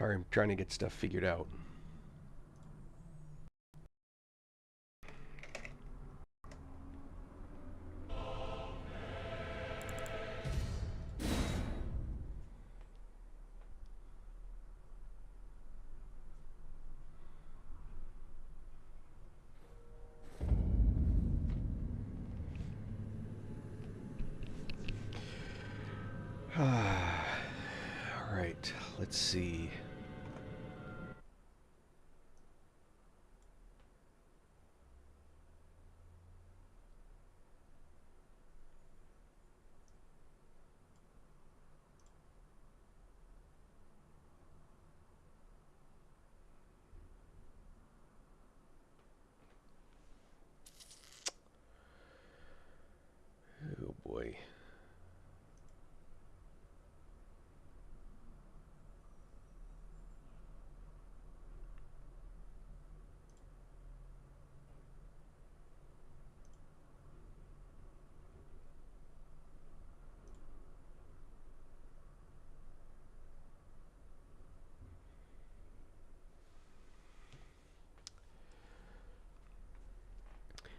Sorry, I'm trying to get stuff figured out. Alright, let's see. Oh boy.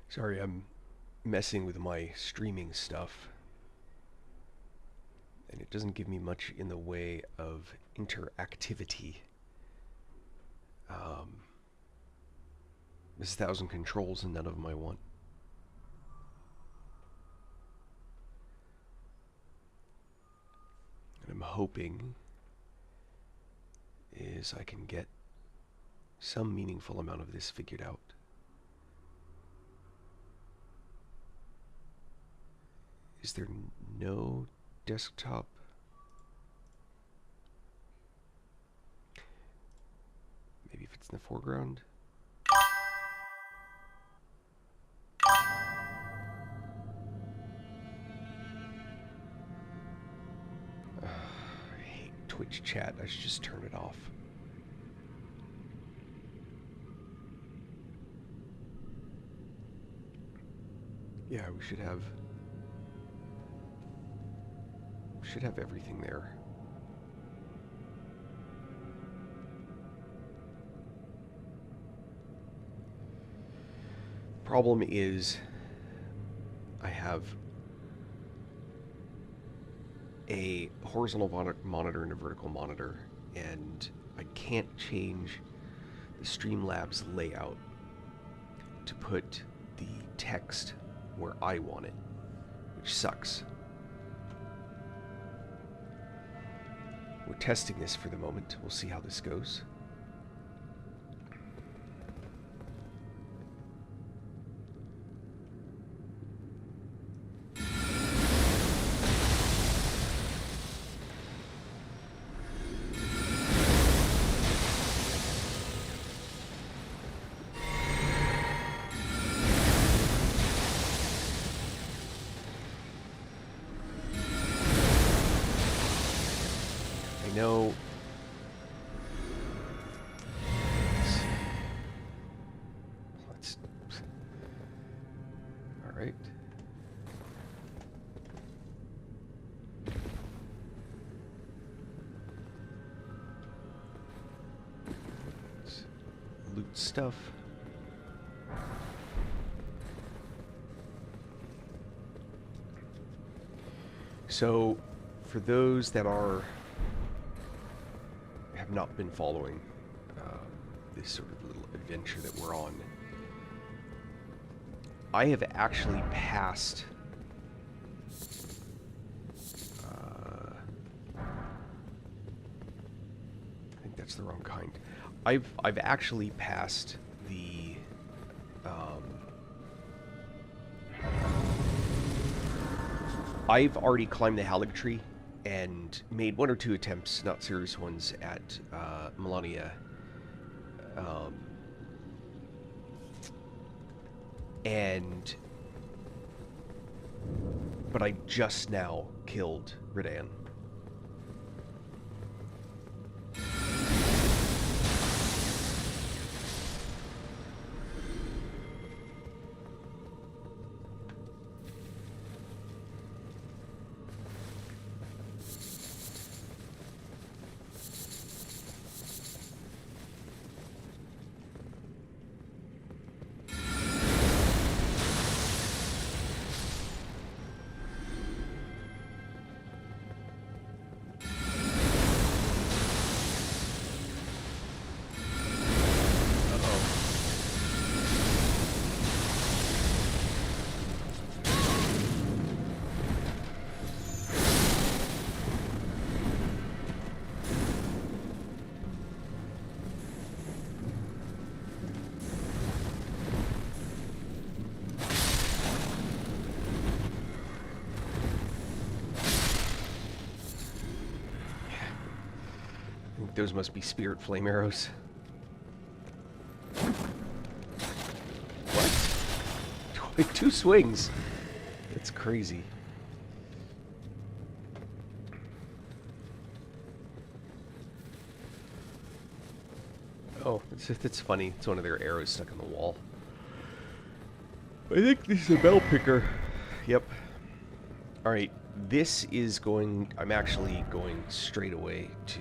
Sorry, I'm messing with my streaming stuff. And it doesn't give me much in the way of interactivity. There's 1,000 controls and none of them I want. And I'm hoping is I can get some meaningful amount of this figured out. Is there no desktop? Maybe if it's in the foreground? I hate Twitch chat. I should just turn it off. Yeah, we should have everything there. Problem is I have a horizontal monitor and a vertical monitor, and I can't change the Streamlabs layout to put the text where I want it, which sucks. We're testing this for the moment. We'll see how this goes. No. Let's. All right. Let's loot stuff. So, for those that have not been following this sort of little adventure that we're on, I have actually passed I think that's the wrong kind. I've actually passed the I've already climbed the Halig tree and made 1 or 2 attempts, not serious ones, at Melania. But I just now killed Ridan. think those must be spirit flame arrows. What? 2 swings. That's crazy. Oh, it's funny. It's one of their arrows stuck in the wall. I think this is a bell picker. Yep. Alright, this is going... I'm actually going straight away to...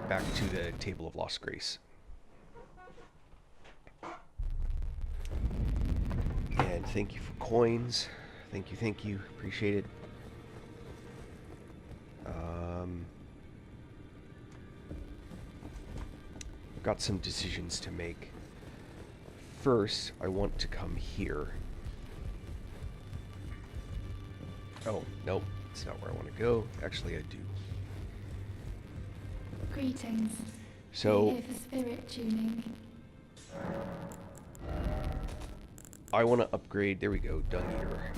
back to the Table of Lost Grace. And thank you for coins. Thank you. Appreciate it. I've got some decisions to make. First, I want to come here. Oh, nope. That's not where I want to go. Actually, I do. Greetings. So, We're here for spirit tuning. I want to upgrade. There we go. Dung Eater.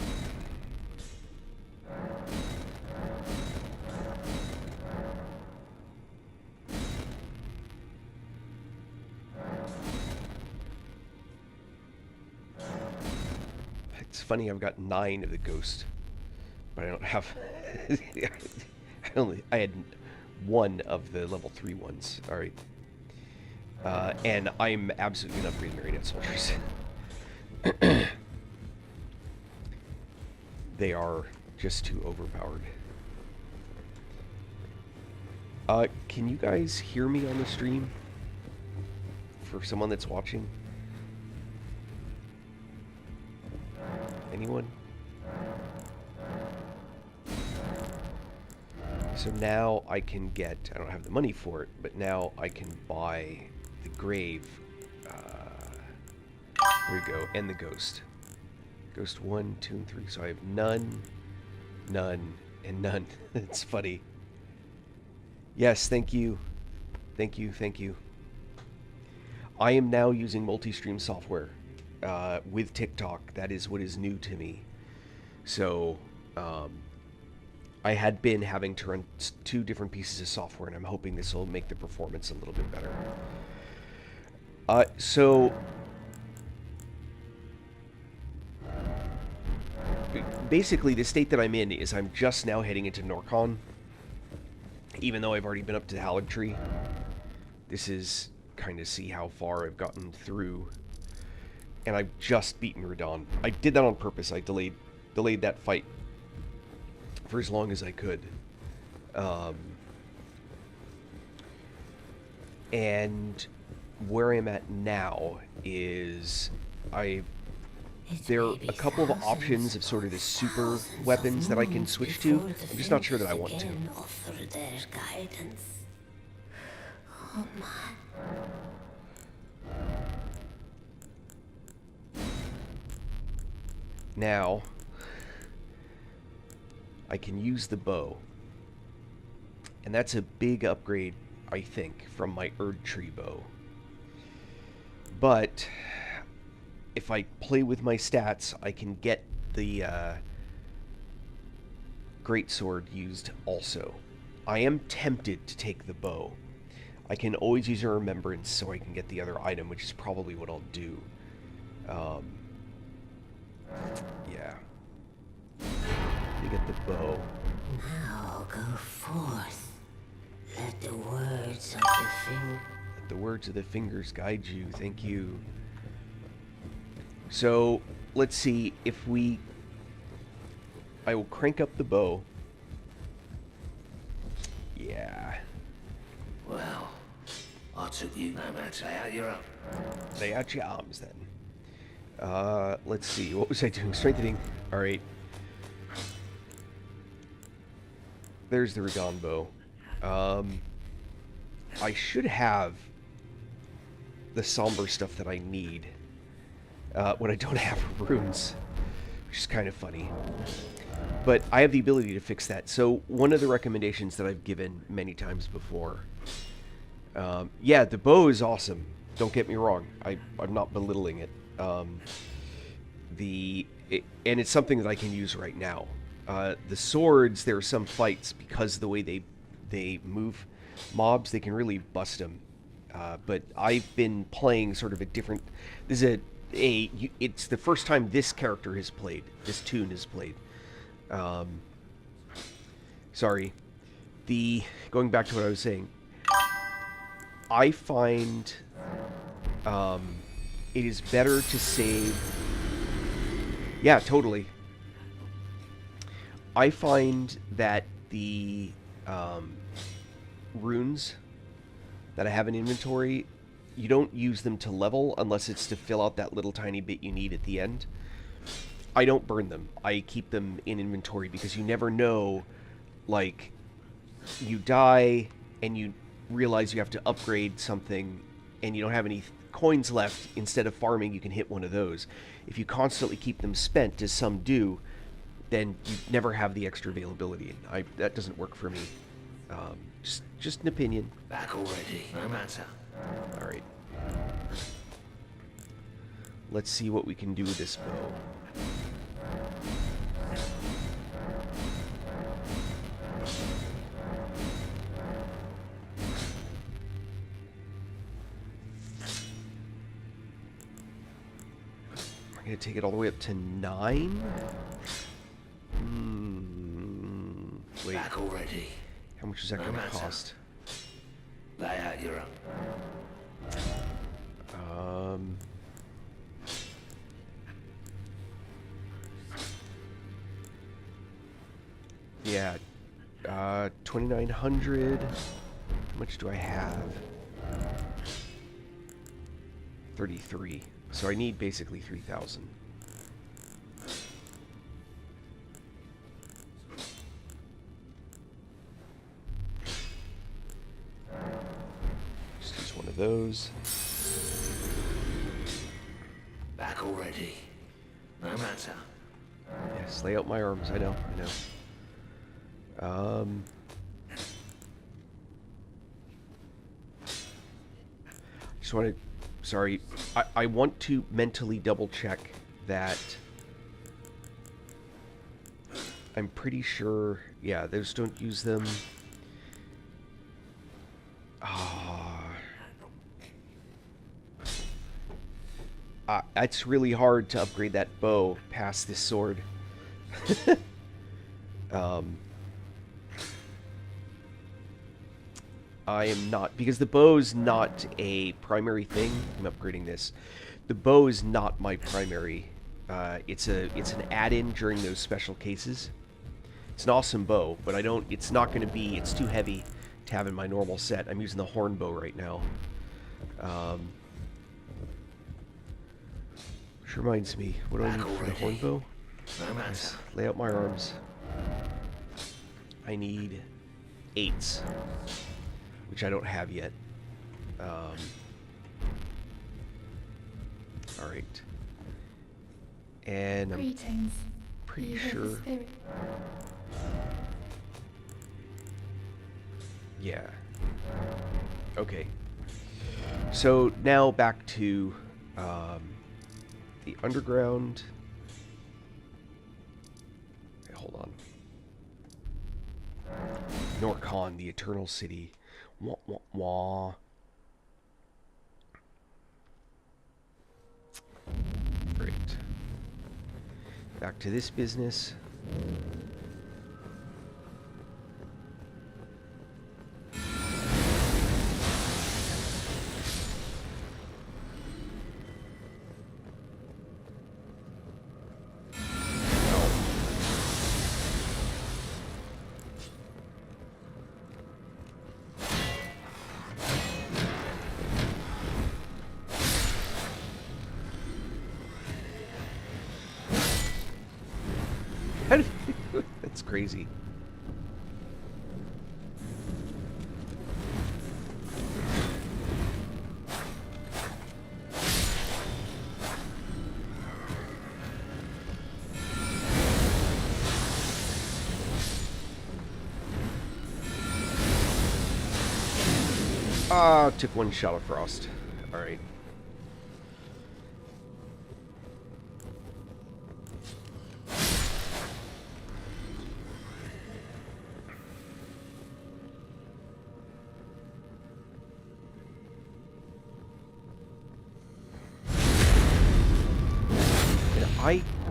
It's funny, I've got 9 of the ghost, but I don't have... I had 1 of the level 3 ones. Alright. And I'm absolutely going to upgrade Marionette Soldiers. They are just too overpowered. Can you guys hear me on the stream? For someone that's watching? Anyone? So now I can get, I don't have the money for it, but now I can buy the grave. There we go, and the ghost. Ghost 1, 2, and 3. So I have none, none, and none. It's funny. Yes, thank you. Thank you. I am now using multi-stream software. With TikTok. That is what is new to me. So, I had been having to run 2 different pieces of software, and I'm hoping this will make the performance a little bit better. So, basically, the state that I'm in is I'm just now heading into Norcon, even though I've already been up to Haligtree. This is kind of see how far I've gotten through. And I've just beaten Radon. I did that on purpose. I delayed that fight for as long as I could. And where I'm at now is there are a couple of options of sort of the super weapons that I can switch to. I'm just not sure that I want to. Now, I can use the bow. And that's a big upgrade, I think, from my Erdtree bow. But if I play with my stats, I can get the greatsword used also. I am tempted to take the bow. I can always use a remembrance so I can get the other item, which is probably what I'll do. Yeah. You get the bow. Now go forth. Let the words of the fingers guide you. Thank you. So, let's see if we... I will crank up the bow. Yeah. Well, I took you no matter how you're up. Lay out your arms then. Let's see. What was I doing? Strengthening. Alright. There's the Radon bow. I should have the somber stuff that I need. When I don't have runes. Which is kind of funny. But I have the ability to fix that. So, one of the recommendations that I've given many times before. Yeah, the bow is awesome. Don't get me wrong. I'm not belittling it. And it's something that I can use right now. The swords, there are some fights because of the way they move mobs, they can really bust them. But I've been playing sort of a different. This is it's the first time this character has played. This tune has played. Sorry. Going back to what I was saying. I find it is better to save. Yeah, totally. I find that the runes that I have in inventory, you don't use them to level unless it's to fill out that little tiny bit you need at the end. I don't burn them. I keep them in inventory because you never know, like, you die and you realize you have to upgrade something and you don't have any coins left. Instead of farming, you can hit one of those. If you constantly keep them spent, as some do, then you never have the extra availability. That doesn't work for me. Just an opinion. Back already, no matter. All right. Let's see what we can do with this bow. I'm going to take it all the way up to 9. Wait. Back already. How much is that going to cost? Lay out your own. Yeah. 2,900. How much do I have? 33. So I need basically 3,000. Just use one of those. Back already. No matter. Yes, lay out my arms. I know. Just want to. Sorry, I want to mentally double check that. I'm pretty sure. Yeah, those don't use them. It's really hard to upgrade that bow past this sword. I am not, because the bow is not a primary thing. I'm upgrading this. The bow is not my primary. It's an add-in during those special cases. It's an awesome bow, but it's not going to be. It's too heavy to have in my normal set. I'm using the horn bow right now. Which reminds me, what do I need for the horn bow? Yes, lay out my arms. I need 8s. Which I don't have yet. Alright. And I'm pretty sure... Yeah. Okay. So now back to the underground. Okay, hold on. Norcon, the Eternal City. Wah, wah, wah. Great. Back to this business. That's crazy. Took one shot of frost. Alright.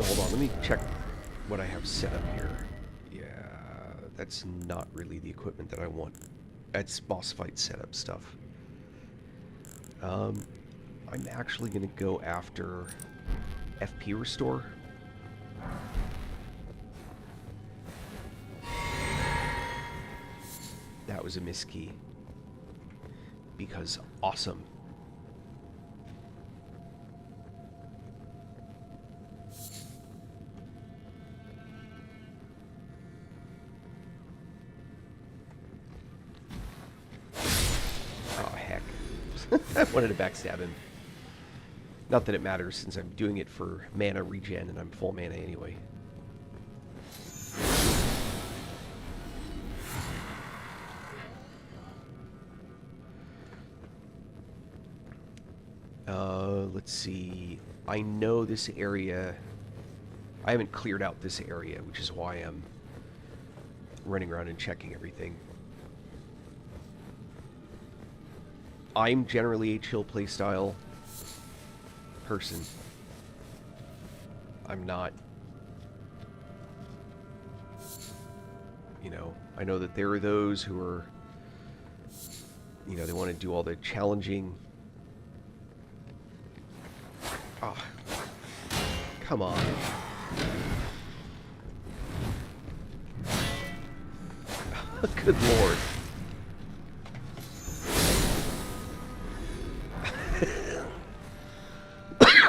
Hold on, let me check what I have set up here. Yeah, that's not really the equipment that I want. That's boss fight setup stuff. I'm actually going to go after FP Restore. That was a miss key. Because awesome. Oh, heck. I wanted to backstab him. Not that it matters, since I'm doing it for mana regen, and I'm full mana anyway. Let's see. I know this area. I haven't cleared out this area, which is why I'm running around and checking everything. I'm generally a chill playstyle person. I'm not, you know, I know that there are those who are, you know, they want to do all the challenging. Oh, come on. Good lord.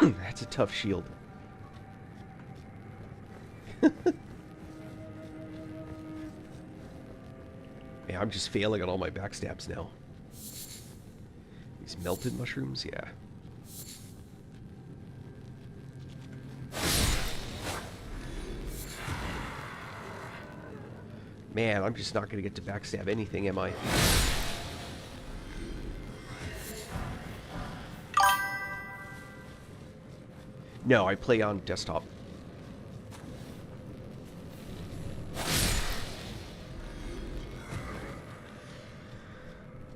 That's a tough shield. Yeah, I'm just failing on all my backstabs now. These melted mushrooms, yeah. Man, I'm just not going to get to backstab anything, am I? No, I play on desktop.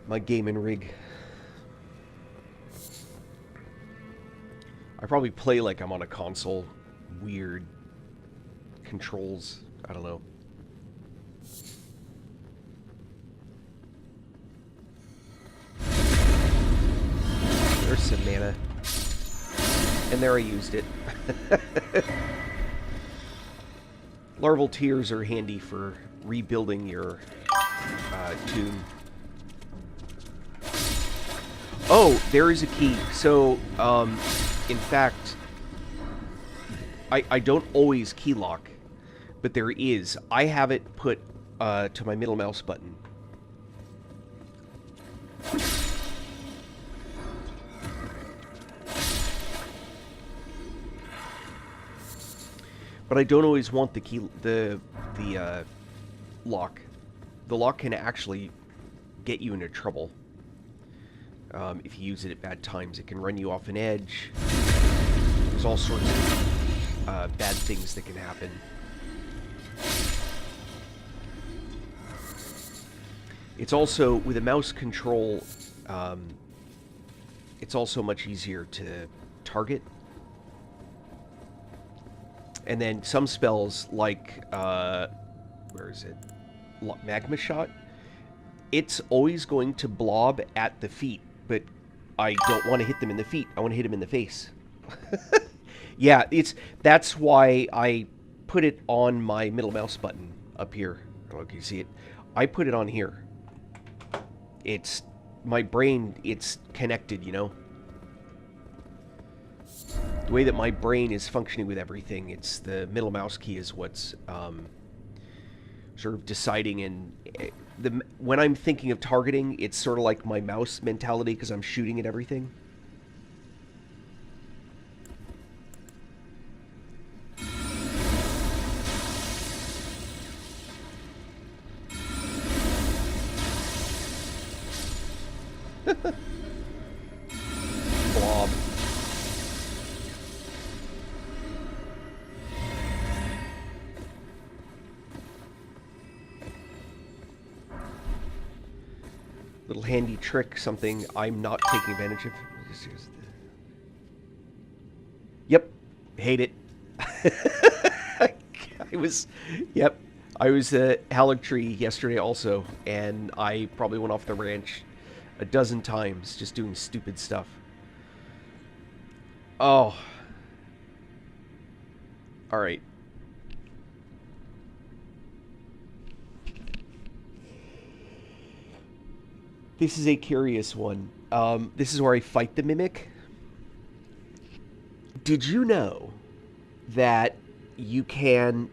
My gaming rig. I probably play like I'm on a console. Weird controls. I don't know. There's some mana. And there I used it. Larval tears are handy for rebuilding your tomb. Oh, there is a key. So, in fact, I don't always key lock, but there is. I have it put to my middle mouse button. But I don't always want the key, the lock. The lock can actually get you into trouble if you use it at bad times. It can run you off an edge. There's all sorts of bad things that can happen. It's also, with a mouse control, it's also much easier to target. And then some spells like, where is it? Magma Shot. It's always going to blob at the feet, but I don't want to hit them in the feet. I want to hit them in the face. Yeah, that's why I put it on my middle mouse button up here. I don't know if you can see it. I put it on here. It's my brain, it's connected, you know? The way that my brain is functioning with everything, it's the middle mouse key is what's sort of deciding. And when I'm thinking of targeting, it's sort of like my mouse mentality because I'm shooting at everything. Blob. Little handy trick, something I'm not taking advantage of. Yep, hate it. I was, yep, I was at Haligtree yesterday also, and I probably went off the ranch a dozen times just doing stupid stuff. Oh. Alright. This is a curious one. This is where I fight the Mimic. Did you know that you can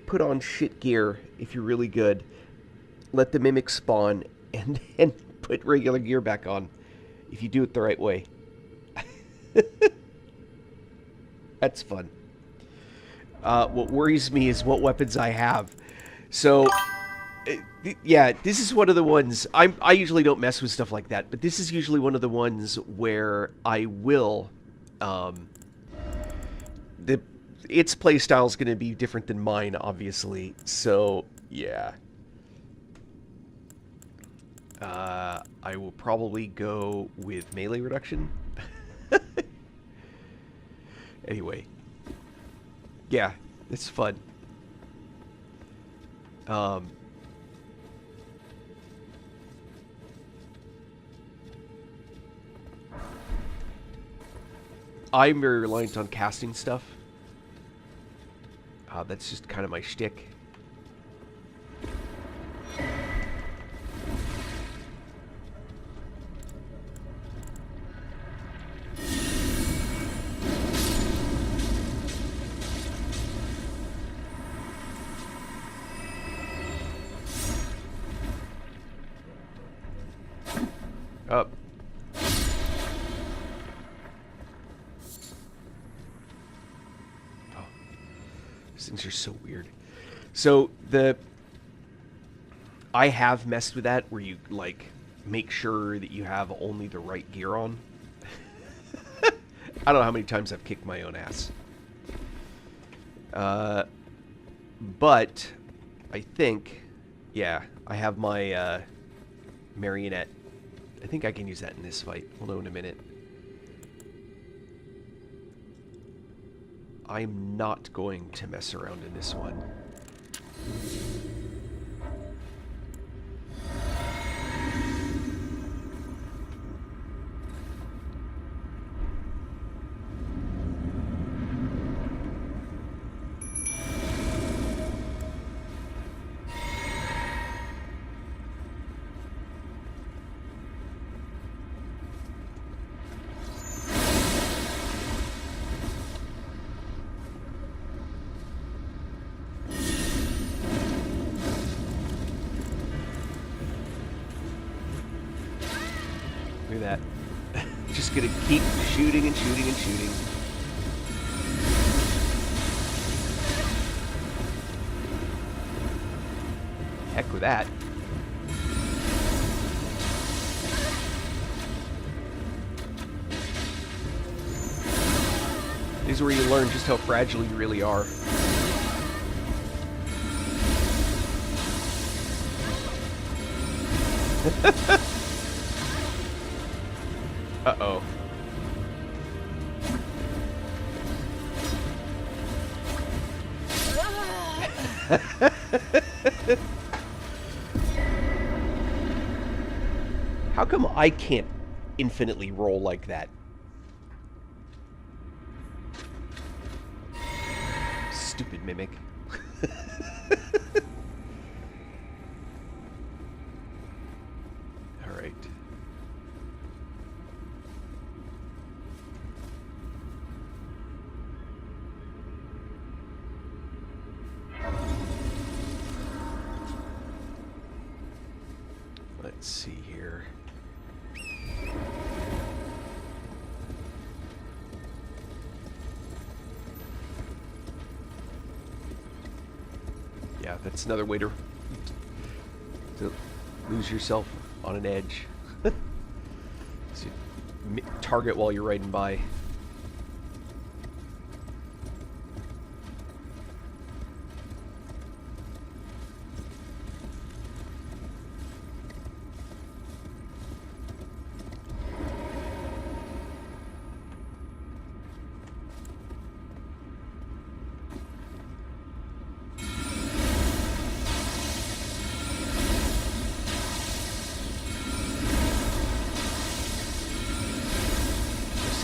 put on shit gear if you're really good, let the Mimic spawn, and then put regular gear back on if you do it the right way? That's fun. What worries me is what weapons I have. So, yeah, this is one of the ones... I usually don't mess with stuff like that, but this is usually one of the ones where I will... its playstyle is going to be different than mine, obviously. So, yeah. I will probably go with melee reduction. Anyway. Yeah, it's fun. I'm very reliant on casting stuff. That's just kind of my shtick. Up. Oh. These things are so weird. So, I have messed with that where you, like, make sure that you have only the right gear on. I don't know how many times I've kicked my own ass. But, I think, yeah, I have my, marionette. I think I can use that in this fight. We'll know in a minute. I'm not going to mess around in this one. Look at that. Just gonna keep shooting and shooting and shooting. Heck with that. This is where you learn just how fragile you really are. Uh-oh. How come I can't infinitely roll like that? Stupid Mimic. Alright. Let's see here. Yeah, that's another way to lose yourself on an edge. So target while you're riding by.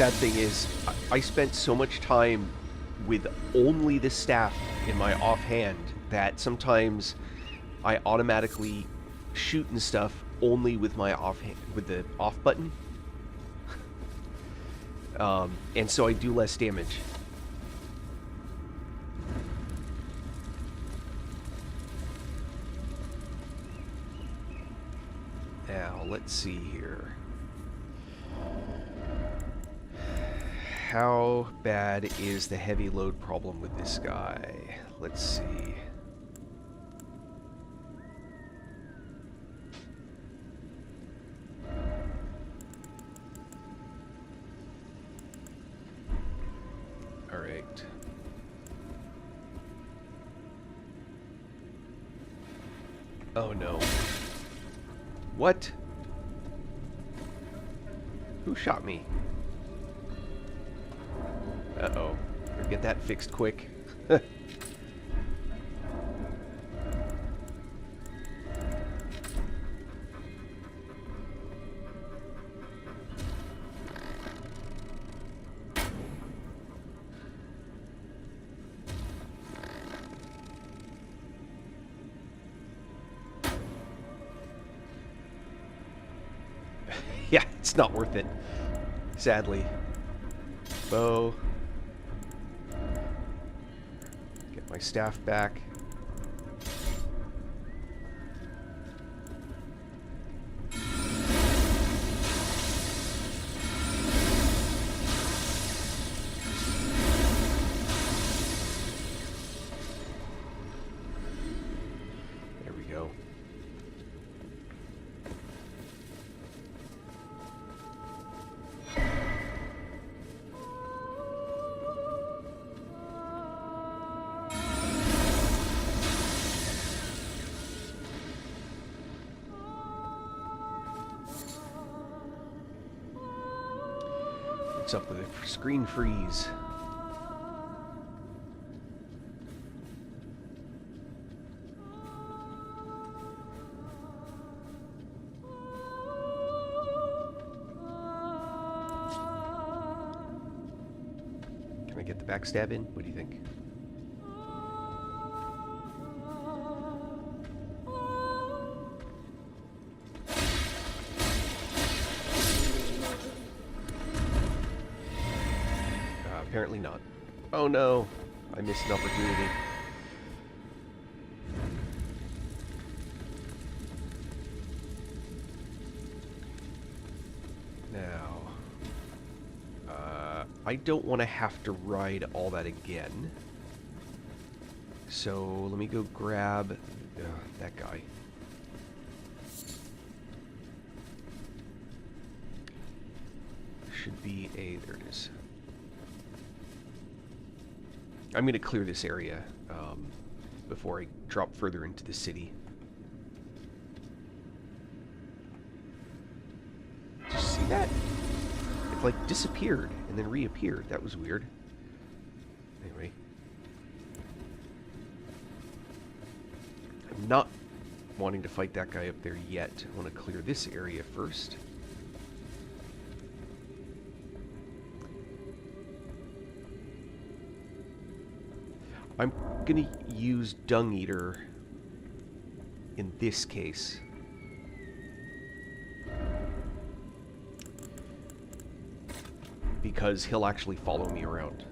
sad thing is, I spent so much time with only the staff in my offhand that sometimes I automatically shoot and stuff only with my offhand, with the off button. And so I do less damage. Now, let's see here. How bad is the heavy load problem with this guy? Let's see. All right. Oh no. What? Who shot me? Uh-oh. Better get that fixed quick. Yeah, it's not worth it. Sadly. Bow. Get my staff back. There we go. What's up with a screen freeze? Can I get the backstab in? What do you think? Apparently not. Oh no, I missed an opportunity. Now, I don't want to have to ride all that again. So let me go grab that guy. Should be a, there it is. I'm going to clear this area before I drop further into the city. Did you see that? It like disappeared and then reappeared. That was weird. Anyway. I'm not wanting to fight that guy up there yet. I want to clear this area first. I'm going to use Dung Eater in this case. Because he'll actually follow me around.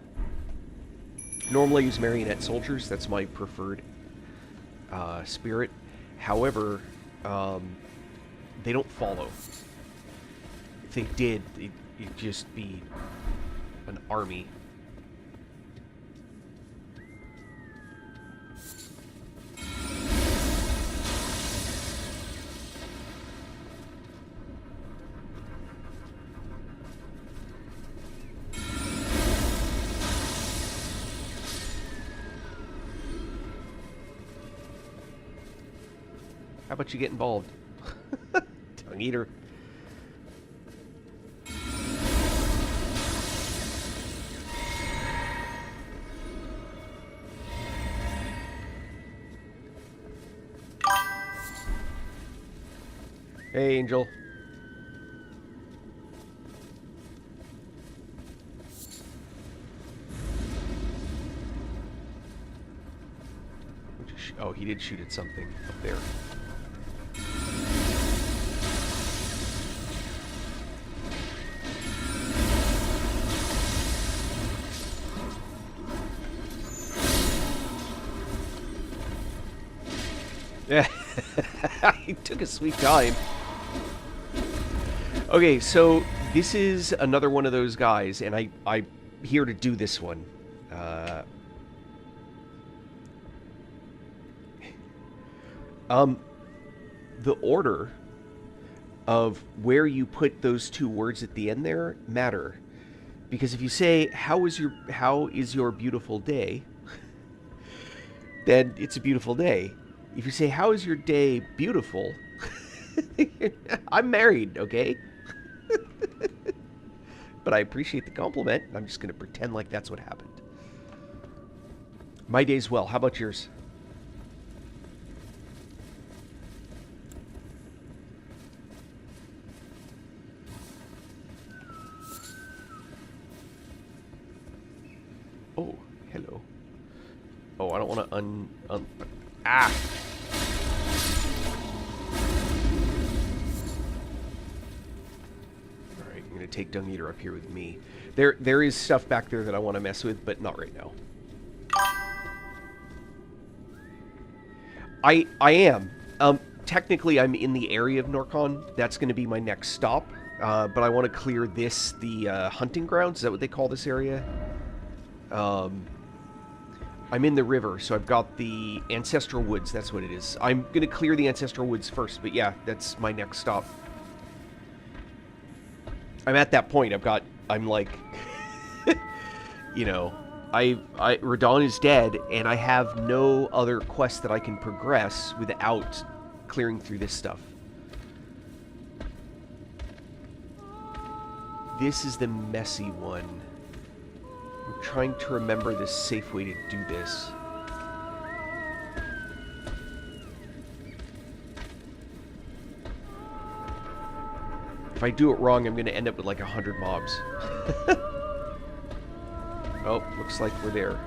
Normally I use Marionette Soldiers, that's my preferred spirit. However, they don't follow. If they did, it'd just be an army. How about you get involved? Tongue eater. Hey, Angel. Oh, he did shoot at something up there. Yeah, he took a sweet time. Okay, so this is another one of those guys, and I'm here to do this one. The order of where you put those two words at the end there matter, because if you say how is your beautiful day, then it's a beautiful day. If you say how is your day beautiful, I'm married, okay? But I appreciate the compliment. I'm just going to pretend like that's what happened. My day's well. How about yours? Oh, hello. Oh, I don't want to Ah! Alright, I'm going to take Dung Eater up here with me. There is stuff back there that I want to mess with, but not right now. I am. Technically, I'm in the area of Norcon. That's going to be my next stop. But I want to clear the hunting grounds. Is that what they call this area? I'm in the river, so I've got the Ancestral Woods. That's what it is. I'm going to clear the Ancestral Woods first, but yeah, that's my next stop. I'm at that point. I'm like, you know, Radon is dead, and I have no other quest that I can progress without clearing through this stuff. This is the messy one. I'm trying to remember the safe way to do this. If I do it wrong, I'm going to end up with like 100 mobs. Oh, looks like we're there.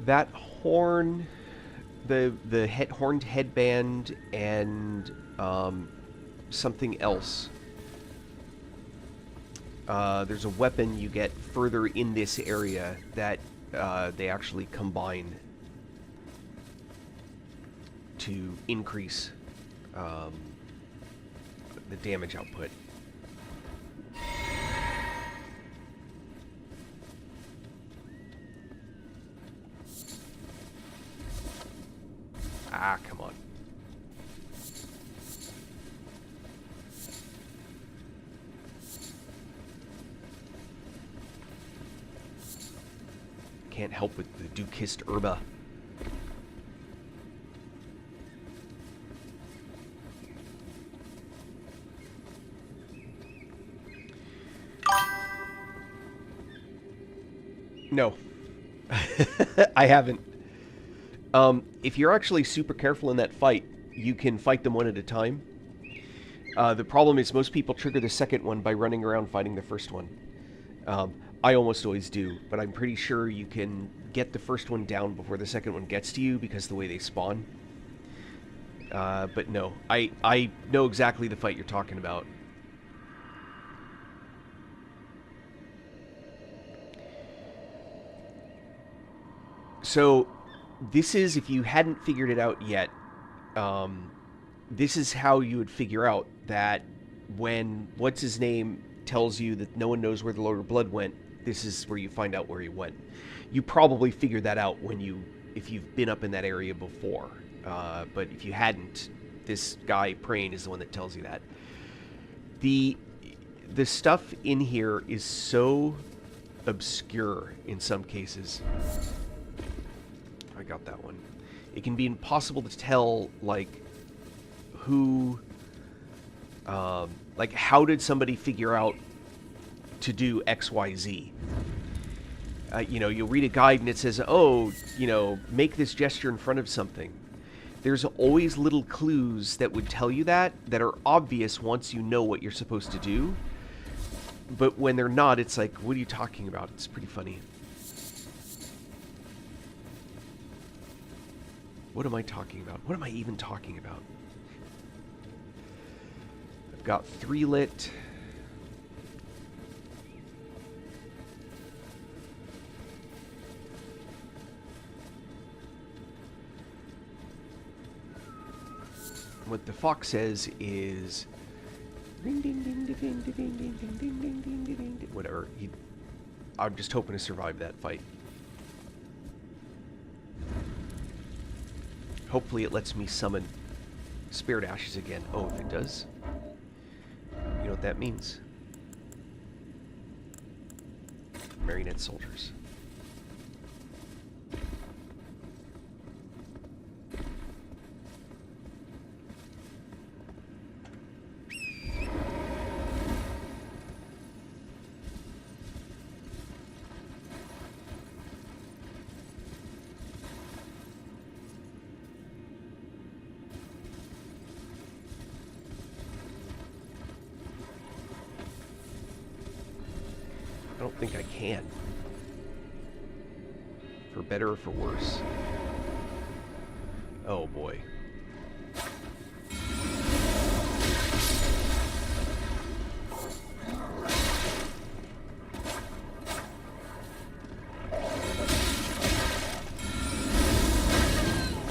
That horn, the horned headband, and something else. There's a weapon you get further in this area that they actually combine to increase the damage output. Ah, come on. Can't help with the Dukist Herba. No. I haven't. If you're actually super careful in that fight, you can fight them one at a time. The problem is most people trigger the second one by running around fighting the first one. I almost always do, but I'm pretty sure you can get the first one down before the second one gets to you because of the way they spawn. But no, I know exactly the fight you're talking about. So, this is, if you hadn't figured it out yet, this is how you would figure out that when what's-his-name tells you that no one knows where the Lord of Blood went, this is where you find out where he went. You probably figured that out if you've been up in that area before. But if you hadn't, this guy praying is the one that tells you that. The stuff in here is so obscure in some cases. I got that one. It can be impossible to tell, like, who, like, how did somebody figure out to do X, Y, Z? You know, you'll read a guide and it says, oh, you know, make this gesture in front of something. There's always little clues that would tell you that are obvious once you know what you're supposed to do. But when they're not, it's like, what are you talking about? It's pretty funny. What am I talking about? What am I even talking about? I've got 3 lit. What the fox says is whatever. I'm just hoping to survive that fight. Hopefully it lets me summon Spirit Ashes again. Oh, if it does, you know what that means? Marionette soldiers. I don't think I can. For better or for worse. Oh boy.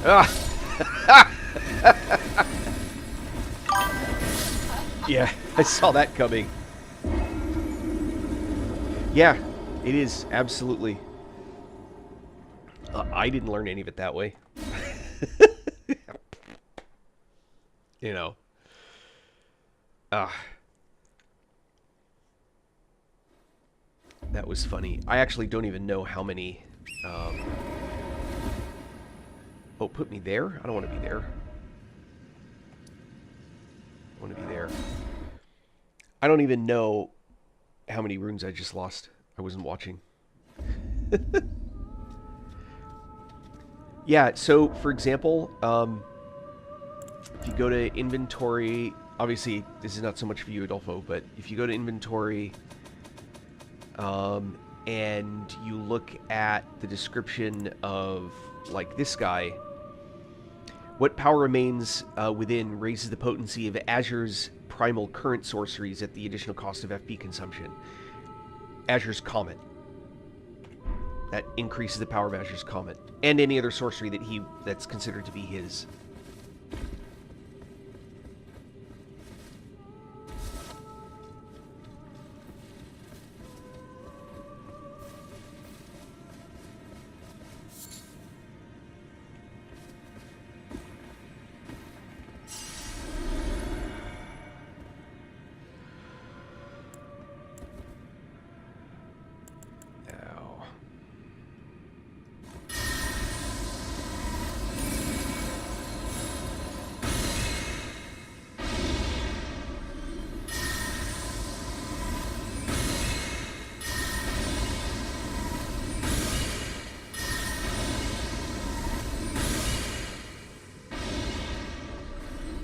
Ah! Yeah, I saw that coming. Yeah, it is, absolutely. I didn't learn any of it that way. You know. That was funny. I actually don't even know how many... Oh, put me there? I don't want to be there. I want to be there. I don't even know how many runes I just lost. I wasn't watching. Yeah, so for example, if you go to inventory, obviously this is not so much for you, Adolfo, but if you go to inventory and you look at the description of, like, this guy, what power remains within raises the potency of Azure's primal current sorceries at the additional cost of FP consumption. Azure's Comet. That increases the power of Azure's Comet. And any other sorcery that's considered to be his.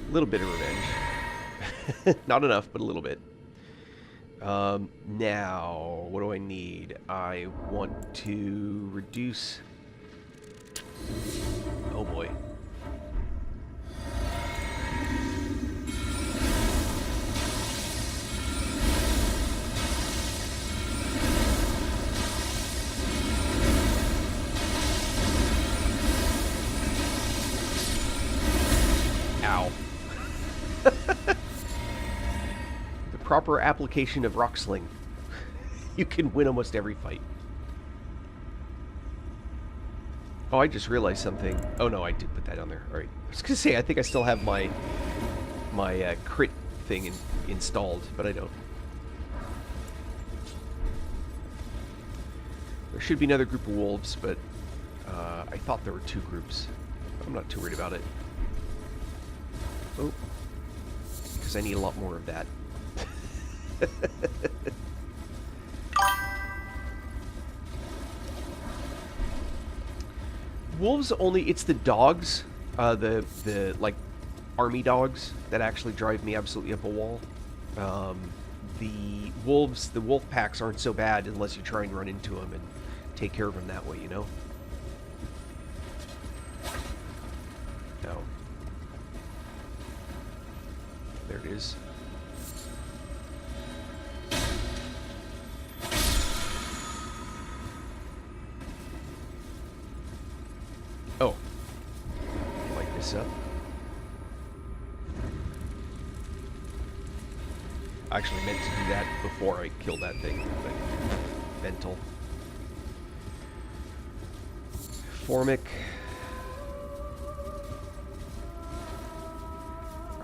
A little bit of revenge. Not enough, but a little bit. Now, what do I need? I want to reduce... Oh boy. Ow. The proper application of Rock Sling. You can win almost every fight. Oh, I just realized something. Oh no, I did put that on there. All right. I was gonna say I think I still have my crit thing installed, but I don't. There should be another group of wolves, but I thought there were 2 groups. I'm not too worried about it. Oh, because I need a lot more of that. Wolves only, it's the dogs, the like army dogs that actually drive me absolutely up a wall. The wolves, the wolf packs aren't so bad unless you try and run into them and take care of them that way, you know? No. There it is. Oh. Light this up. I actually meant to do that before I killed that thing, but mental. Formic.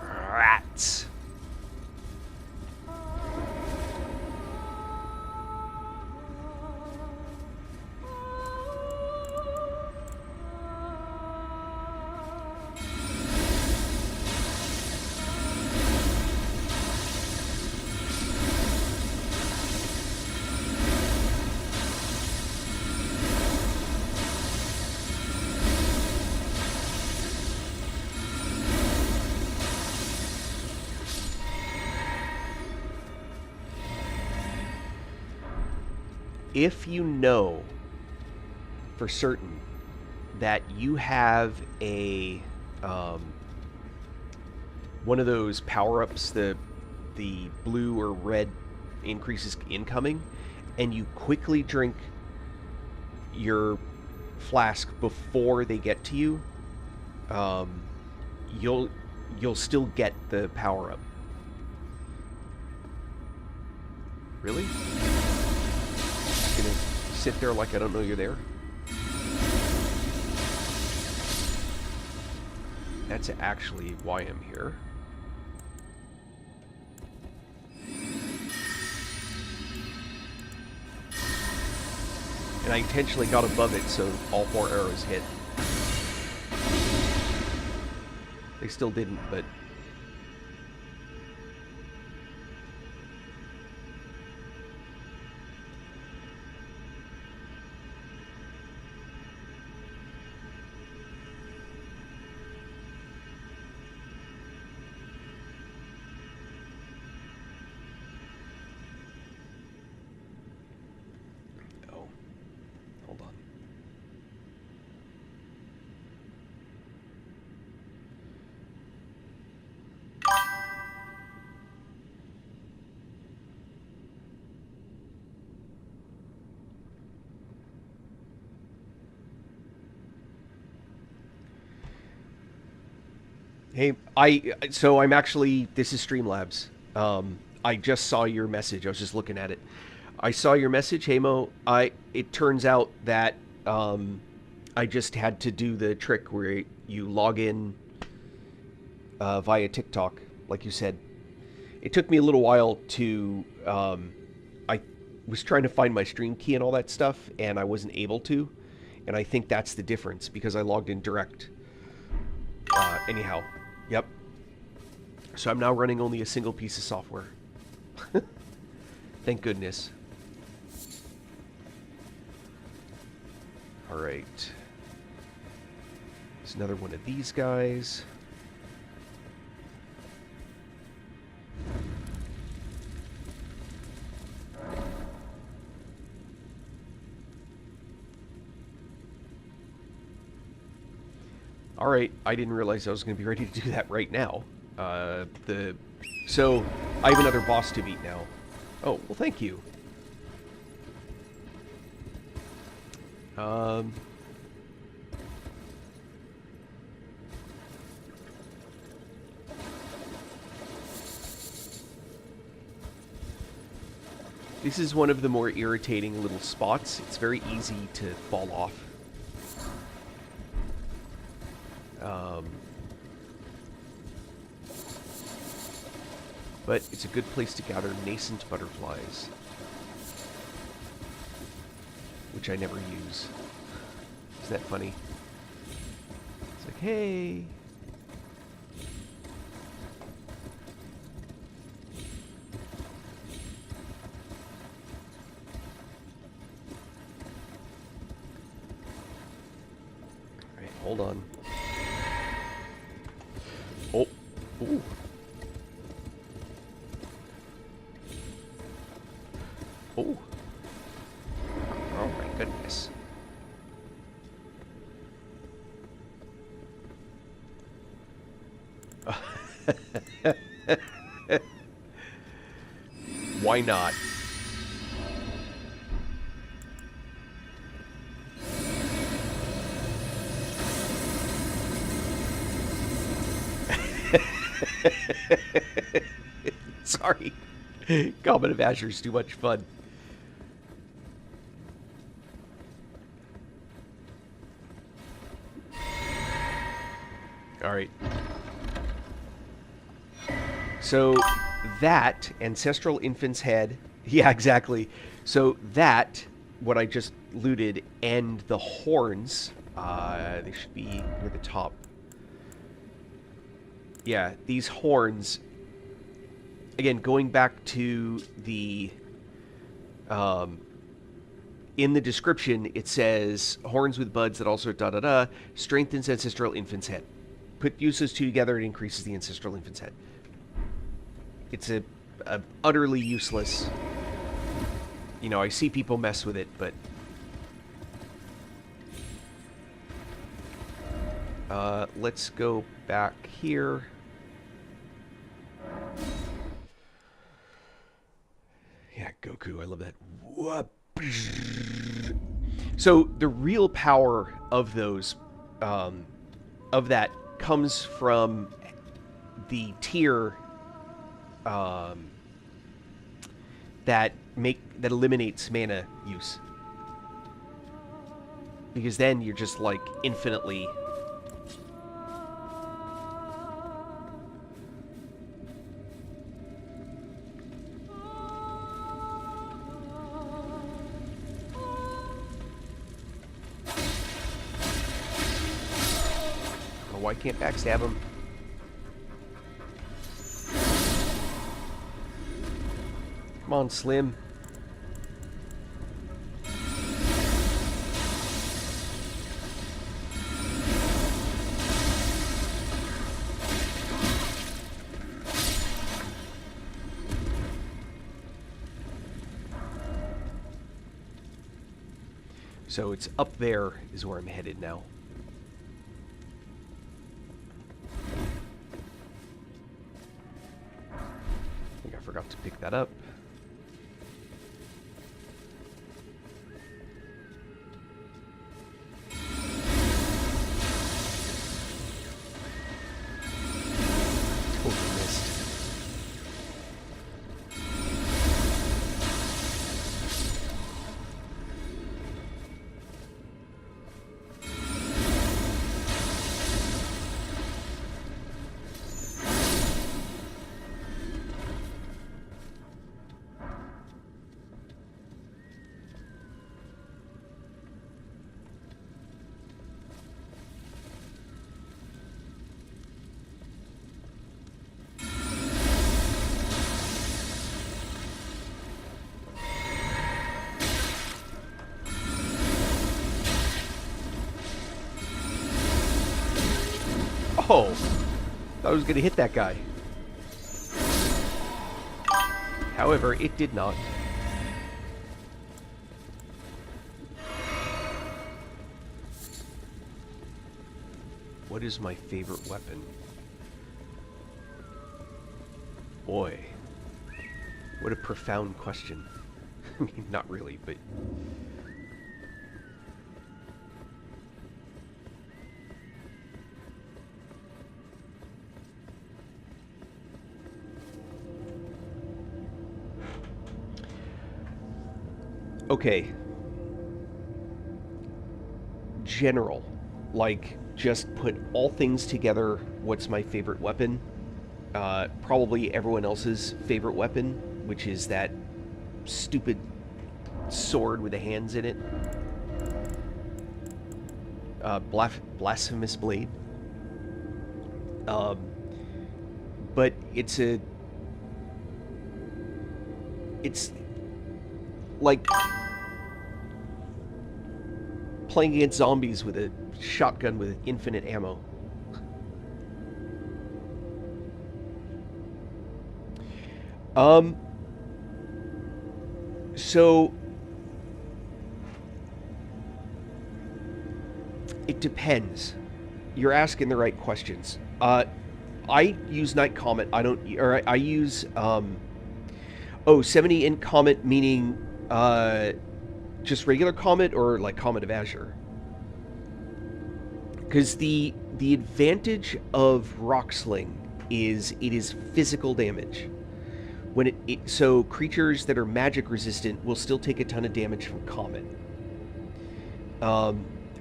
Rats. If you know for certain that you have a one of those power-ups, the blue or red increases incoming, and you quickly drink your flask before they get to you, you'll still get the power-up. Really? Gonna sit there like I don't know you're there? That's actually why I'm here. And I intentionally got above it so all 4 arrows hit. They still didn't, but... Hey, so I'm actually, this is Streamlabs. I just saw your message. I was just looking at it. I saw your message, hey Mo. It turns out that I just had to do the trick where you log in via TikTok, like you said. It took me a little while to, I was trying to find my stream key and all that stuff, and I wasn't able to. And I think that's the difference, because I logged in direct. Anyhow. Yep. So I'm now running only a single piece of software. Thank goodness. Alright. There's another one of these guys. Alright, I didn't realize I was going to be ready to do that right now. So, I have another boss to beat now. Oh, well thank you. This is one of the more irritating little spots. It's very easy to fall off. But it's a good place to gather nascent butterflies, which I never use. Isn't that funny? It's like, hey. All right, hold on. Oh, ooh. Oh. Oh my goodness. Why not? Sorry. Comet of Azure is too much fun. All right. So that Ancestral Infant's Head, yeah, exactly. So that, what I just looted, and the horns, they should be near the top. Yeah, these horns, again, going back to the, in the description, it says, horns with buds that also da-da-da, strengthens Ancestral Infant's Head. Put uses two together, it increases the Ancestral Infant's Head. It's a utterly useless. You know, I see people mess with it, but let's go back here. Yeah, Goku, I love that. So the real power of those, of that, comes from the tier that eliminates mana use, because then you're just like infinitely. Oh, why can't backstab him? Come on, Slim. So it's up there is where I'm headed now. I think I forgot to pick that up. Oh, thought I was going to hit that guy. However, it did not. What is my favorite weapon? Boy, what a profound question. I mean, not really, but... Okay. General. Like, just put all things together. What's my favorite weapon? Probably everyone else's favorite weapon, which is that stupid sword with the hands in it. Blasphemous blade. But it's like playing against zombies with a shotgun with infinite ammo. So it depends. You're asking the right questions. I use Night Comet. I use 70 int Comet, meaning just regular Comet or like Comet of Azure. Because the advantage of Rocksling is it is physical damage. When so creatures that are magic resistant will still take a ton of damage from Comet.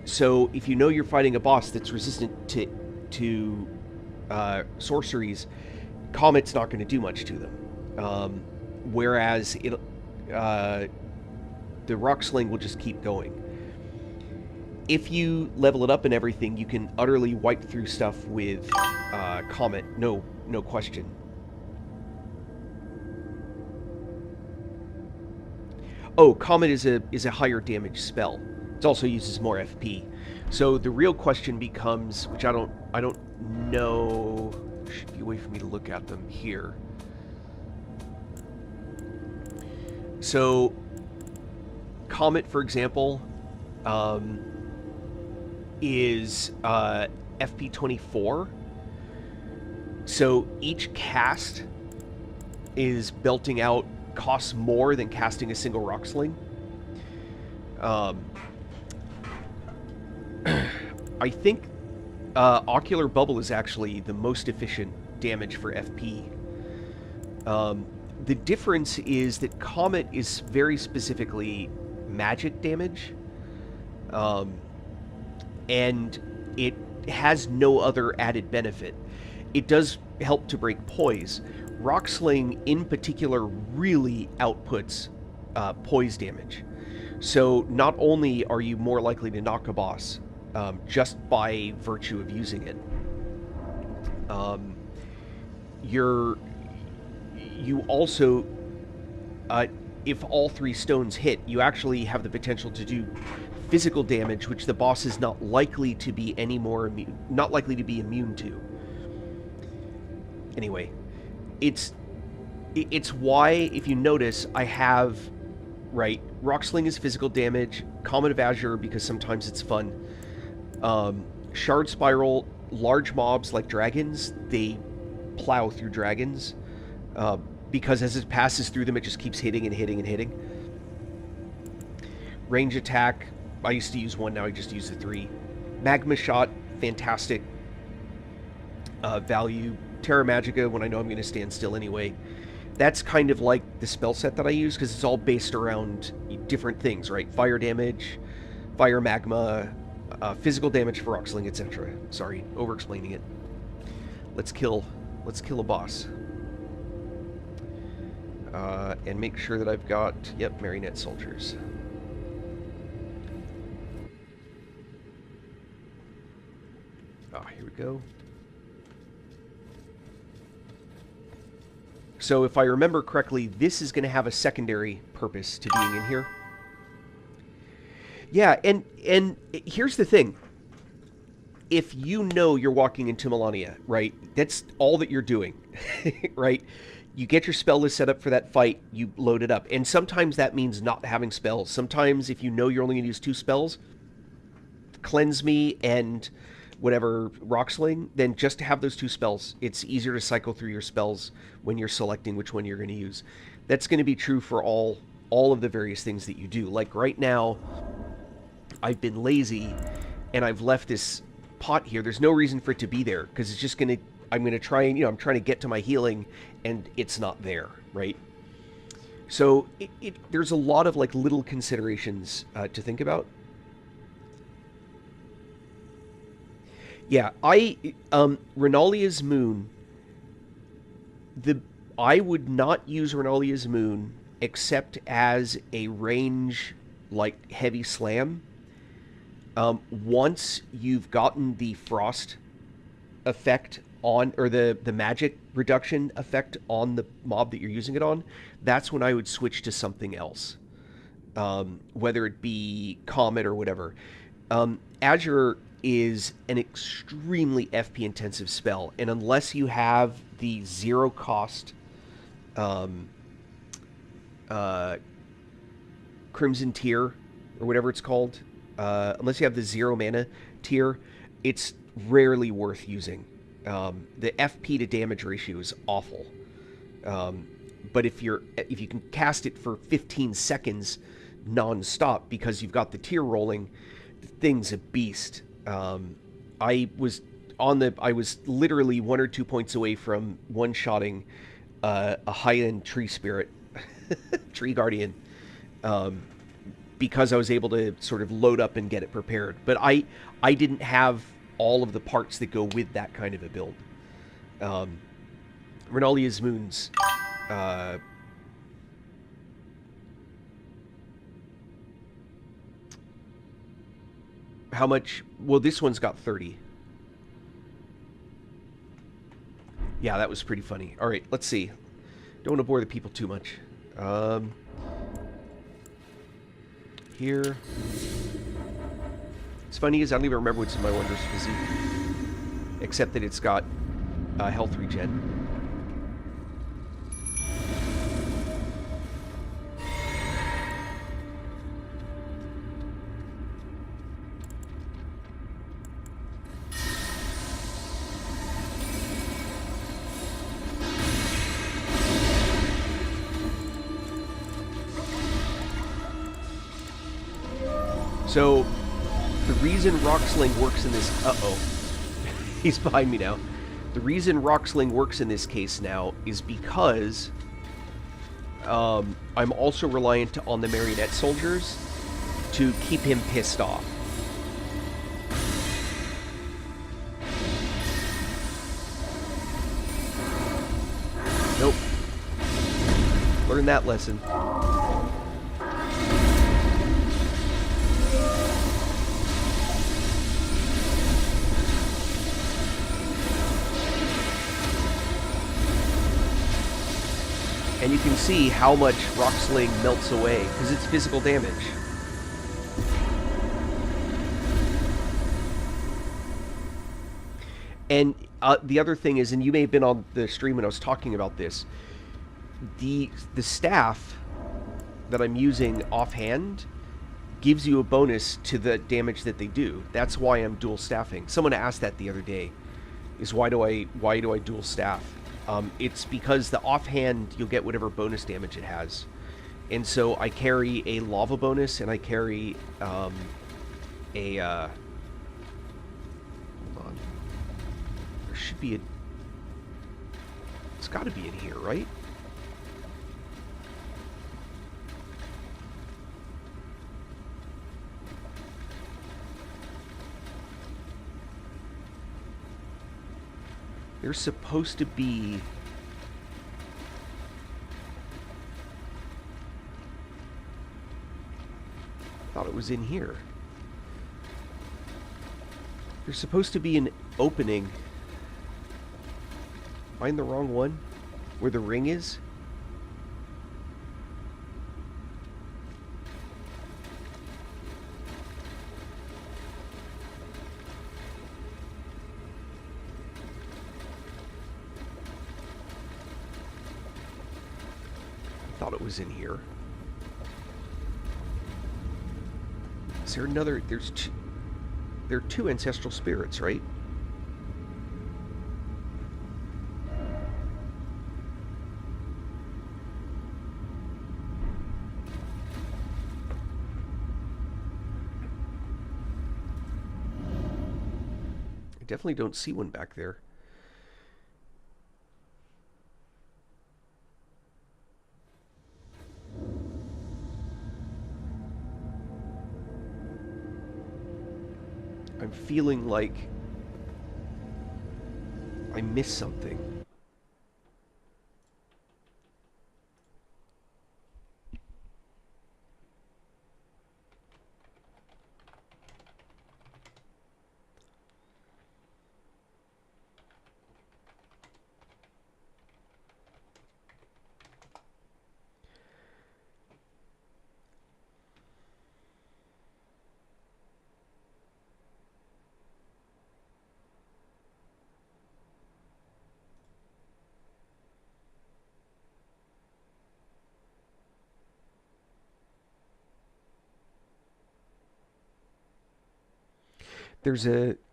So if you know you're fighting a boss that's resistant to sorceries, Comet's not going to do much to them. Whereas the Rocksling will just keep going. If you level it up and everything, you can utterly wipe through stuff with Comet, no question. Oh, Comet is a higher damage spell. It also uses more FP. So the real question becomes, which I don't know. Should be a way for me to look at them here. So Comet, for example, is FP 24. So each cast is belting out costs more than casting a single Rocksling. I think Ocular Bubble is actually the most efficient damage for FP. The difference is that Comet is very specifically magic damage, and it has no other added benefit. It does help to break poise. Rocksling, in particular, really outputs poise damage. So not only are you more likely to knock a boss just by virtue of using it, you also, if all three stones hit, you actually have the potential to do physical damage, which the boss is not likely to be immune to. Anyway, it's why, if you notice, I have, right, Rocksling is physical damage, Comet of Azure because sometimes it's fun, Shard Spiral, large mobs like dragons, they plow through dragons, because as it passes through them, it just keeps hitting and hitting and hitting. Range attack, I used to use 1, now I just use the 3. Magma Shot, fantastic value. Terra Magica, when I know I'm going to stand still anyway. That's kind of like the spell set that I use, because it's all based around different things, right? Fire damage, fire magma, physical damage for Rocksling, etc. Sorry, over-explaining it. Let's kill a boss. And make sure that I've got, yep, Marionette Soldiers. Here we go. So if I remember correctly, this is going to have a secondary purpose to being in here. Yeah, and here's the thing. If you know you're walking into Melania, right, that's all that you're doing, right? You get your spell list set up for that fight, you load it up. And sometimes that means not having spells. Sometimes if you know you're only going to use 2 spells, Cleanse Me and whatever Rocksling, then just to have those 2 spells, it's easier to cycle through your spells when you're selecting which one you're going to use. That's going to be true for all of the various things that you do. Like right now, I've been lazy and I've left this pot here. There's no reason for it to be there because it's just going to, I'm going to try and, I'm trying to get to my healing and it's not there, right? So there's a lot of like little considerations to think about. Yeah, Renalia's Moon, I would not use Renalia's Moon except as a range, like, heavy slam. Once you've gotten the frost effect on, or the magic reduction effect on the mob that you're using it on, that's when I would switch to something else. Whether it be Comet or whatever. Azure is an extremely FP intensive spell, and unless you have the zero cost um, Crimson tier or whatever it's called, unless you have the zero mana tier, it's rarely worth using. The FP to damage ratio is awful. But if you can cast it for 15 seconds non-stop because you've got the tier rolling, the thing's a beast. I was literally 1 or 2 points away from one-shotting a high-end tree spirit, tree guardian, because I was able to sort of load up and get it prepared. But I didn't have all of the parts that go with that kind of a build. Renalia's Moons. How much? Well, this one's got 30. Yeah, that was pretty funny. All right, let's see. Don't want to bore the people too much. Here. It's funny is I don't even remember what's in my Wondrous Physique, except that it's got health regen. So, the reason Rocksling works in this... Uh-oh. He's behind me now. The reason Rocksling works in this case now is because I'm also reliant on the marionette soldiers to keep him pissed off. Nope. Learn that lesson. And you can see how much Rocksling melts away, because it's physical damage. And the other thing is, and you may have been on the stream when I was talking about this, the staff that I'm using offhand gives you a bonus to the damage that they do. That's why I'm dual staffing. Someone asked that the other day, is why do I dual staff? It's because the offhand, you'll get whatever bonus damage it has. And so I carry a lava bonus, and I carry hold on. There should be a... It's got to be in here, right? There's supposed to be... I thought it was in here. There's supposed to be an opening. Am I in the wrong one? Where the ring is? Thought it was in here. Is there another? There are two ancestral spirits, right? I definitely don't see one back there. I'm feeling like I missed something.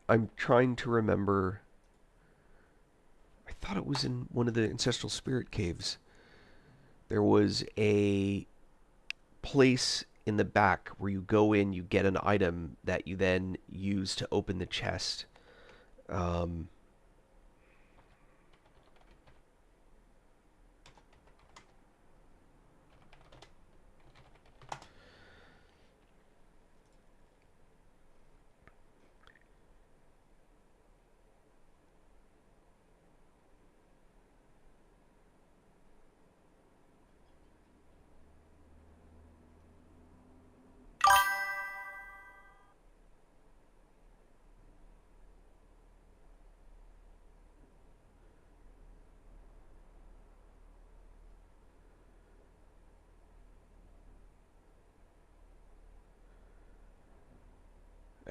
I'm trying to remember. I thought it was in one of the ancestral spirit caves. There was a place in the back where you go in, you get an item that you then use to open the chest. Um,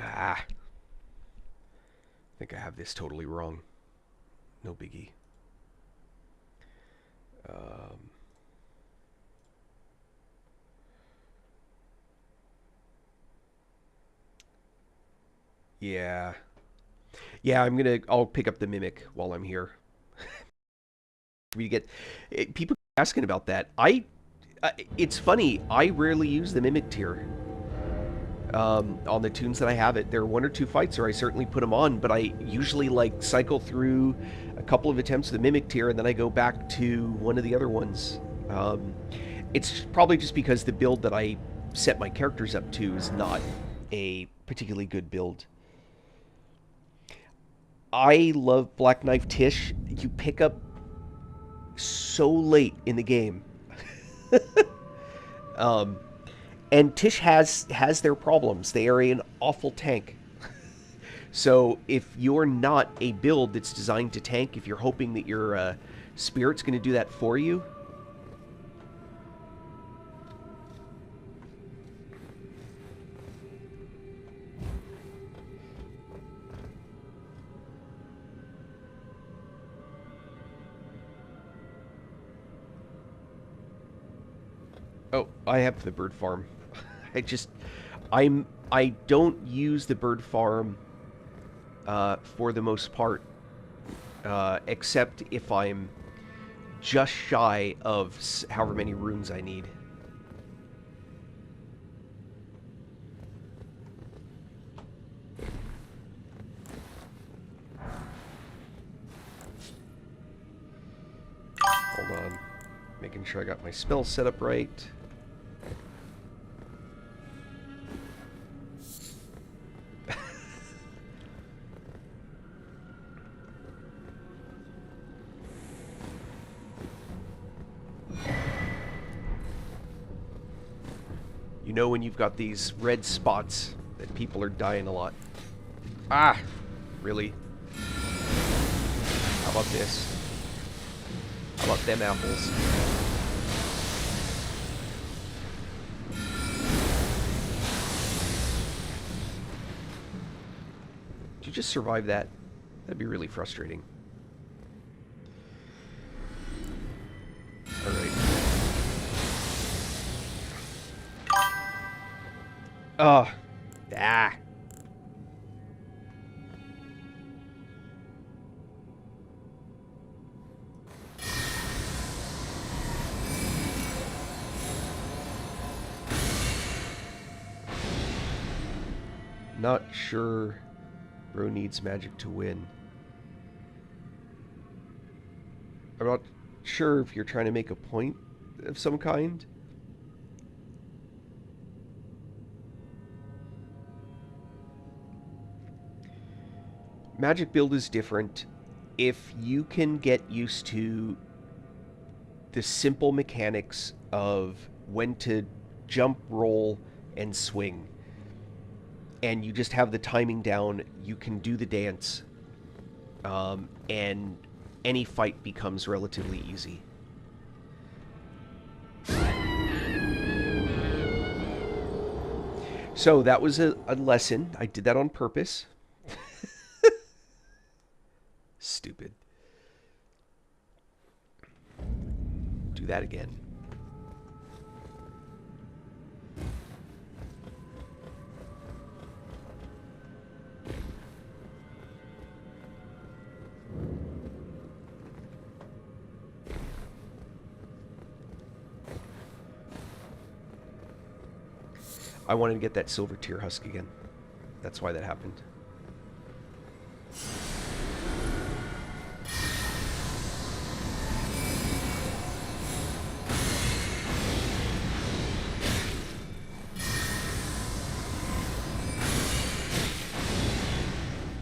I think I have this totally wrong. No biggie. Um, yeah. Yeah, I'll pick up the mimic while I'm here. We get people asking about that. It's funny. I rarely use the mimic tier on the tunes that I have it. There are one or two fights where I certainly put them on, but I usually like cycle through a couple of attempts of the mimic tier, and then I go back to one of the other ones. It's probably just because the build that I set my characters up to is not a particularly good build. I love Black Knife Tish. You pick up so late in the game. um, and Tish has their problems. They are an awful tank. So if you're not a build that's designed to tank, if you're hoping that your spirit's going to do that for you, oh, I have the bird farm. I just, I don't use the bird farm for the most part, except if I'm just shy of however many runes I need. Hold on. Making sure I got my spell set up right. You know when you've got these red spots that people are dying a lot. Ah! Really? How about this? How about them apples? Did you just survive that? That'd be really frustrating. Alright. Ah. Not sure bro needs magic to win. I'm not sure if you're trying to make a point of some kind. Magic build is different. if you can get used to the simple mechanics of when to jump, roll, and swing, and you just have the timing down, you can do the dance, and any fight becomes relatively easy. So that was a lesson. I did that on purpose. Stupid. Do that again. I wanted to get that silver tear husk again. That's why that happened.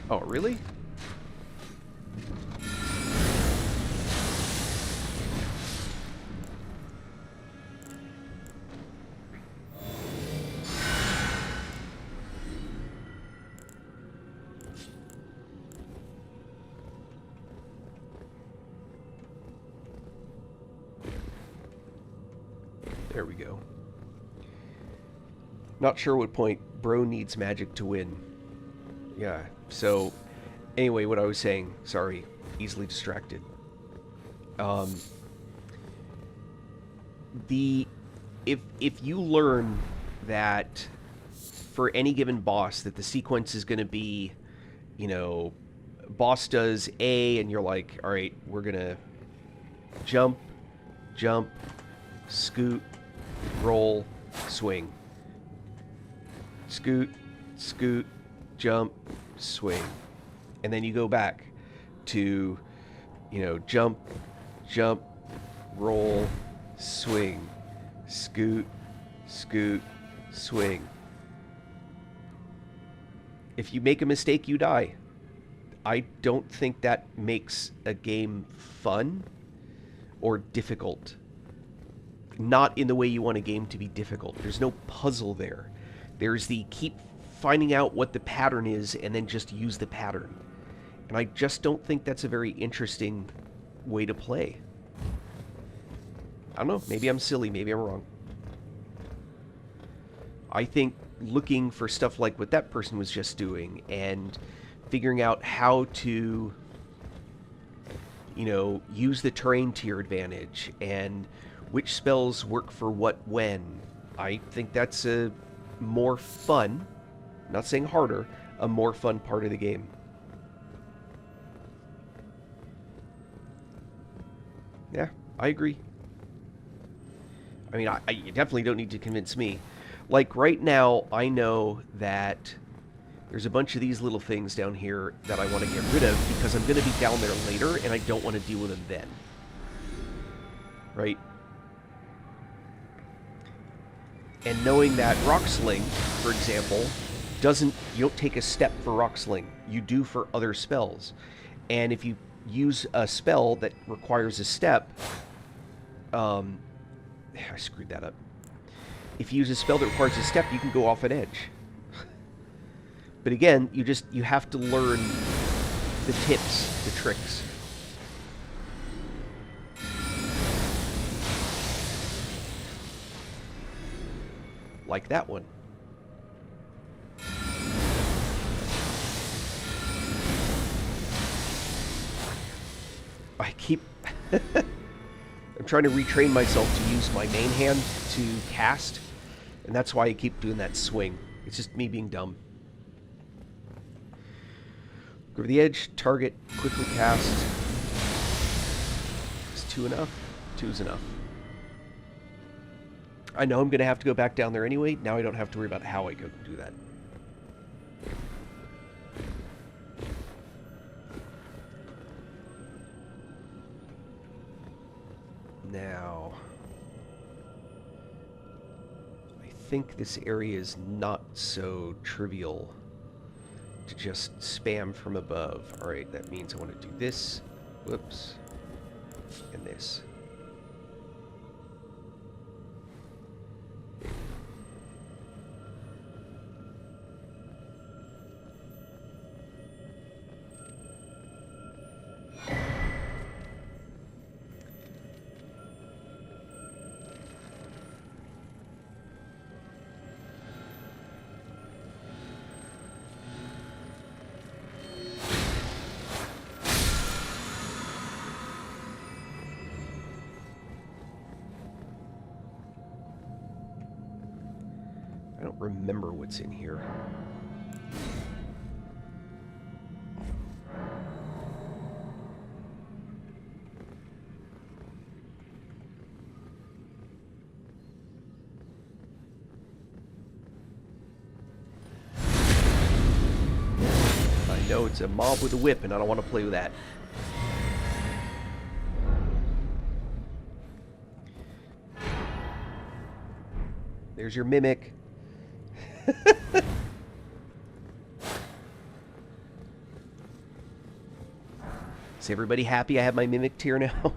Oh, really? There we go. Not sure what point bro needs magic to win. Yeah, so anyway, what I was saying, sorry, easily distracted. If you learn that for any given boss that the sequence is going to be, you know, boss does A and you're like, all right, we're going to jump, scoot, roll, swing. Scoot, jump, swing. And then you go back to, you know, jump, roll, swing. Scoot, swing. If you make a mistake, you die. I don't think that makes a game fun or difficult. Not in the way you want a game to be difficult. There's no puzzle there. There's the keep finding out what the pattern is and then just use the pattern. And I just don't think that's a very interesting way to play. I don't know. Maybe I'm silly. Maybe I'm wrong. I think looking for stuff like what that person was just doing and figuring out how to, you know, use the terrain to your advantage and which spells work for what when. I think that's a more fun, not saying harder, a more fun part of the game. Yeah, I agree. I mean, you definitely don't need to convince me. Like, right now, I know that there's a bunch of these little things down here that I want to get rid of because I'm going to be down there later, and I don't want to deal with them then. Right? And knowing that Rock Sling, for example, you don't take a step for Rock Sling. You do for other spells. And if you use a spell that requires a step, I screwed that up. If you use a spell that requires a step, you can go off an edge. But again, you have to learn the tips, the tricks. Like that one. I keep... I'm trying to retrain myself to use my main hand to cast, and that's why I keep doing that swing. It's just me being dumb. Go over the edge, target, quickly cast. Is 2 enough? 2 is enough. I know I'm going to have to go back down there anyway. Now I don't have to worry about how I go do that. Now, I think this area is not so trivial to just spam from above. Alright, that means I want to do this. Whoops. And this. I don't remember what's in here. I know it's a mob with a whip, and I don't want to play with that. There's your mimic. Is everybody happy I have my mimic tier now?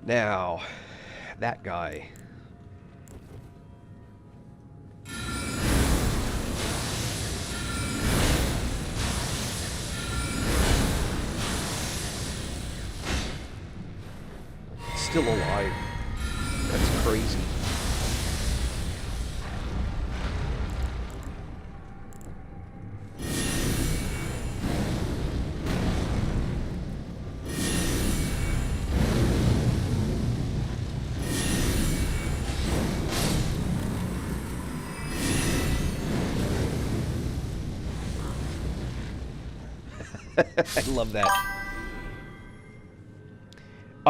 Now, that guy. Still alive. That's crazy. I love that.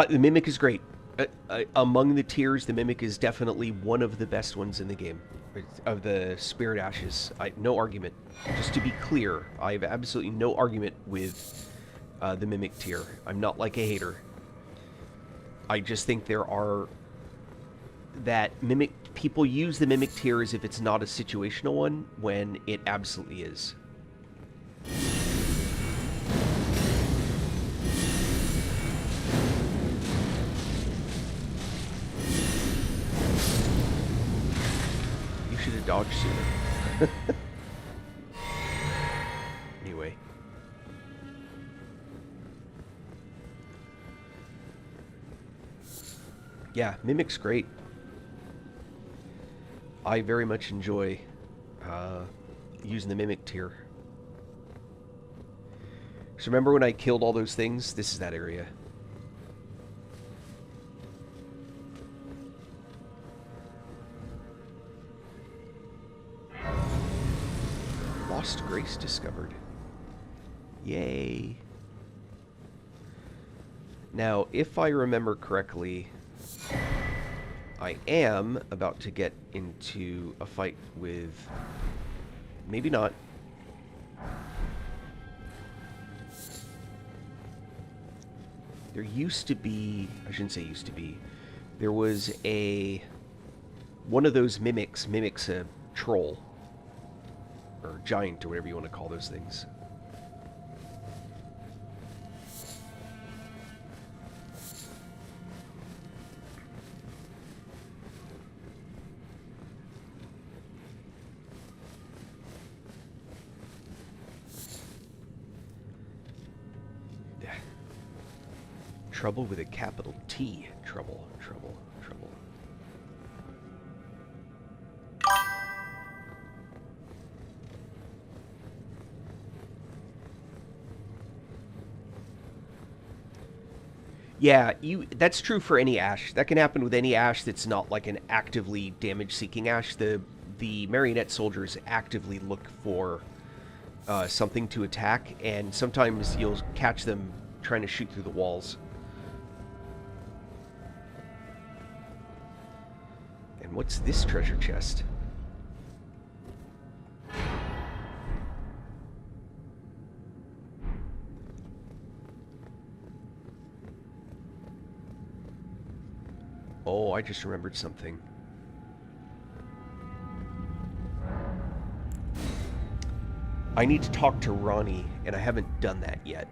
The Mimic is great. Among the tiers, the Mimic is definitely one of the best ones in the game. Of the Spirit Ashes. No argument. Just to be clear, I have absolutely no argument with the Mimic tier. I'm not like a hater. I just think there are... that Mimic... people use the Mimic tier as if it's not a situational one, when it absolutely is. Dodge sooner. Anyway. Yeah, Mimic's great. I very much enjoy using the Mimic tier. So remember when I killed all those things? This is that area. Lost Grace discovered. Yay. Now, if I remember correctly, I am about to get into a fight with... maybe not. There used to be... I shouldn't say used to be. There was a... one of those mimics a troll. Or giant, or whatever you want to call those things. Yeah. Trouble with a capital T. Trouble, trouble, trouble. Yeah, that's true for any Ash. That can happen with any Ash that's not like an actively damage-seeking Ash. The marionette soldiers actively look for something to attack, and sometimes you'll catch them trying to shoot through the walls. And what's this treasure chest? Oh, I just remembered something. I need to talk to Ronnie, and I haven't done that yet.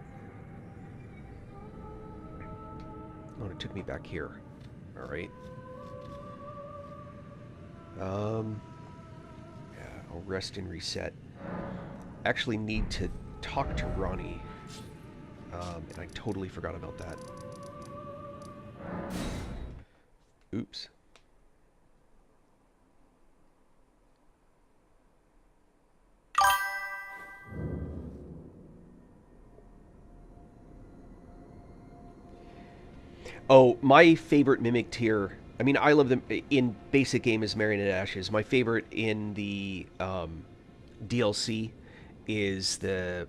Oh, it took me back here. Alright. Yeah, I'll rest and reset. Actually need to talk to Ronnie. And I totally forgot about that. Oops. Oh, my favorite mimic tier. I mean, I love them in basic game as Marionette Ashes. My favorite in the DLC is the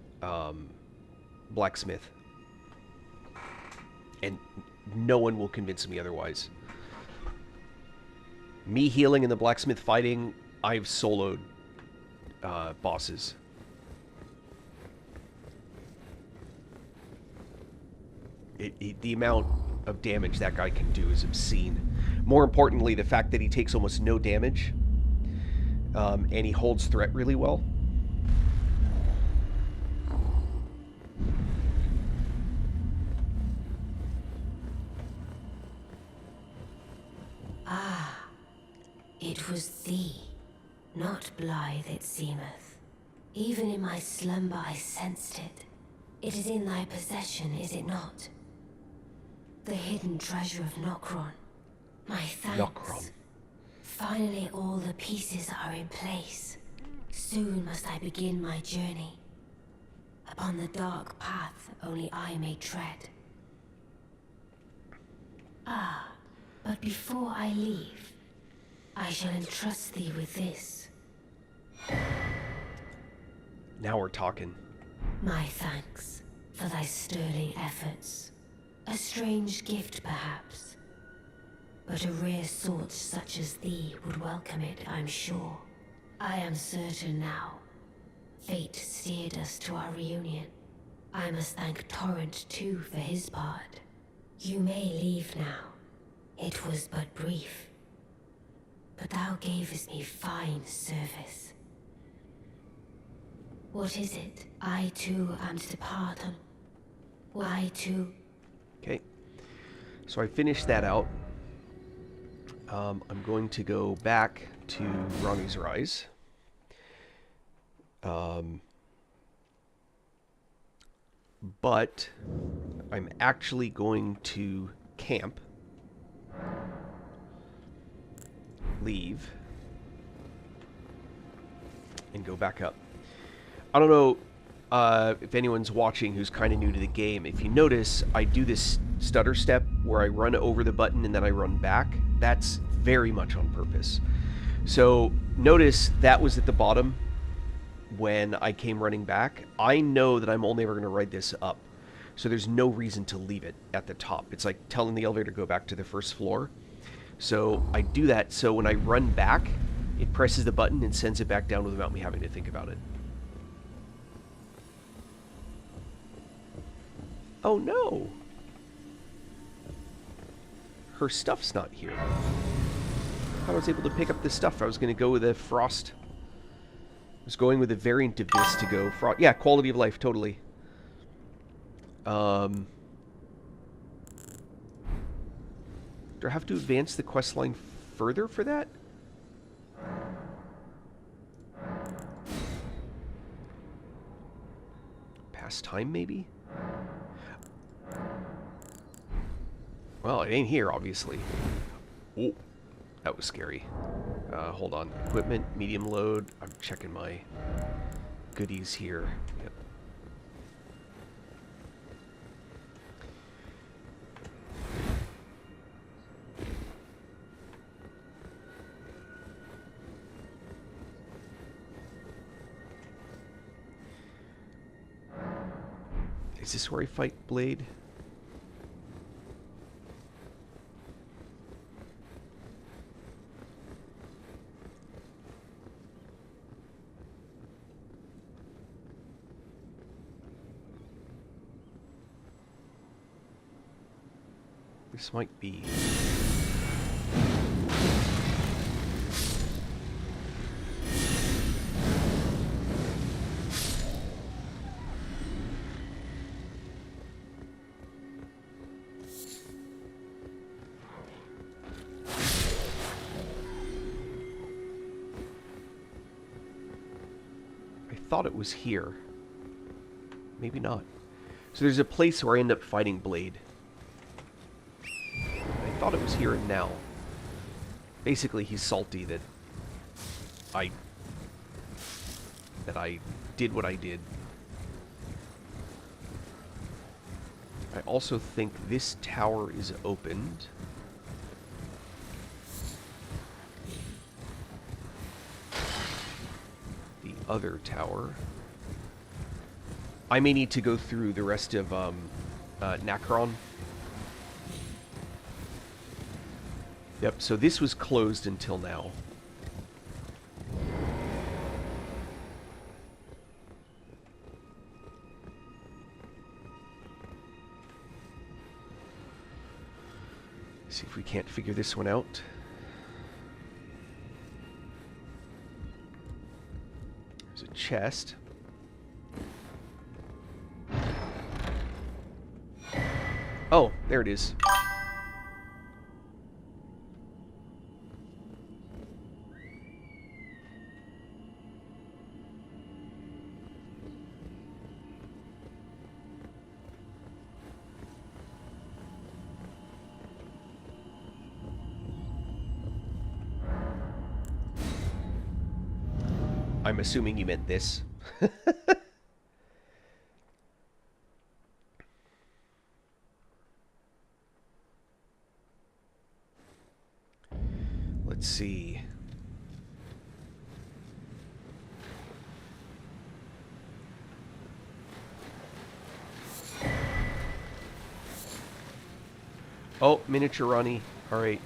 blacksmith, and no one will convince me otherwise. Me healing and the blacksmith fighting, I've soloed bosses. The amount of damage that guy can do is obscene. More importantly, the fact that he takes almost no damage, and he holds threat really well. Ah, it was thee, not blithe it seemeth. Even in my slumber I sensed it. It is in thy possession, is it not? The hidden treasure of Nokron. My thanks. Nokron. Finally all the pieces are in place. Soon must I begin my journey. Upon the dark path only I may tread. Ah, but before I leave, I shall entrust thee with this. Now we're talking. My thanks for thy sterling efforts. A strange gift, perhaps. But a rare sort such as thee would welcome it, I'm sure. I am certain now. Fate steered us to our reunion. I must thank Torrent, too, for his part. You may leave now. It was but brief. But thou gavest me fine service. What is it? I, too, am to depart on... I, too... Okay, so I finished that out. I'm going to go back to Ronnie's Rise. But I'm actually going to camp, leave, and go back up. I don't know if anyone's watching who's kind of new to the game. If you notice, I do this stutter step where I run over the button and then I run back. That's very much on purpose. So notice that was at the bottom when I came running back. I know that I'm only ever going to ride this up, so there's no reason to leave it at the top. It's like telling the elevator to go back to the first floor. So I do that so when I run back, it presses the button and sends it back down without me having to think about it. Oh no! Her stuff's not here. I was able to pick up the stuff. I was going to go with a frost. I was going with a variant of this to go frost. Yeah, quality of life, totally. Do I have to advance the quest line further for that? Past time, maybe? Well, it ain't here, obviously. Oh, that was scary. Hold on. Equipment, medium load. I'm checking my goodies here. Yep. Is this where I fight Blade? This might be... thought it was here. Maybe not. So there's a place where I end up fighting Blade. I thought it was here and now. Basically, he's salty that I did what I did. I also think this tower is opened. The other tower. I may need to go through the rest of Nacron. Yep, so this was closed until now. See if we can't figure this one out. There's a chest. Oh, there it is. I'm assuming you meant this. Let's see. Oh, miniature Ronnie. All right.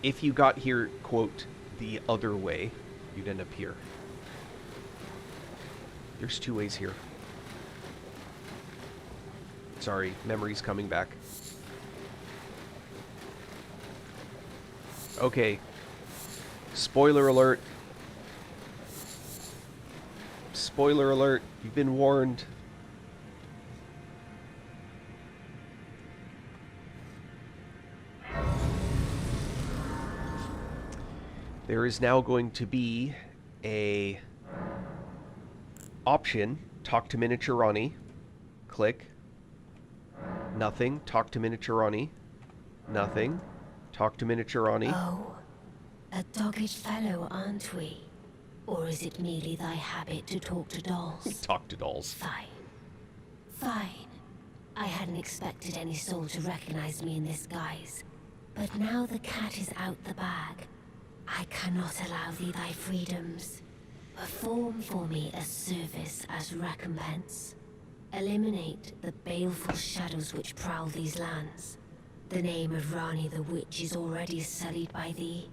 If you got here, quote, the other way, you'd end up here. There's two ways here. Sorry, memory's coming back. Okay. Spoiler alert. Spoiler alert. You've been warned. There is now going to be a option. Talk to Miniature Ronnie. Click. Nothing. Talk to Miniature Ronnie. Nothing. Talk to Miniature Ronnie. Oh, a dogged fellow, aren't we? Or is it merely thy habit to talk to dolls? Talk to dolls. Fine. Fine. I hadn't expected any soul to recognize me in this guise. But now the cat is out the bag. I cannot allow thee thy freedoms. Perform for me a service as recompense. Eliminate the baleful shadows which prowl these lands. The name of Rani the Witch is already sullied by thee.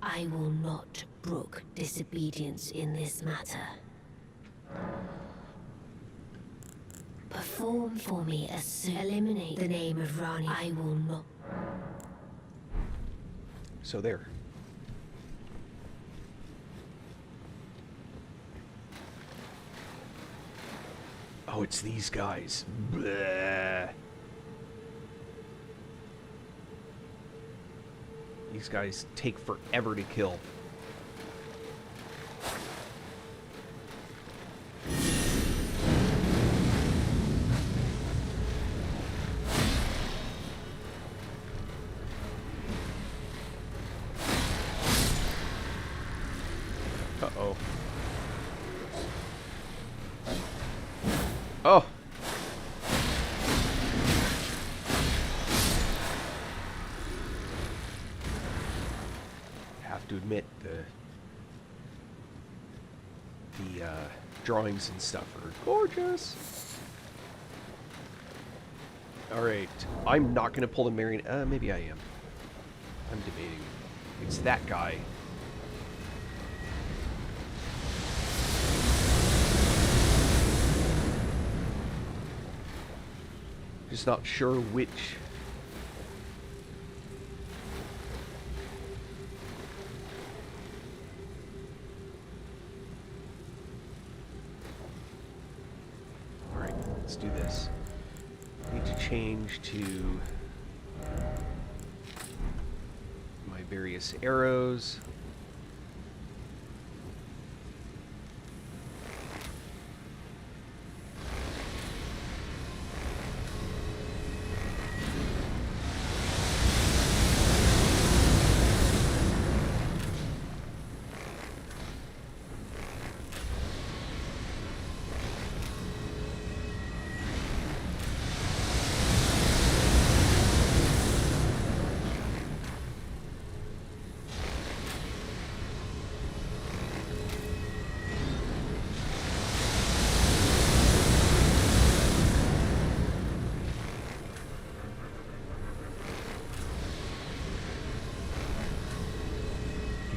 I will not brook disobedience in this matter. Perform for me a service. Eliminate the name of Rani. I will not. So there. Oh, it's these guys. Bleh. These guys take forever to kill. Uh-oh. Oh! Have to admit, the drawings and stuff are gorgeous. Alright, I'm not going to pull the Marion... maybe I am. I'm debating. It's that guy. Just not sure which. Alright, let's do this. Need to change to my various arrows.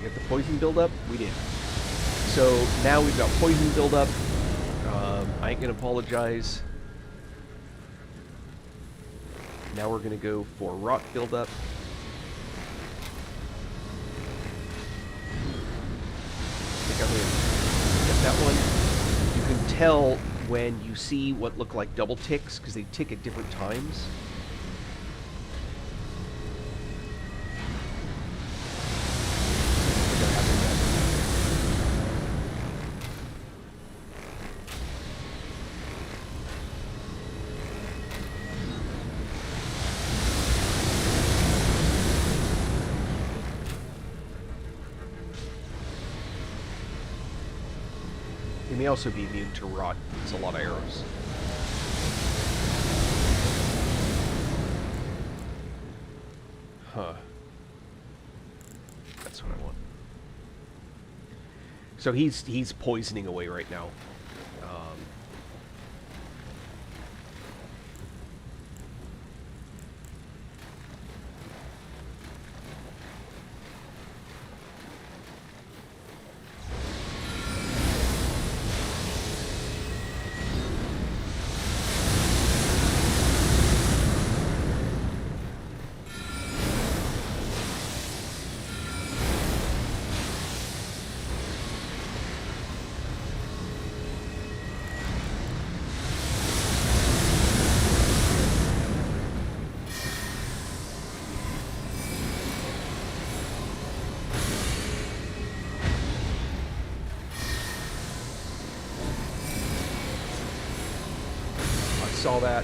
Get the poison buildup? We did. So now we've got poison buildup. I ain't gonna apologize. Now we're gonna go for rot buildup. I think I'm gonna get that one. You can tell when you see what look like double ticks because they tick at different times. They may also be immune to rot. It's a lot of arrows. Huh. That's what I want. So he's poisoning away right now. Saw that.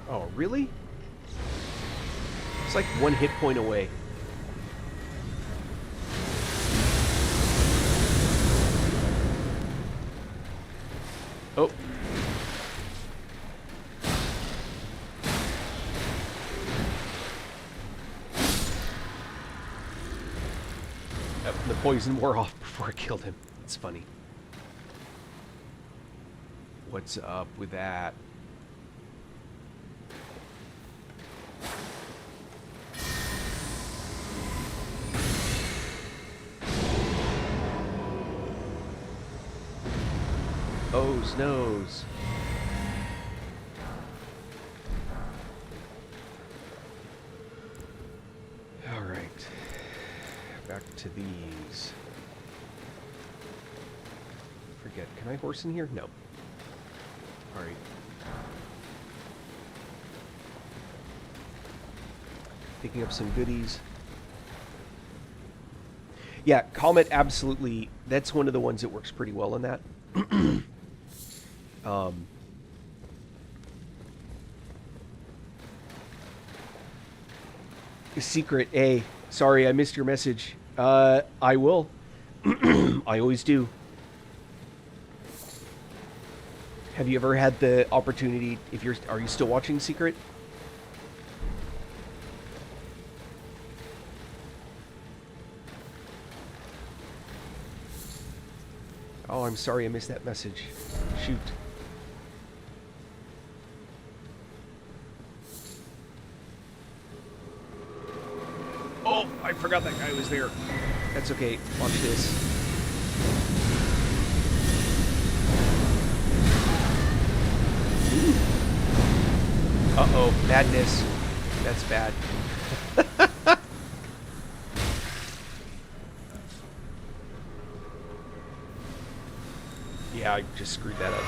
Oh, really? It's like one hit point away. Oh. The poison wore off before I killed him. It's funny. What's up with that? Oh's nose. All right. Back to these. Forget. Can I horse in here? No. All right. Picking up some goodies. Yeah, Comet absolutely. That's one of the ones that works pretty well in that. Secret A. Sorry, I missed your message. I will. I always do. Have you ever had the opportunity, are you still watching Secret? Oh, I'm sorry I missed that message. Shoot. Oh, I forgot that guy was there. That's okay. Watch this. Uh-oh, madness. That's bad. Yeah, I just screwed that up.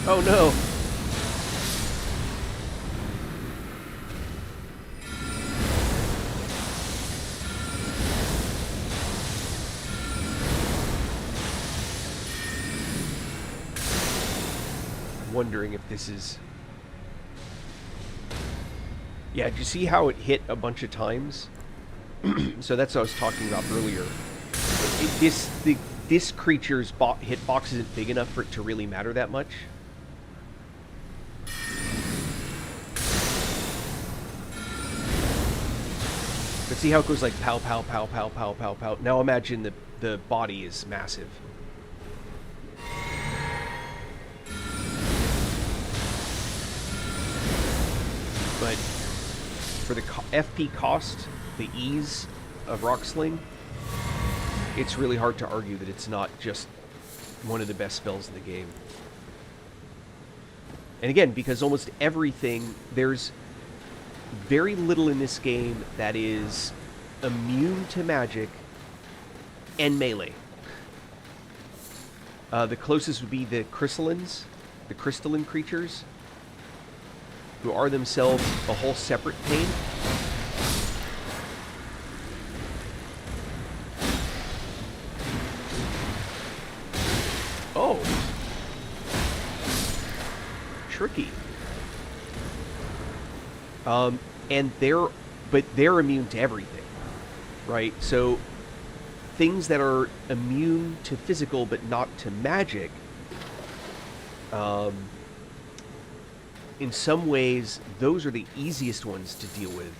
Oh no! Wondering if this is... Yeah, did you see how it hit a bunch of times? So that's what I was talking about earlier. This creature's hitbox isn't big enough for it to really matter that much. But see how it goes like pow, pow, pow, pow, pow, pow, pow. Now imagine the body is massive. But for the FP cost, the ease of Rock Sling, it's really hard to argue that it's not just one of the best spells in the game. And again, because almost everything, there's very little in this game that is immune to magic and melee. The closest would be the crystallines, the crystalline creatures, who are themselves a whole separate pain. Oh. Tricky. And they're immune to everything, right? So things that are immune to physical but not to magic, in some ways, those are the easiest ones to deal with,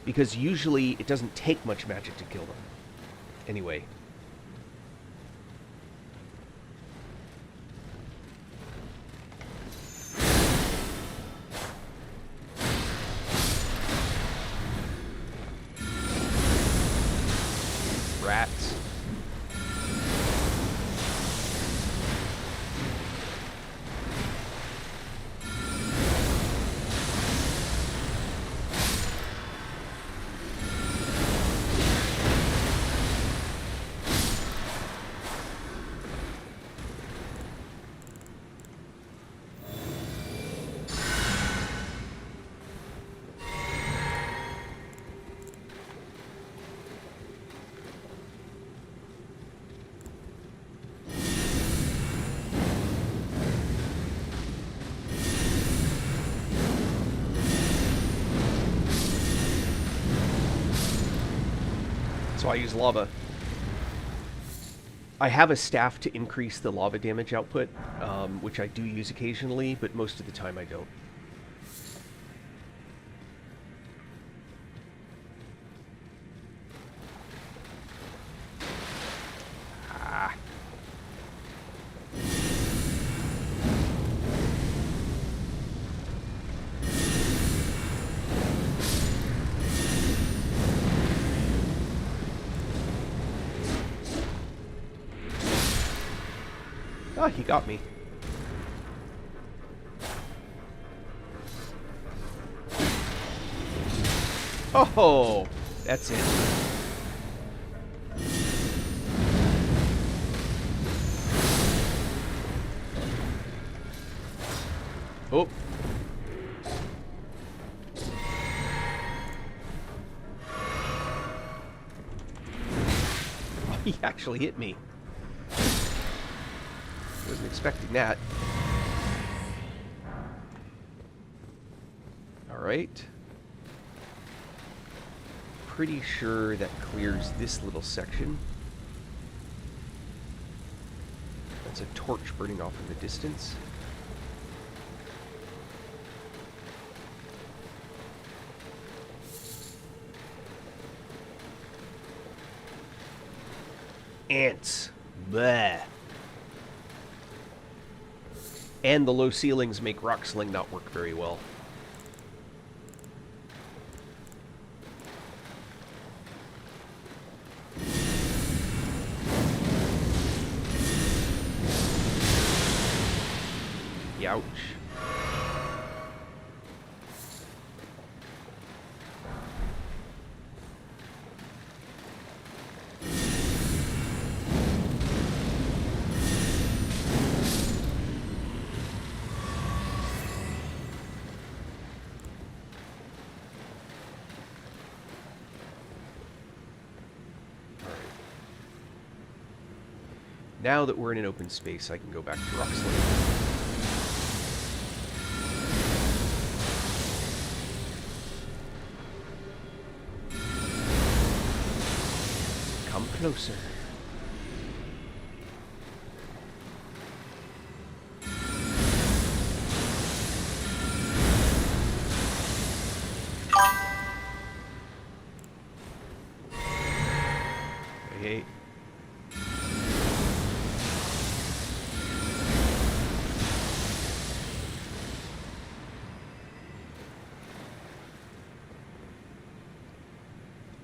because usually it doesn't take much magic to kill them. Anyway. Rats. So I use lava. I have a staff to increase the lava damage output, which I do use occasionally, but most of the time I don't. Ah. Ah, he got me. Oh, that's it. Oh. He actually hit me. Wasn't expecting that. Alright. Pretty sure that clears this little section. That's a torch burning off in the distance. Ants. Bleh. And the low ceilings make rock sling not work very well. Youch. Now that we're in an open space, I can go back to Roxley. Come closer. Hey.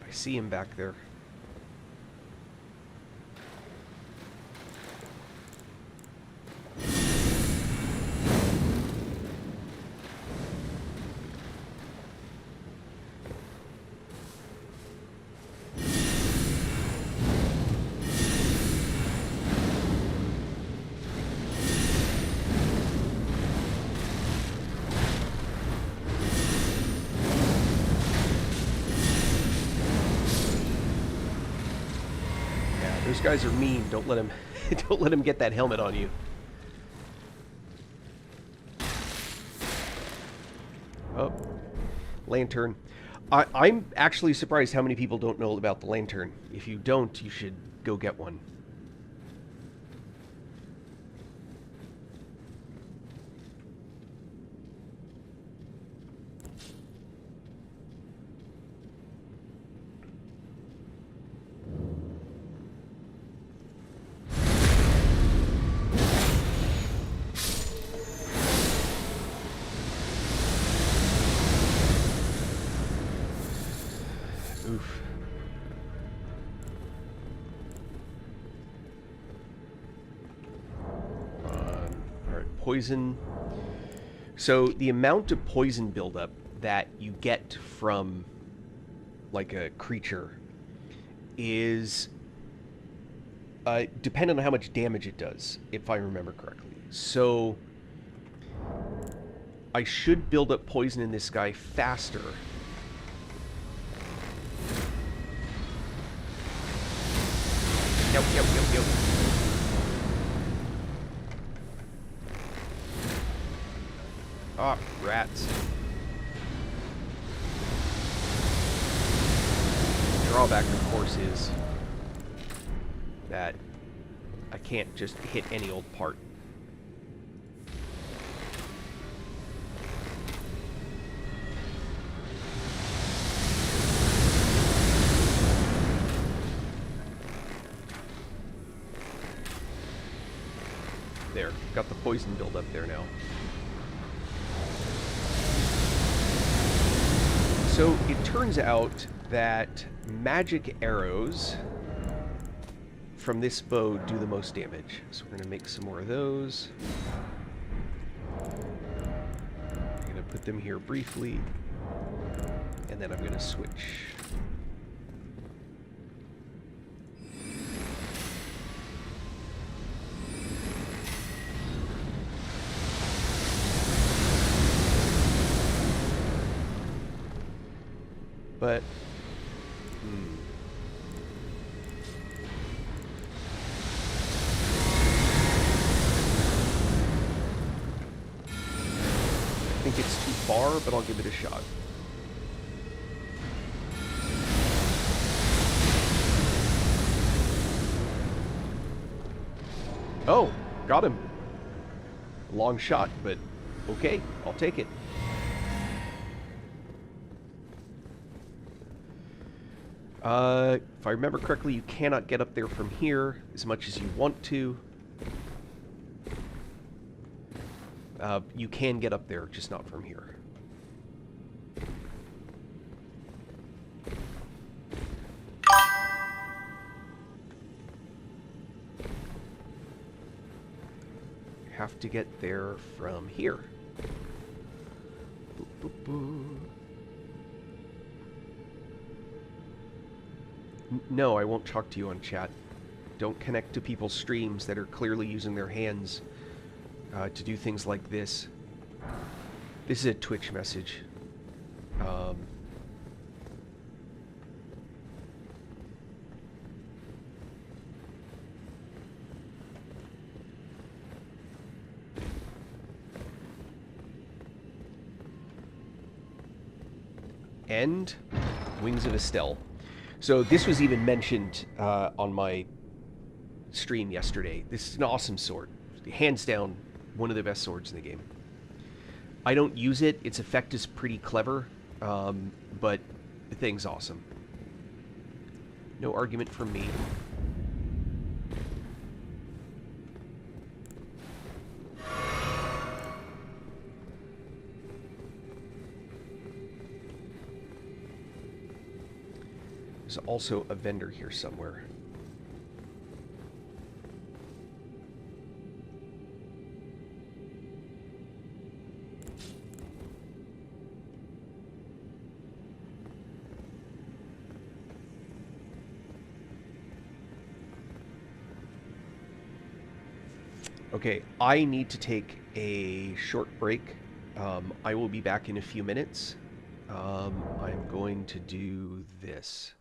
I see him back there. Those guys are mean. Don't let him don't let him get that helmet on you. Oh. Lantern. I'm actually surprised how many people don't know about the lantern. If you don't, you should go get one. Oof. Alright, poison. So the amount of poison buildup that you get from like a creature is dependent on how much damage it does, if I remember correctly. So I should build up poison in this guy faster. Yep. Ah, rats. Drawback, of course, is that I can't just hit any old part. There, got the poison buildup there now. So it turns out that magic arrows from this bow do the most damage. So we're going to make some more of those. I'm going to put them here briefly, and then I'm going to switch. But, I think it's too far, but I'll give it a shot. Oh, got him. Long shot, but okay, I'll take it. If I remember correctly, you cannot get up there from here as much as you want to. You can get up there, just not from here. You have to get there from here. Boop, boop, boop. No, I won't talk to you on chat. Don't connect to people's streams that are clearly using their hands to do things like this. This is a Twitch message. and Wings of Estelle. So this was even mentioned on my stream yesterday. This is an awesome sword. Hands down, one of the best swords in the game. I don't use it. Its effect is pretty clever, but the thing's awesome. No argument from me. There's also a vendor here somewhere. Okay, I need to take a short break. I will be back in a few minutes. I'm going to do this.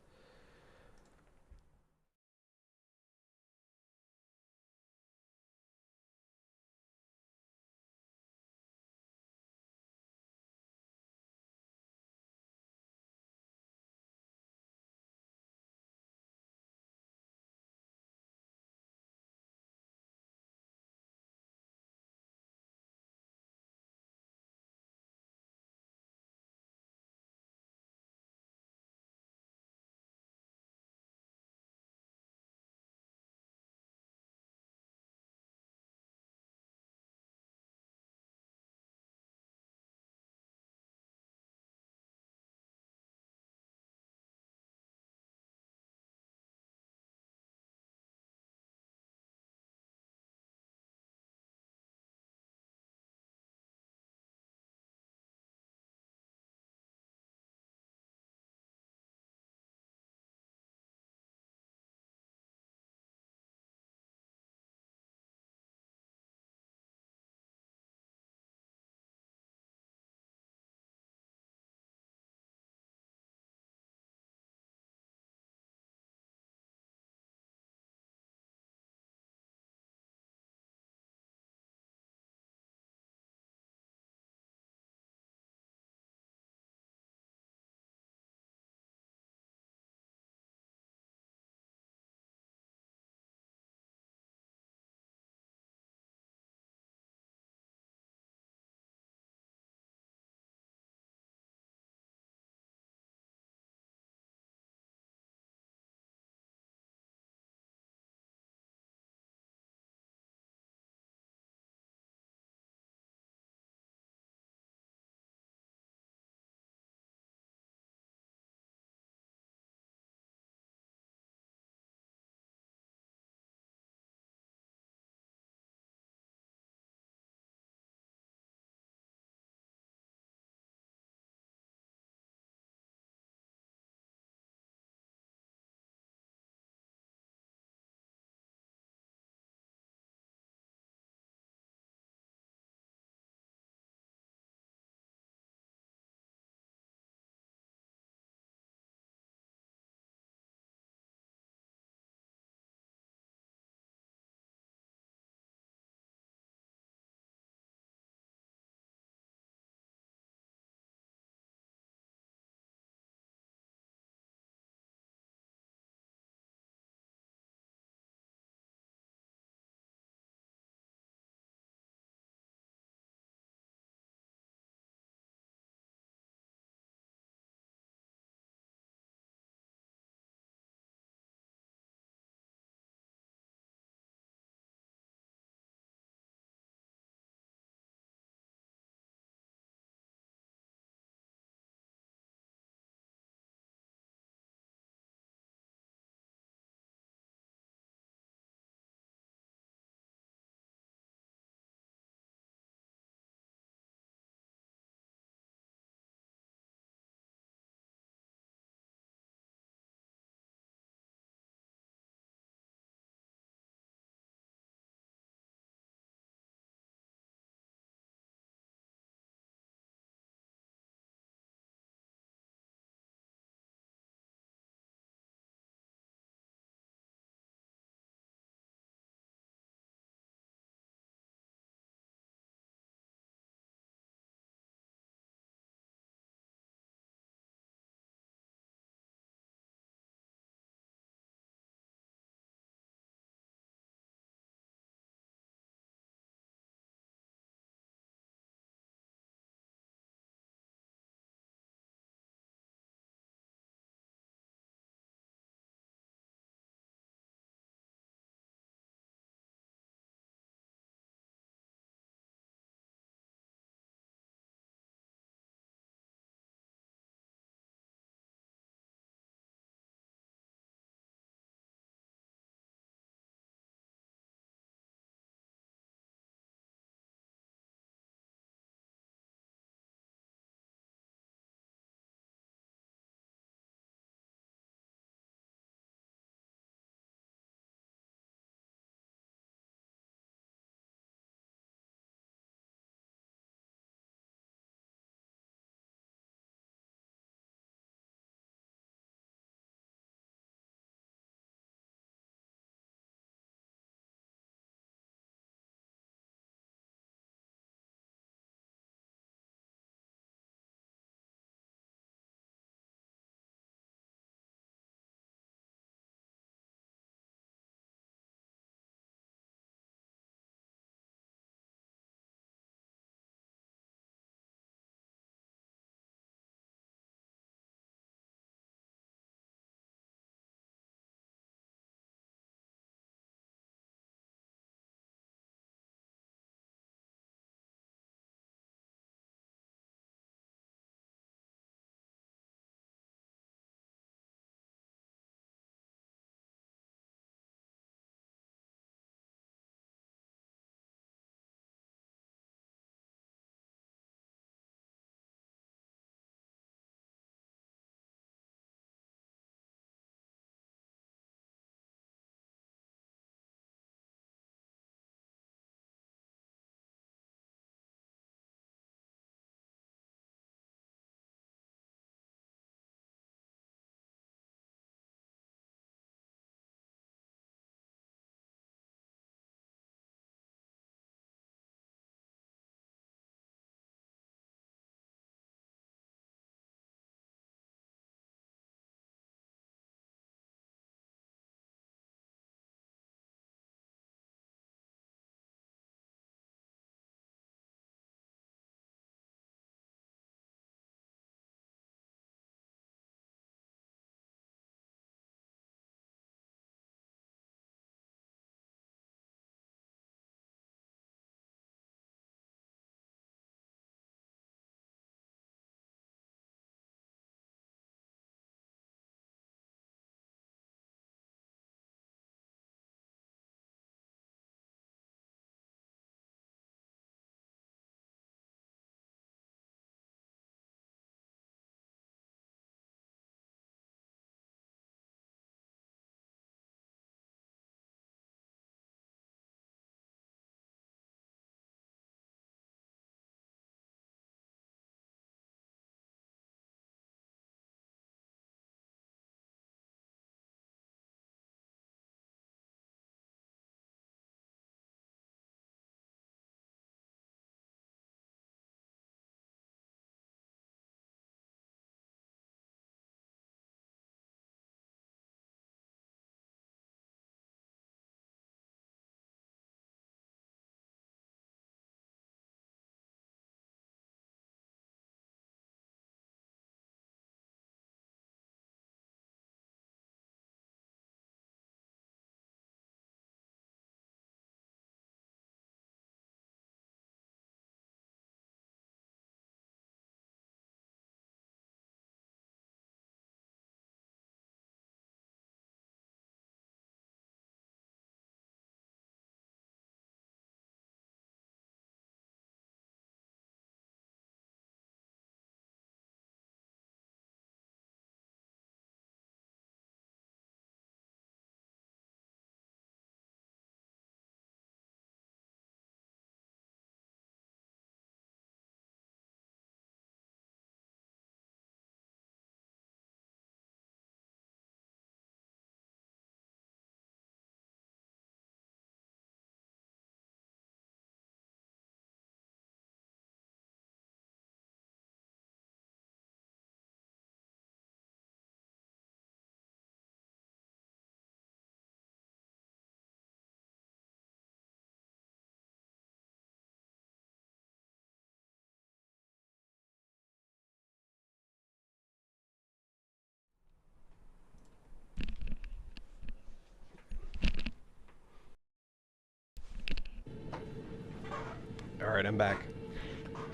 Alright, I'm back.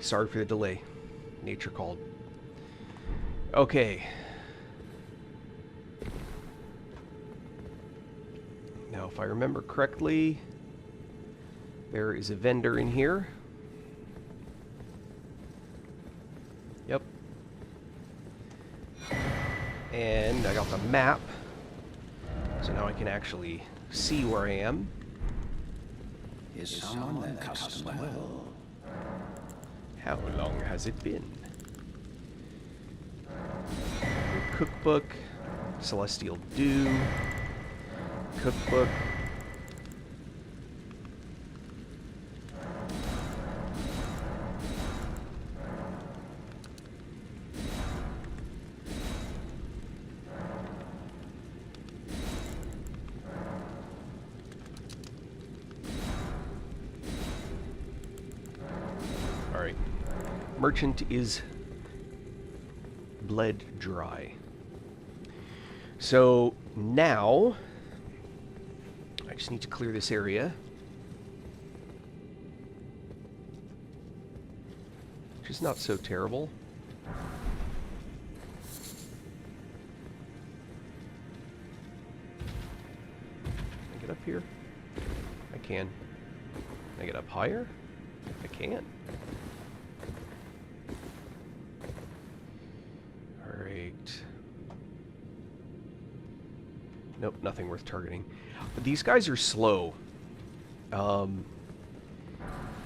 Sorry for the delay. Nature called. Okay. Now, if I remember correctly, there is a vendor in here. Yep. And I got the map. So now I can actually see where I am. Is someone there custom well? How long has it been? Cookbook. Celestial Dew. Cookbook. Alright. Merchant is bled dry. So now I just need to clear this area. Which is not so terrible. Can I get up here? I can. Can I get up higher? I can. Alright. Nope, nothing worth targeting. These guys are slow.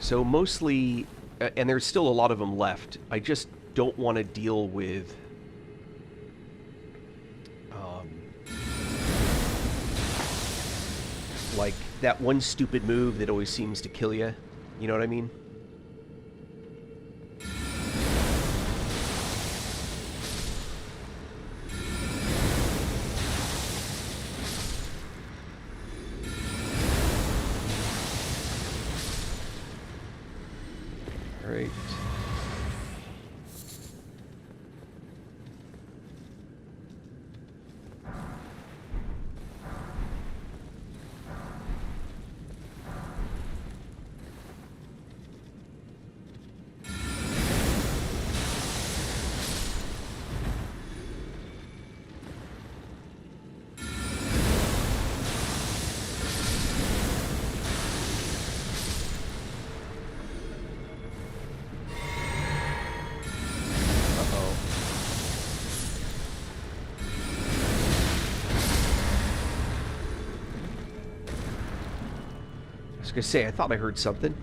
So mostly, and there's still a lot of them left. I just don't want to deal with like that one stupid move that always seems to kill you. You know what I mean? Alright. I was gonna say, I thought I heard something.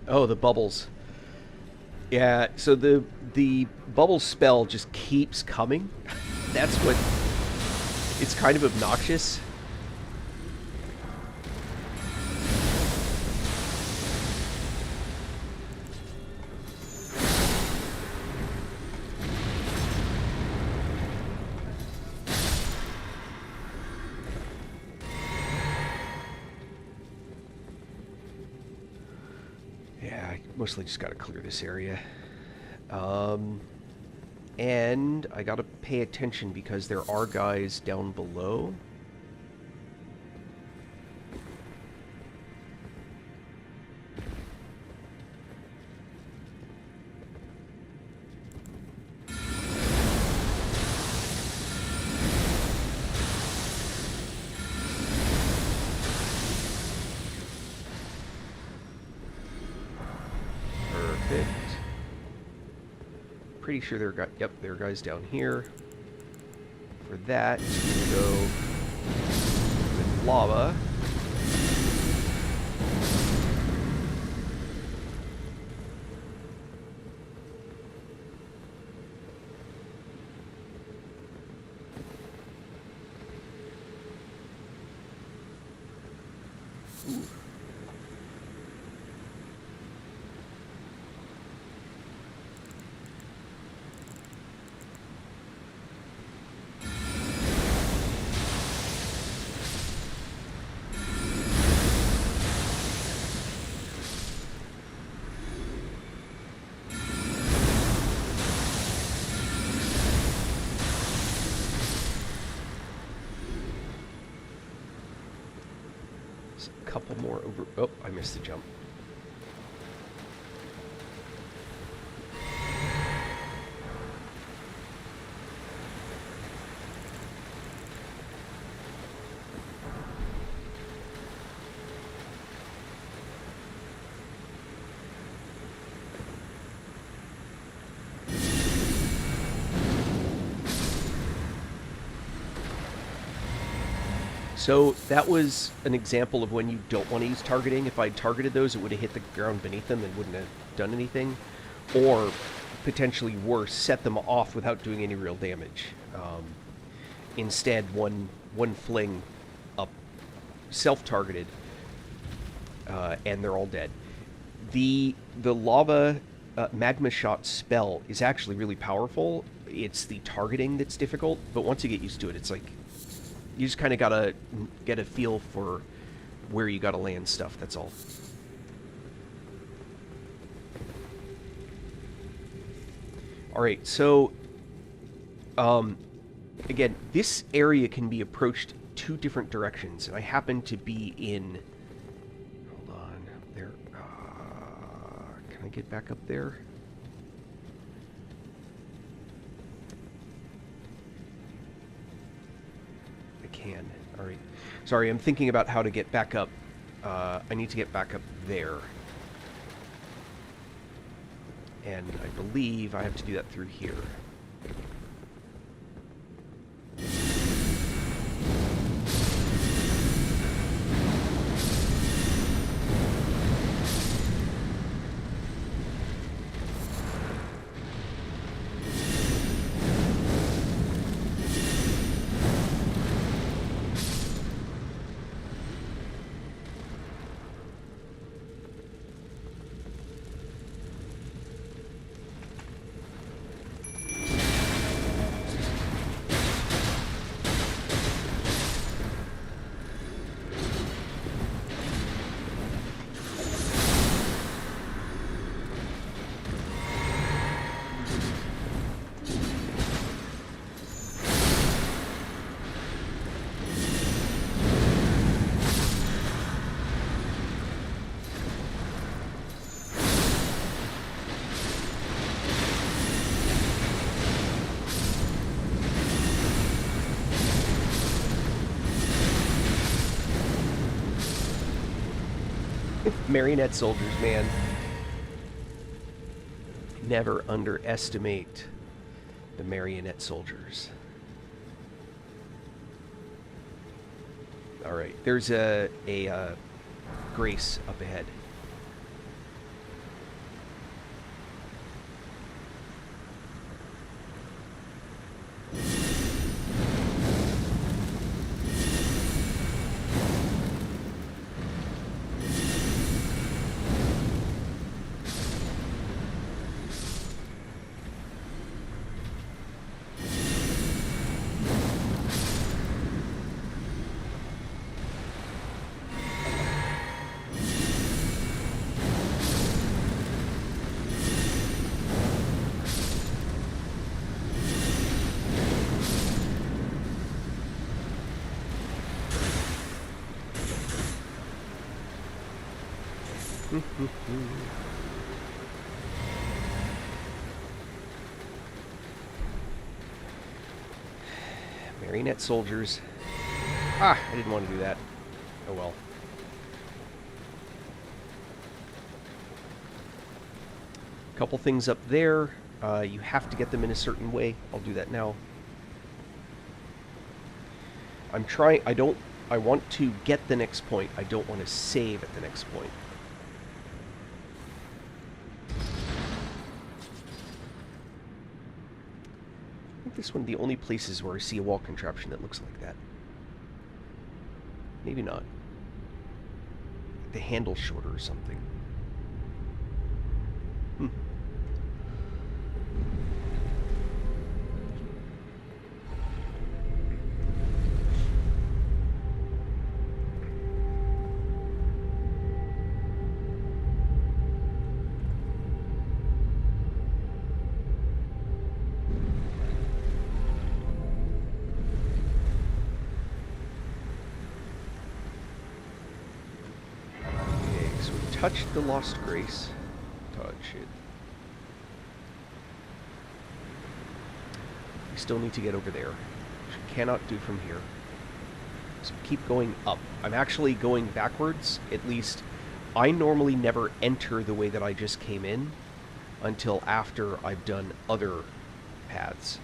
Oh, the bubbles. Yeah, so the bubble spell just keeps coming. That's what... It's kind of obnoxious. Yeah, I mostly just gotta clear this area. And I gotta pay attention because there are guys down below. Perfect. Pretty sure there are yep, there are guys down here. For that, just gonna go with lava. couple more over... Oh, I missed the jump. So that was an example of when you don't want to use targeting. If I'd targeted those, it would have hit the ground beneath them and wouldn't have done anything. Or, potentially worse, set them off without doing any real damage. Instead, one fling up, self-targeted, and they're all dead. The lava magma shot spell is actually really powerful. It's the targeting that's difficult, but once you get used to it, it's like... You just kind of gotta get a feel for where you gotta land stuff, that's all. Alright, so... again, this area can be approached two different directions, and I happen to be in... Hold on, there... can I get back up there? Can. Alright. Sorry, I'm thinking about how to get back up. I need to get back up there. And I believe I have to do that through here. Marionette soldiers, man. Never underestimate the marionette soldiers. Alright, there's a Grace up ahead. Marionette soldiers. Ah, I didn't want to do that. Oh well. Couple things up there. You have to get them in a certain way. I'll do that now. I'm trying... I want to get the next point. I don't want to save at the next point. I think this is one of the only places where I see a wall contraption that looks like that. Maybe not. The handle's shorter or something. Hmm. touched the Lost Grace. Touch it. We still need to get over there, which we cannot do from here. So keep going up. I'm actually going backwards. At least I normally never enter the way that I just came in until after I've done other paths.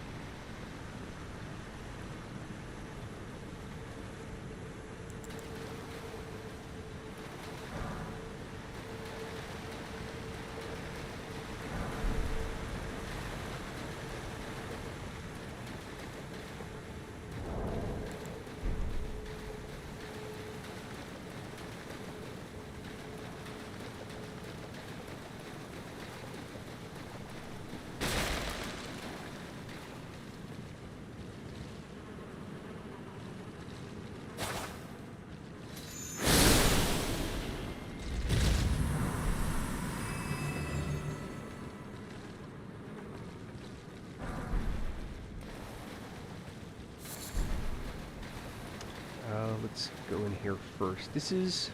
Let's go in here first. This is...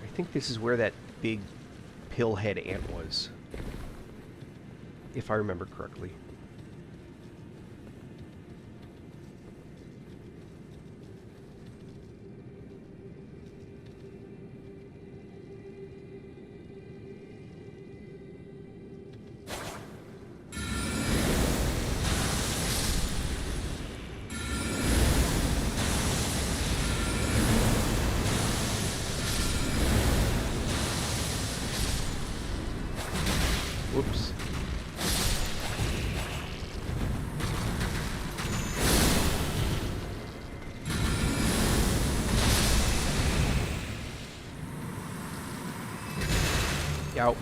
I think this is where that big pillhead ant was. If I remember correctly. Whoops. Yow.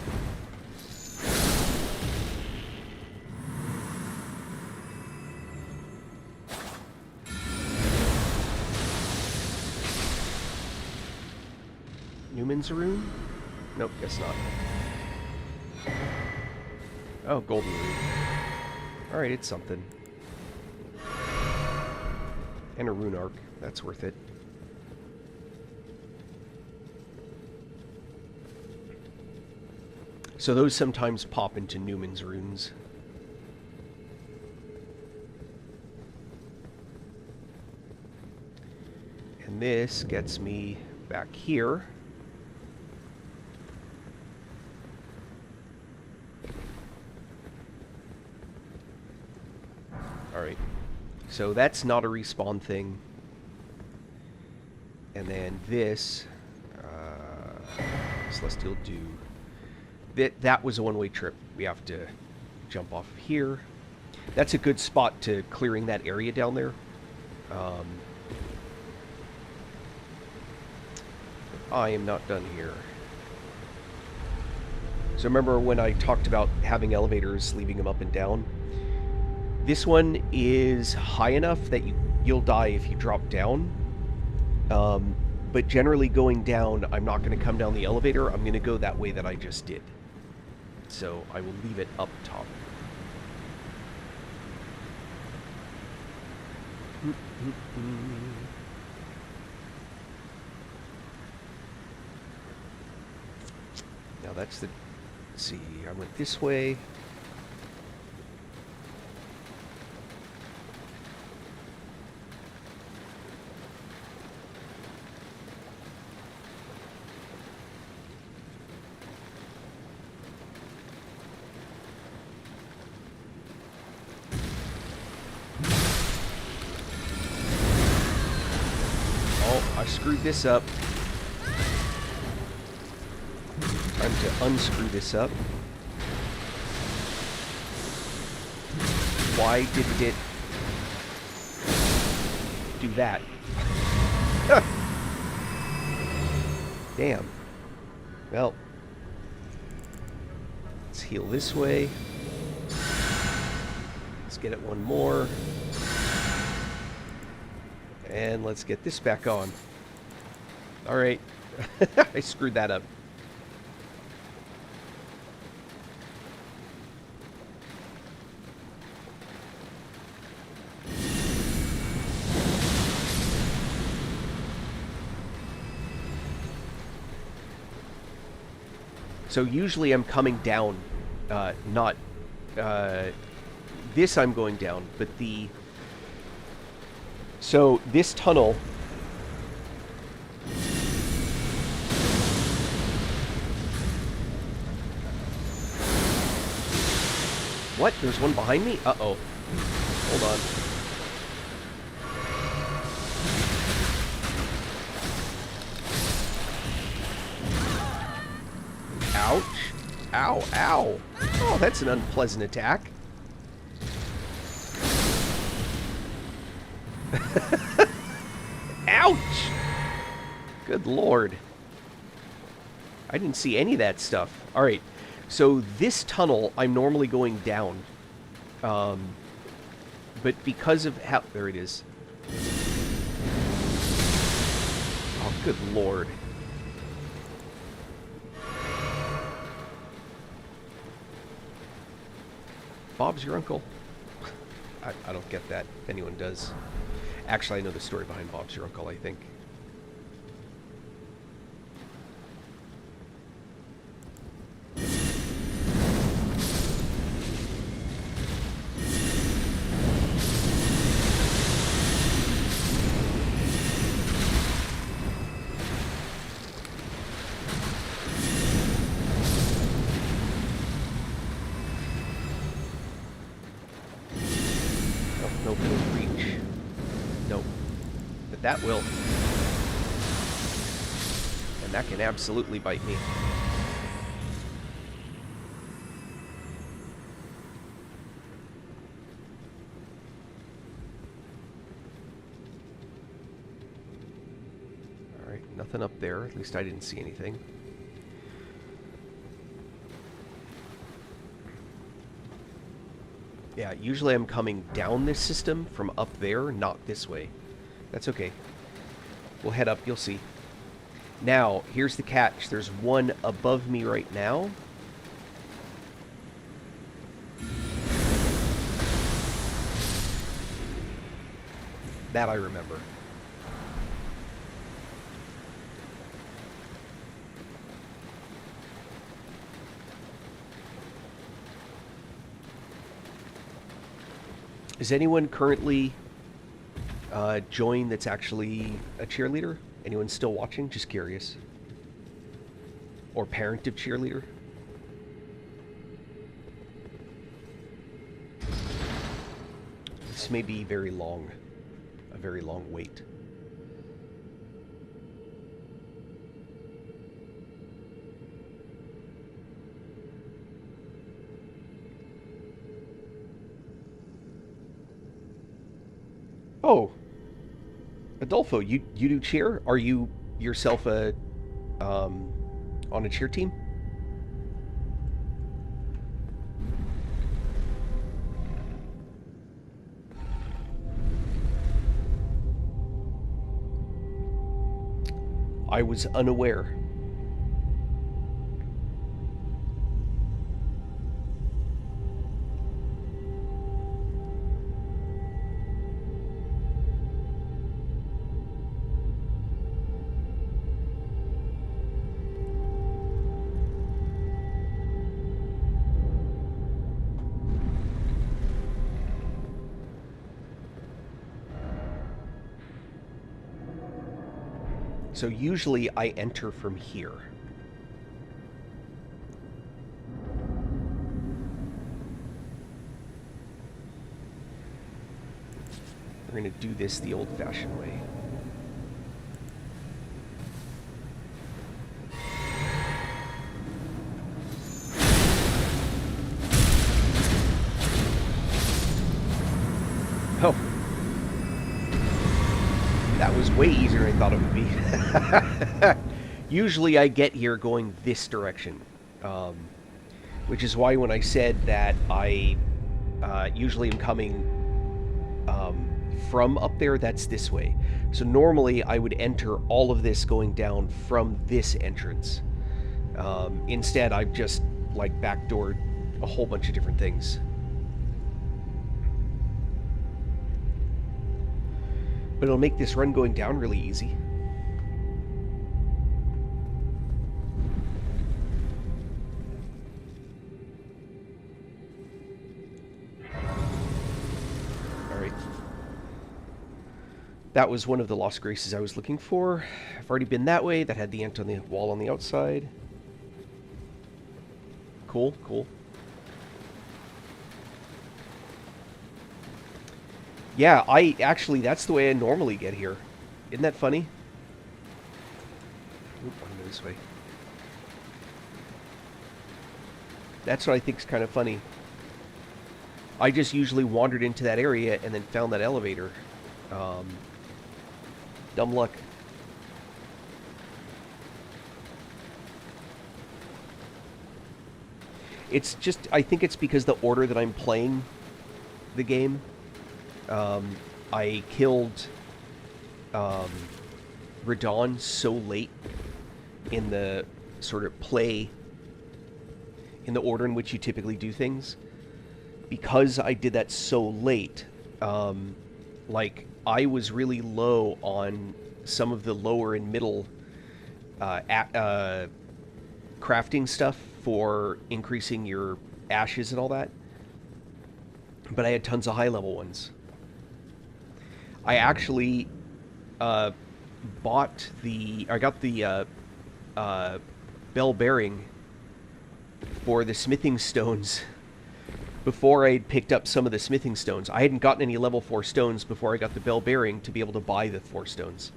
Newman's Rune? Nope, guess not. Oh, golden rune. Alright, it's something. And a rune arc. That's worth it. So those sometimes pop into Newman's runes. And this gets me back here. Alright, so that's not a respawn thing. And then this, Celestial Dew. That was a one-way trip. We have to jump off of here. That's a good spot to clearing that area down there. I am not done here. So remember when I talked about having elevators, leaving them up and down? This one is high enough that you'll die if you drop down. But generally going down, I'm not going to come down the elevator. I'm going to go that way that I just did. So I will leave it up top. Now that's the... Let's see, I went this way. I screwed this up. Time to unscrew this up. Why didn't it do that? Damn. Well, let's heal this way. Let's get it one more. And let's get this back on. Alright. I screwed that up. So usually I'm coming down, not this I'm going down, but the... So this tunnel... What? There's one behind me? Uh-oh. Hold on. Ouch. Ow, ow. Oh, that's an unpleasant attack. Ouch! Good lord. I didn't see any of that stuff. Alright, so this tunnel, I'm normally going down. But because of how... There it is. Oh, good lord. Bob's your uncle. I don't get that, if anyone does. Actually, I know the story behind Bob's your uncle, I think. No, it'll reach. Nope. But that will. And that can absolutely bite me. Alright, nothing up there. At least I didn't see anything. Yeah, usually I'm coming down this system from up there, not this way. That's okay. We'll head up, you'll see. Now, here's the catch. There's one above me right now. That I remember. Is anyone currently joined that's actually a cheerleader? Anyone still watching? Just curious. Or parent of cheerleader? This may be very long. A very long wait. Oh, Adolfo, you do cheer? Are you yourself a on a cheer team? I was unaware. So usually I enter from here. We're going to do this the old-fashioned way. Oh. That was way easier than I thought it would be. Usually I get here going this direction. Which is why when I said that I usually am coming from up there, that's this way. So normally I would enter all of this going down from this entrance. Instead, I've just like backdoored a whole bunch of different things. But it'll make this run going down really easy. That was one of the Lost Graces I was looking for. I've already been that way. That had the ant on the wall on the outside. Cool, cool. Yeah, that's the way I normally get here. Isn't that funny? Oop, I'm going this way. That's what I think is kind of funny. I just usually wandered into that area and then found that elevator. Dumb luck. It's just, I think it's because the order that I'm playing the game. I killed Radon so late in the sort of play, in the order in which you typically do things. Because I did that so late, like, I was really low on some of the lower and middle crafting stuff for increasing your ashes and all that. But I had tons of high-level ones. I actually I got the bell bearing for the smithing stones before I'd picked up some of the smithing stones. I hadn't gotten any level 4 stones before I got the bell bearing to be able to buy the 4 stones.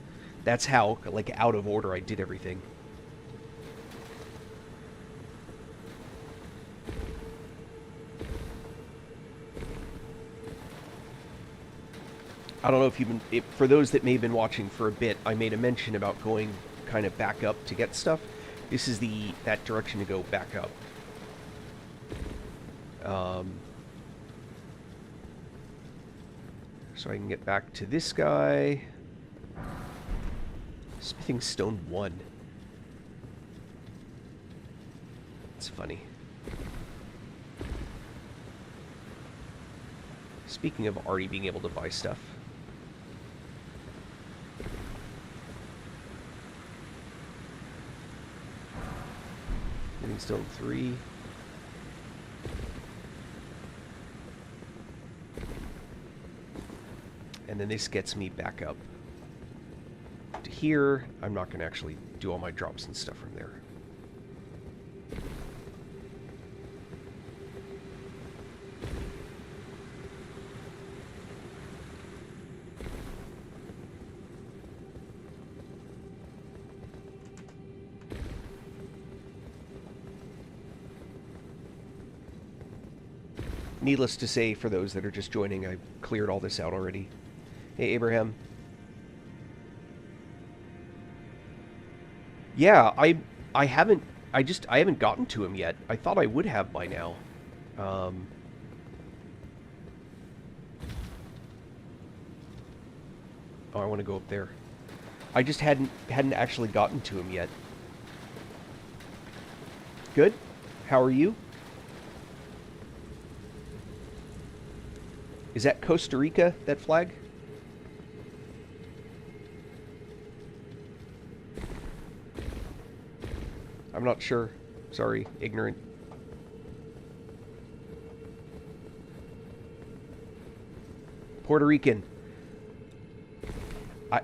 That's how, like, out of order I did everything. I don't know if you've been... for those that may have been watching for a bit, I made a mention about going kind of back up to get stuff. This is that direction to go back up. So I can get back to this guy. Smithing Stone 1. It's funny. Speaking of already being able to buy stuff. Smithing Stone 3. And then this gets me back up to here. I'm not going to actually do all my drops and stuff from there. Needless to say, for those that are just joining, I've cleared all this out already. Hey, Abraham. Yeah, I haven't gotten to him yet. I thought I would have by now. Oh, I want to go up there. I just hadn't actually gotten to him yet. Good. How are you? Is that Costa Rica, that flag? I'm not sure. Sorry, ignorant. Puerto Rican.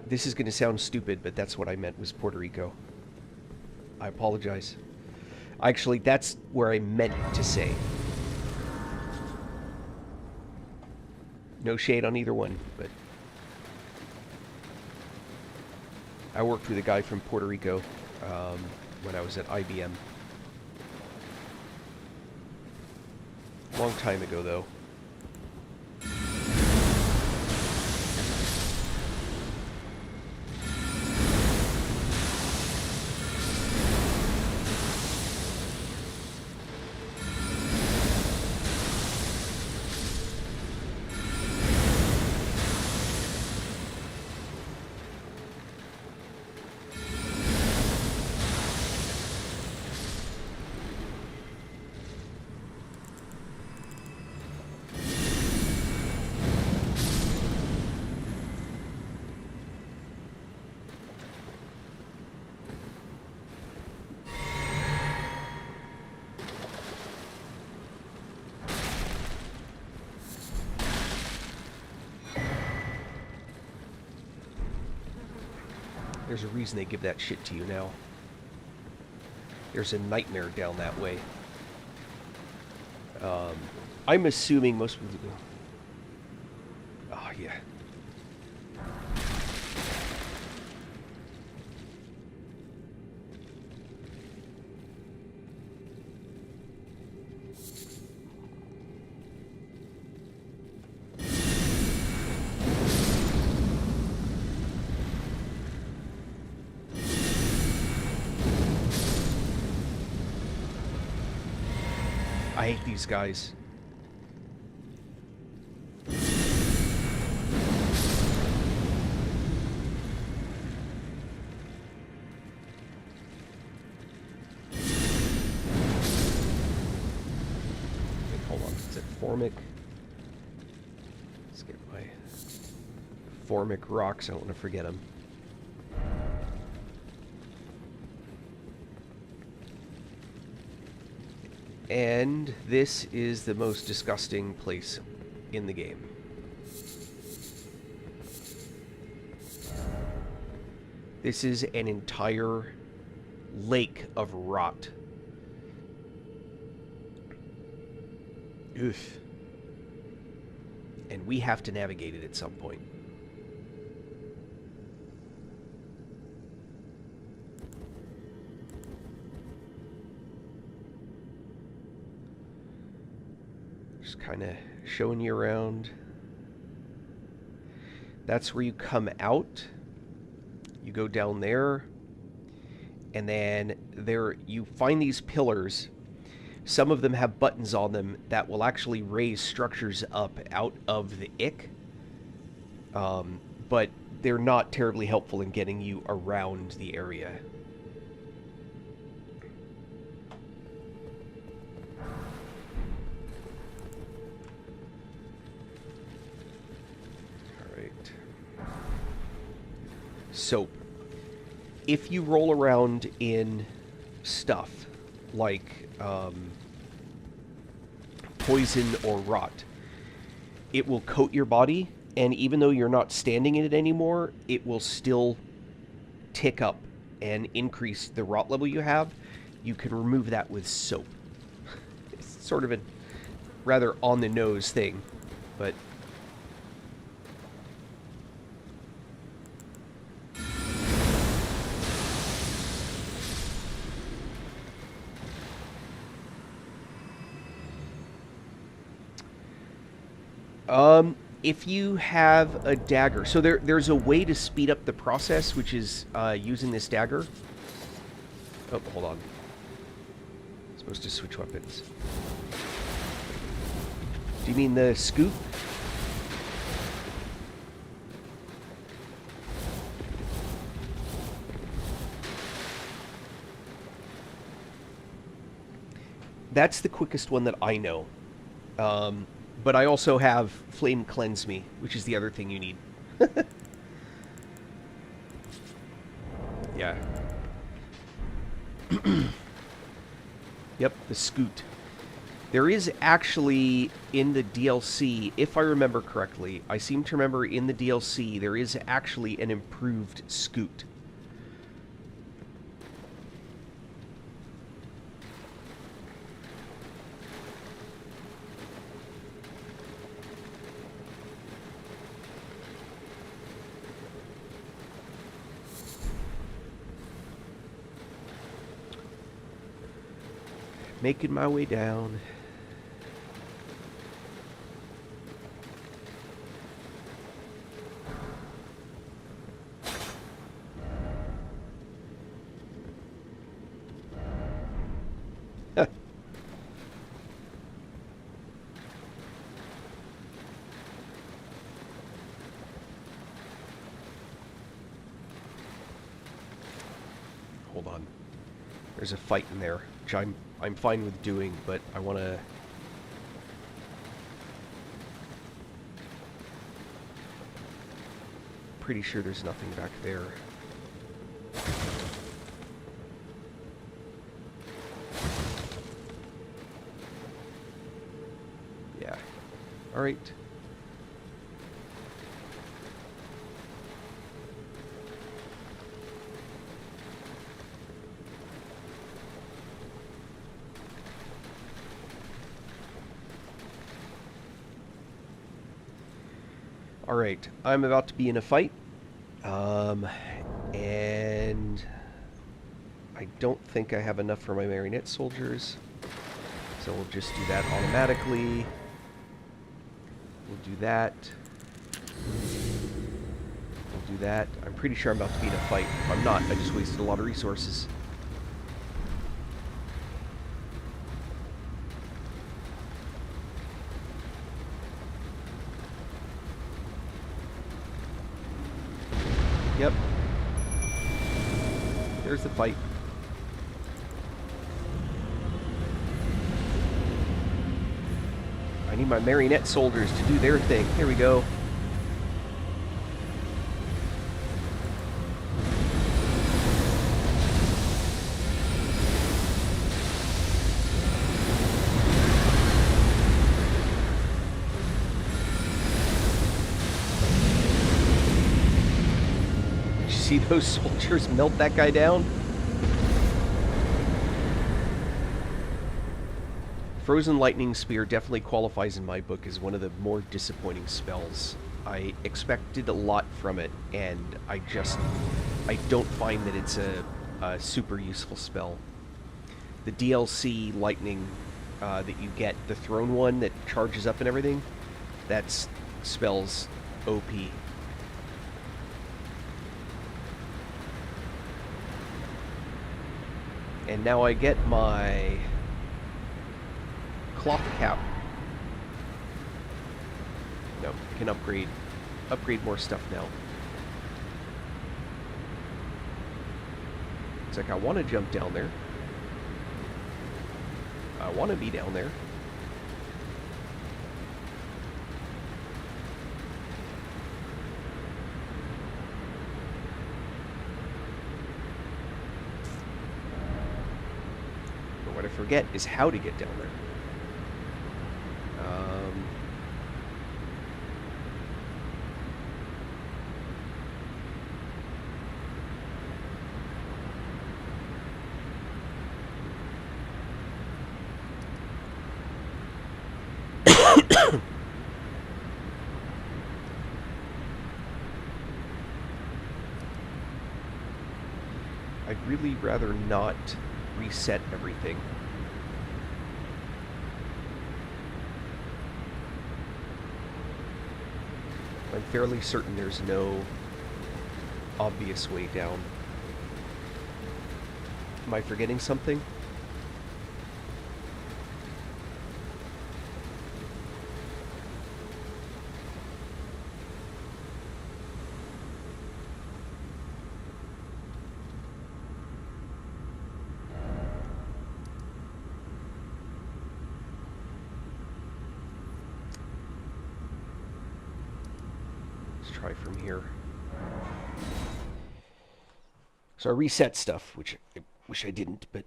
This is going to sound stupid, but that's what I meant, was Puerto Rico. I apologize. Actually, that's where I meant to say. No shade on either one, but I worked with a guy from Puerto Rico when I was at IBM. Long time ago, though. There's a reason they give that shit to you now. There's a nightmare down that way. I'm assuming most people do. Oh, yeah. I hate these guys. Hold on, is it Formic? Let's get my Formic rocks. I don't want to forget them. And this is the most disgusting place in the game. This is an entire lake of rot. Oof. And we have to navigate it at some point. Just kind of showing you around. That's where you come out. You go down there. And then there you find these pillars. Some of them have buttons on them that will actually raise structures up out of the ick. But they're not terribly helpful in getting you around the area. Alright. So, if you roll around in stuff like poison or rot, it will coat your body, and even though you're not standing in it anymore, it will still tick up and increase the rot level you have. You can remove that with soap. It's sort of a rather on-the-nose thing, but... if you have a dagger, so there's a way to speed up the process, which is using this dagger. Oh, hold on. I'm supposed to switch weapons. Do you mean the scoop? That's the quickest one that I know. But I also have Flame Cleanse Me, which is the other thing you need. Yeah. Yep, the scoot. There is actually, in the DLC, if I remember correctly, I seem to remember in the DLC, there is actually an improved scoot. Making my way down. Hold on. There's a fight in there, which I'm fine with doing, but I want to... Pretty sure there's nothing back there. Yeah. Alright. Alright, I'm about to be in a fight. And I don't think I have enough for my marionette soldiers. So we'll just do that automatically. We'll do that. We'll do that. I'm pretty sure I'm about to be in a fight. If I'm not, I just wasted a lot of resources. Yep. There's the fight. I need my marionette soldiers to do their thing. Here we go. Did you see those soldiers melt that guy down? Frozen Lightning Spear definitely qualifies in my book as one of the more disappointing spells. I expected a lot from it, and I don't find that it's a super useful spell. The DLC Lightning that you get, the Throne one that charges up and everything, that spell's OP. And now I get my cloth cap. No, I can upgrade more stuff now. It's like I want to jump down there. I want to be down there. But what I forget is how to get down there. I'd really rather not reset everything. I'm fairly certain there's no obvious way down. Am I forgetting something? Try from here. So I reset stuff, which I wish I didn't, but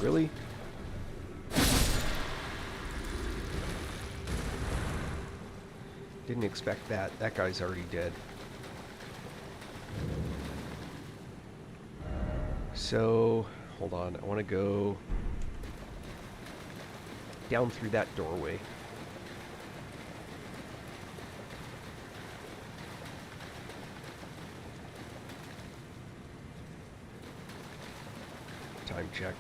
really? Didn't expect that. That guy's already dead. So, hold on. I want to go down through that doorway. Time check.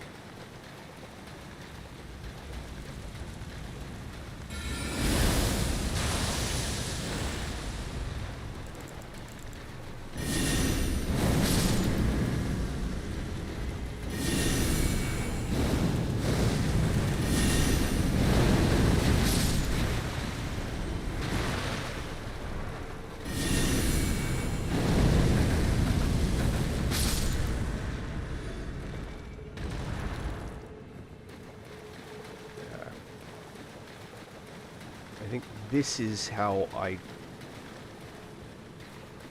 think this is how I...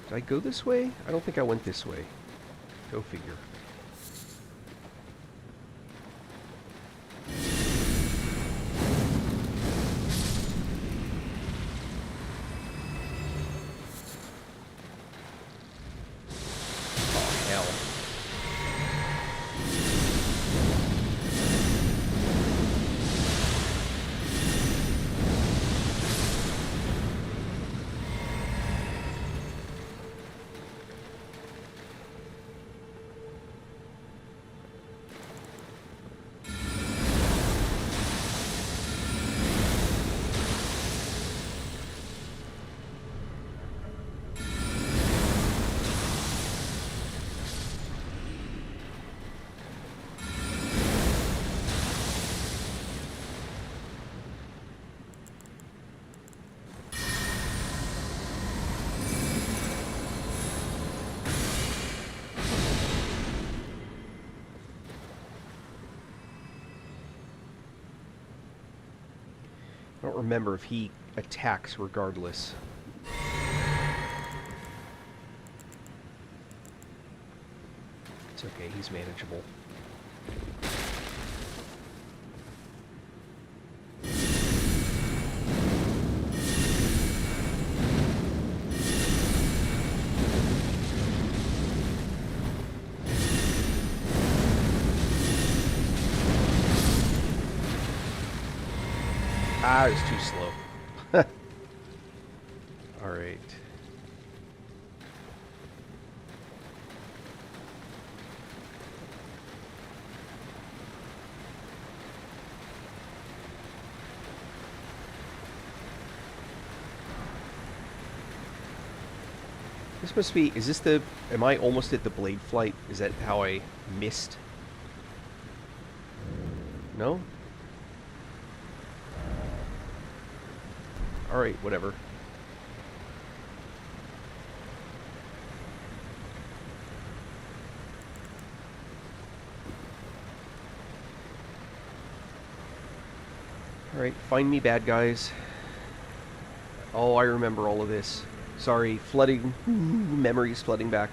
Did I go this way? I don't think I went this way. Go figure. Oh, hell. I don't remember if he attacks regardless. It's okay, he's manageable. Ah, it was too slow. Alright. This must be... Is this the... Am I almost at the blade flight? Is that how I missed? No? Alright, whatever. Alright, find me bad guys. Oh, I remember all of this. Sorry, flooding. Memories flooding back.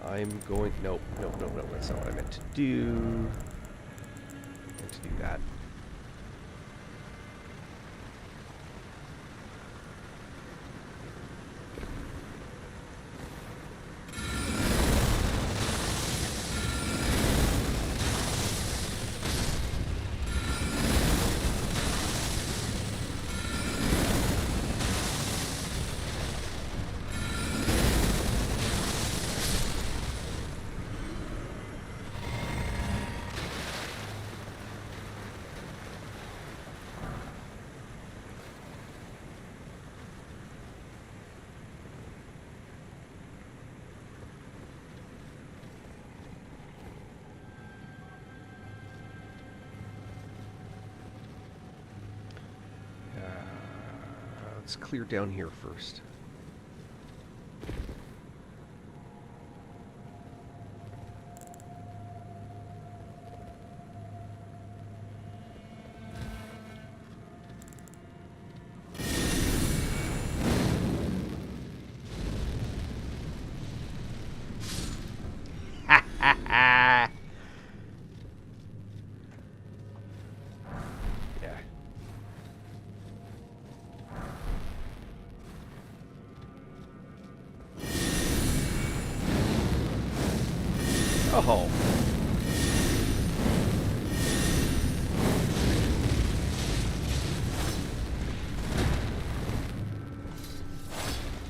I'm going... Nope, nope, nope, nope. That's not what I meant to do. I meant to do that. Let's clear down here first. Yeah. Oh.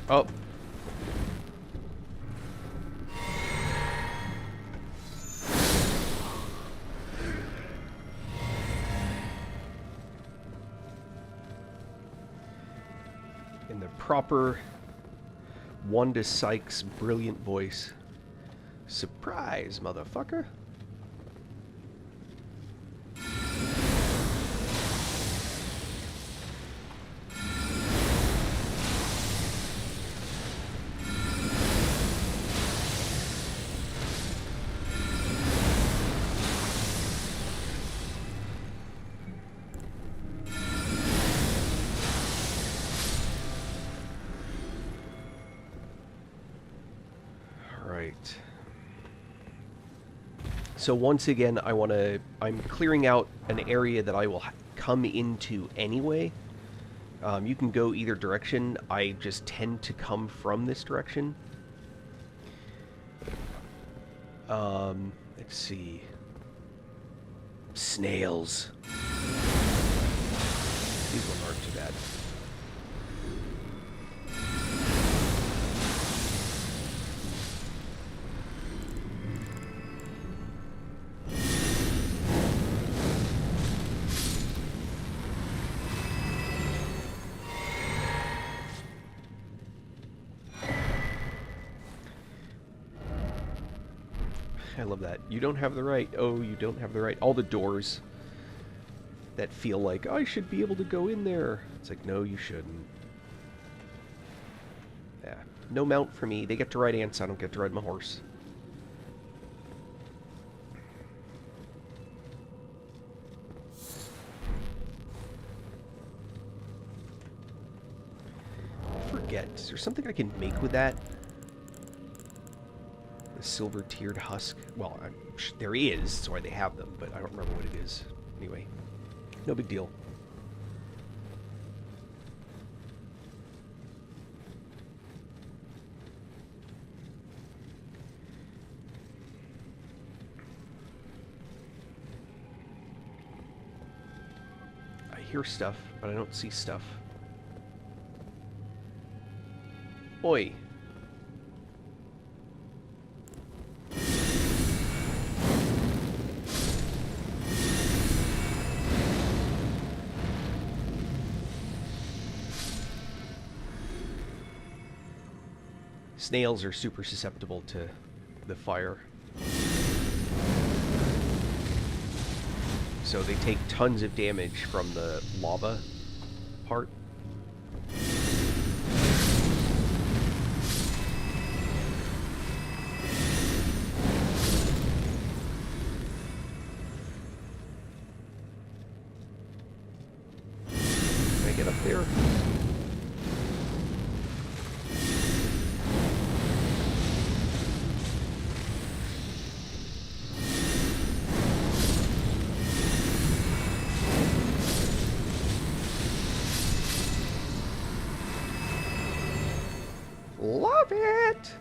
Oh. In the proper Wanda Sykes brilliant voice. Surprise, motherfucker. So once again, I'm clearing out an area that I will come into anyway. You can go either direction. I just tend to come from this direction. Let's see. Snails. These ones aren't too bad. I love that. You don't have the right. Oh, you don't have the right. All the doors that feel like, I should be able to go in there. It's like, no, you shouldn't. Yeah. No mount for me. They get to ride ants. I don't get to ride my horse. I forget. Is there something I can make with that? Silver tiered husk. Well, there is, that's why they have them, but I don't remember what it is. Anyway, no big deal. I hear stuff, but I don't see stuff. Oi. Snails are super susceptible to the fire. So they take tons of damage from the lava part. Can I get up there? Love it!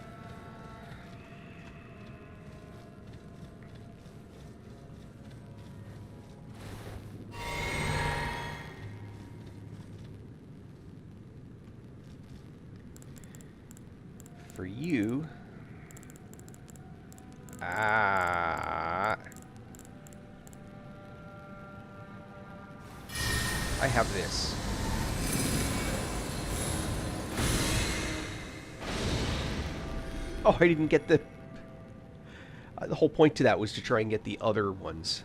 For you... I have this. Oh, I didn't get the whole point to that was to try and get the other ones.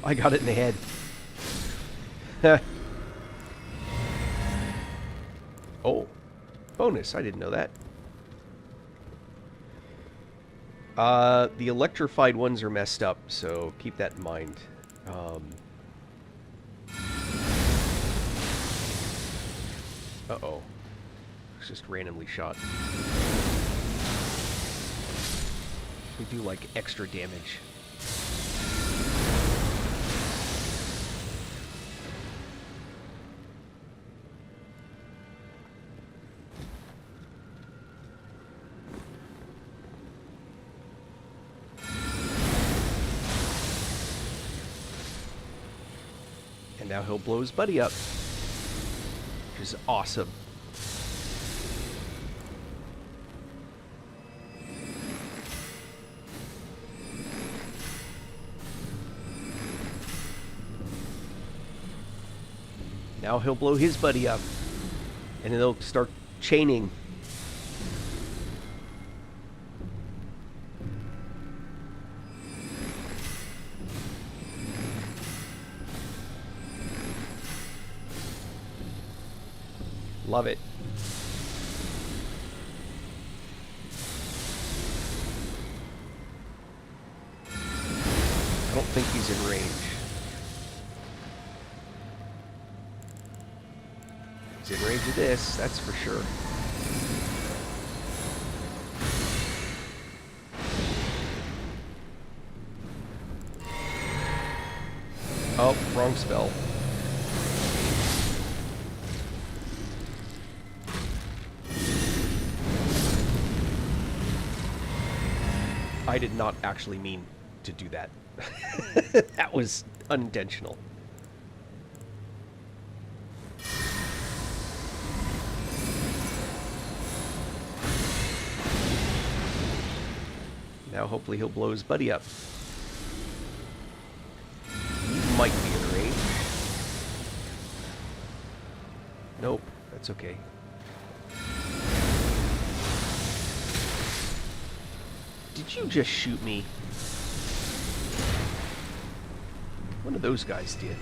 I got it in the head. Oh, bonus. I didn't know that. The electrified ones are messed up, so keep that in mind. Uh-oh. It's just randomly shot. We do, like, extra damage. And now he'll blow his buddy up, which is awesome. Now he'll blow his buddy up, and then they'll start chaining. Love it. think he's in range. He's in range of this, that's for sure. Oh, wrong spell. I did not actually mean to do that. That was unintentional. Now hopefully he'll blow his buddy up. He might be in range. Nope, that's okay. Did you just shoot me? One of those guys did.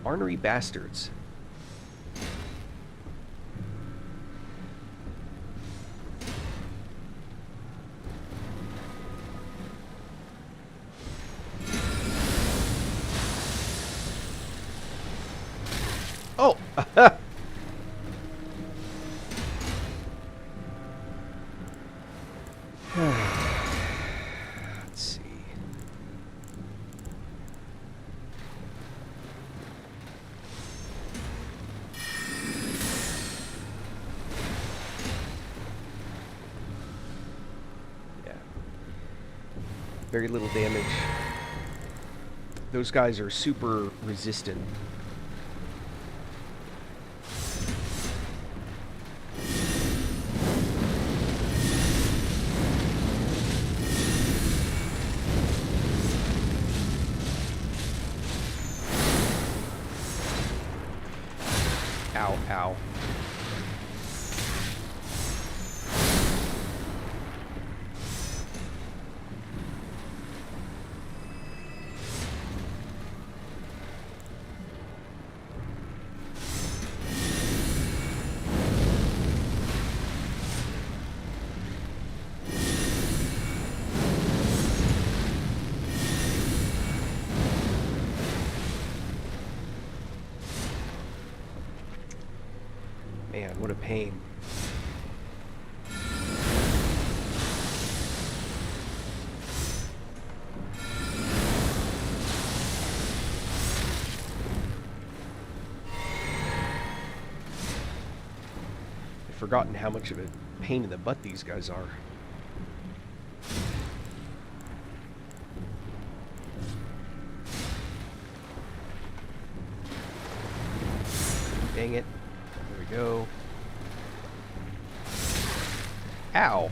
Ornery bastards. Oh! Let's see. Yeah. Very little damage. Those guys are super resistant. Ow, ow. Man, what a pain. I've forgotten how much of a pain in the butt these guys are. Dang it. There we go. Ow.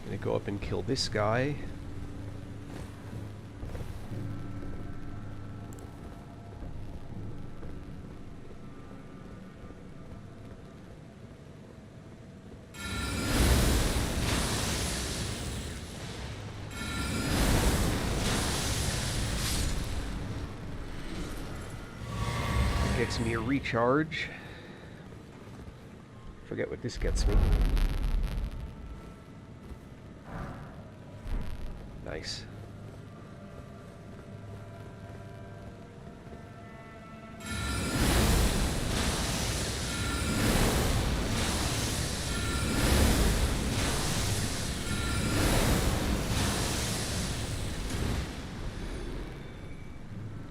Gonna go up and kill this guy. Gets me a recharge. Forget what this gets me. Nice.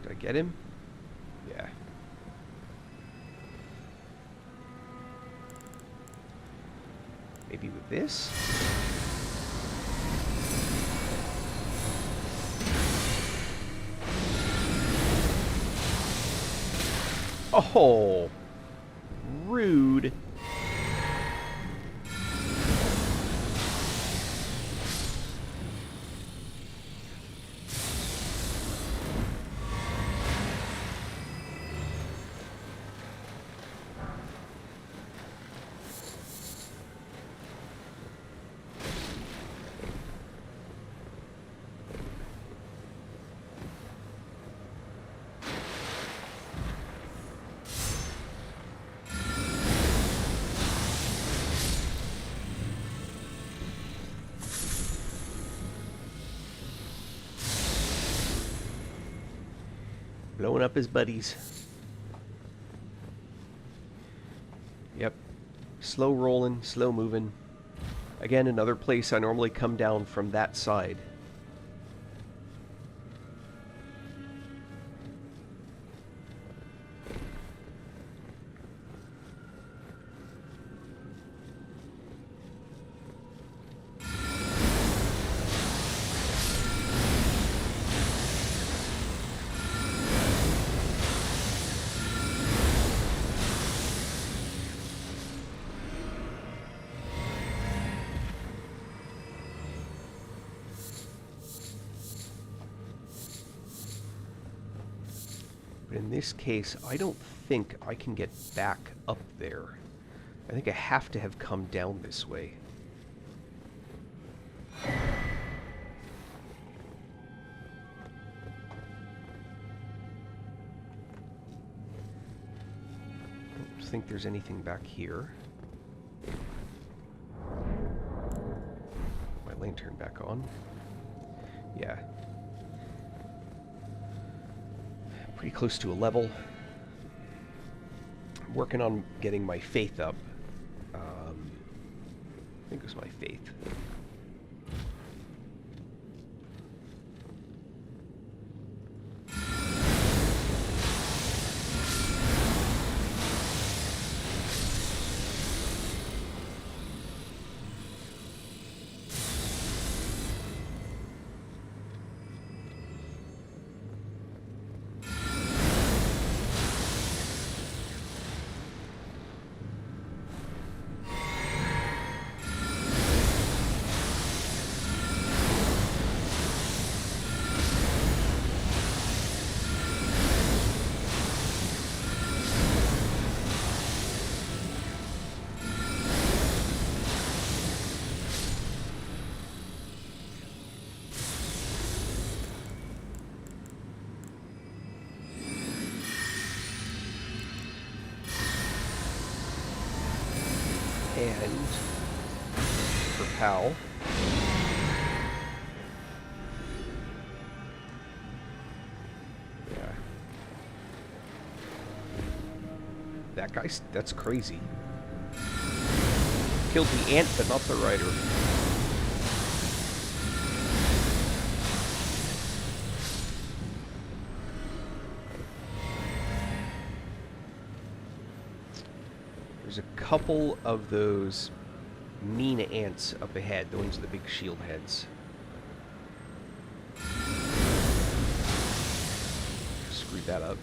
Did I get him? Yeah. Maybe with this? Oh, rude. Blowing up his buddies. Yep. Slow rolling, slow moving. Again, another place I normally come down from that side. But in this case, I don't think I can get back up there. I think I have to have come down this way. I don't think there's anything back here. My lantern back on. Yeah. Pretty close to a level. I'm working on getting my faith up. I think it was my faith. And for Pal. Yeah. That guy's, that's crazy. Killed the ant, but not the rider. There's a couple of those mean ants up ahead, the ones with the big shield heads. Screwed that up.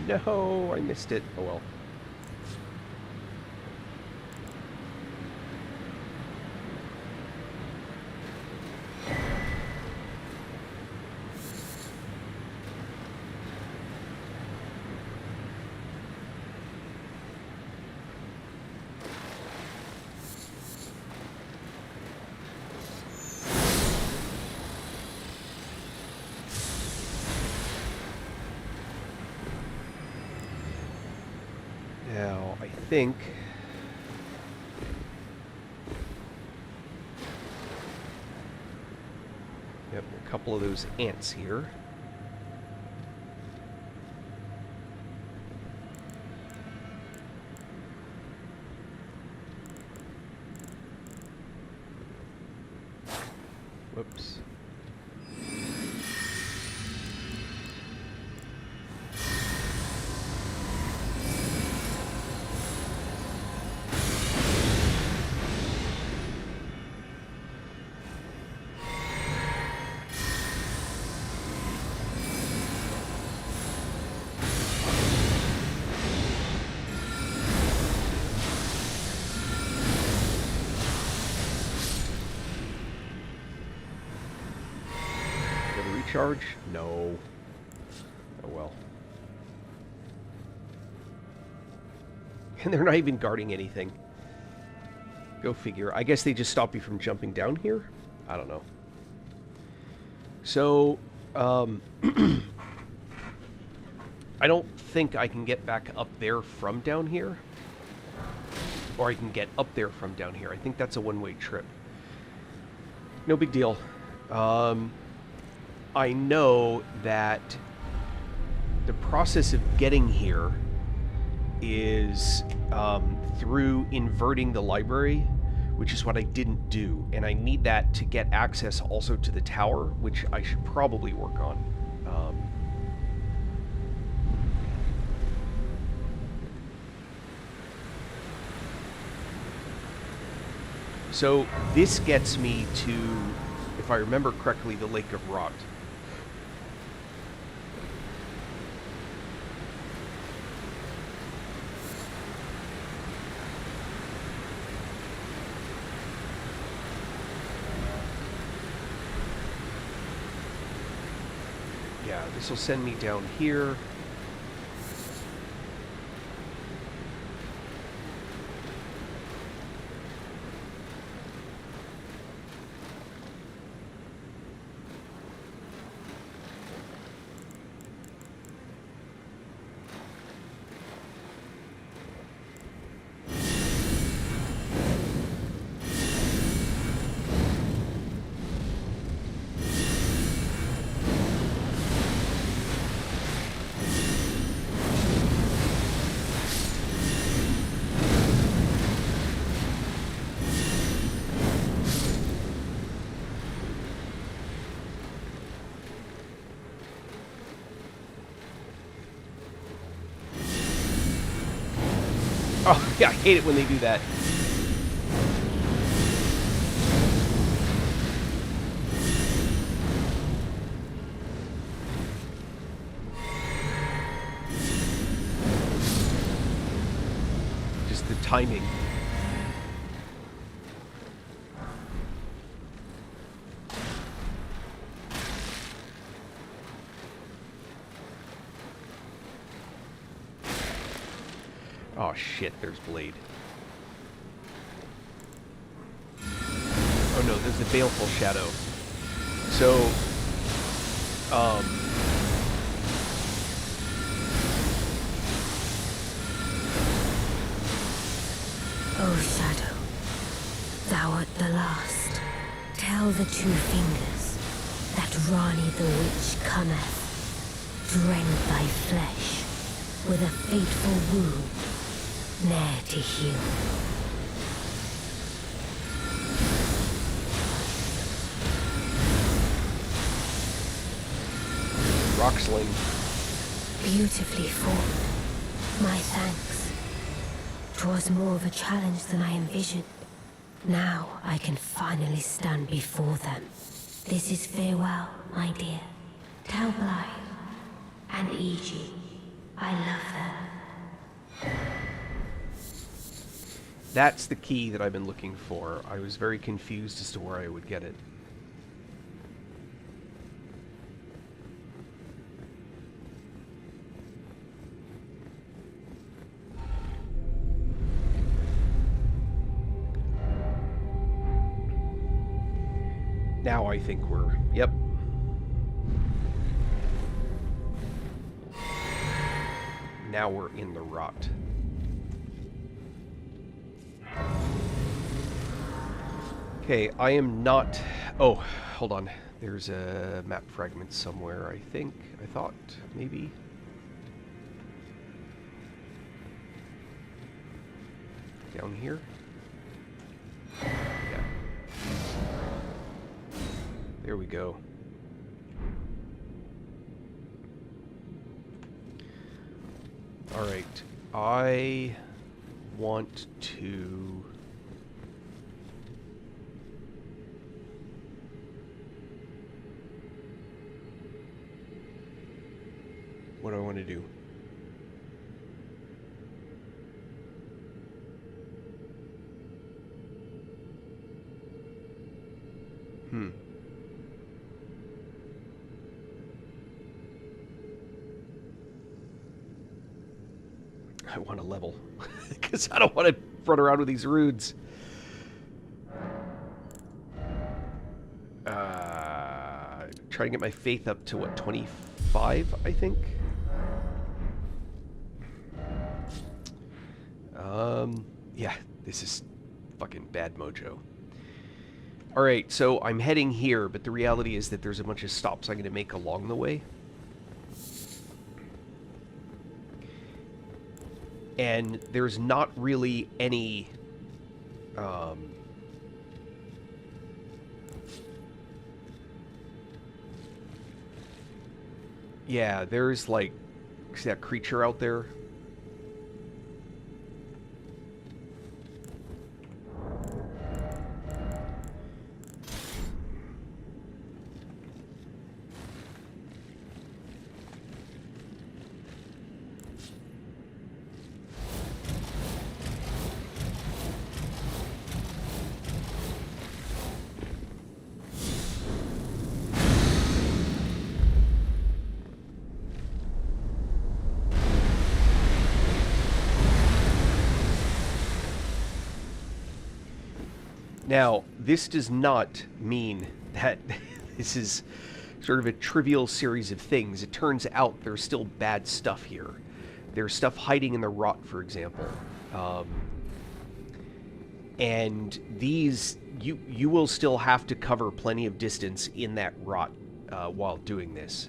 No, I missed it. Oh well. Now, I think... Yep, a couple of those ants here. Whoops. charge? No. Oh well. And they're not even guarding anything. Go figure. I guess they just stop you from jumping down here? I don't know. So, I don't think I can get back up there from down here. Or I can get up there from down here. I think that's a one-way trip. No big deal. I know that the process of getting here is through inverting the library, which is what I didn't do. And I need that to get access also to the tower, which I should probably work on. So this gets me to, if I remember correctly, the Lake of Rot. Yeah, this will send me down here. Oh, yeah, I hate it when they do that. Just the timing. Oh shit, there's Blade. Oh no, there's the Baleful Shadow. So, O Shadow, thou art the last. Tell the two fingers that Rani the Witch cometh, to rend thy flesh with a fateful wound, ne'er to heal. Rocksling. Beautifully fought. My thanks. 'Twas more of a challenge than I envisioned. Now I can finally stand before them. This is farewell, my dear. Tell Blythe and Iji I love them. That's the key that I've been looking for. I was very confused as to where I would get it. Now I think we're... Yep. Now we're in the rot. Okay, I am not... Oh, hold on. There's a map fragment somewhere, I think. I thought, maybe. Down here? Yeah. There we go. Alright, I want to... What do I want to do? I want to level. Because I don't want to run around with these runes. Try to get my faith up to, what, 25, I think? Yeah, this is fucking bad mojo. Alright, so I'm heading here, but the reality is that there's a bunch of stops I'm going to make along the way. And there's not really any... yeah, there's like... See that creature out there? Now, this does not mean that this is sort of a trivial series of things. It turns out there's still bad stuff here. There's stuff hiding in the rot, for example. And these, you will still have to cover plenty of distance in that rot while doing this.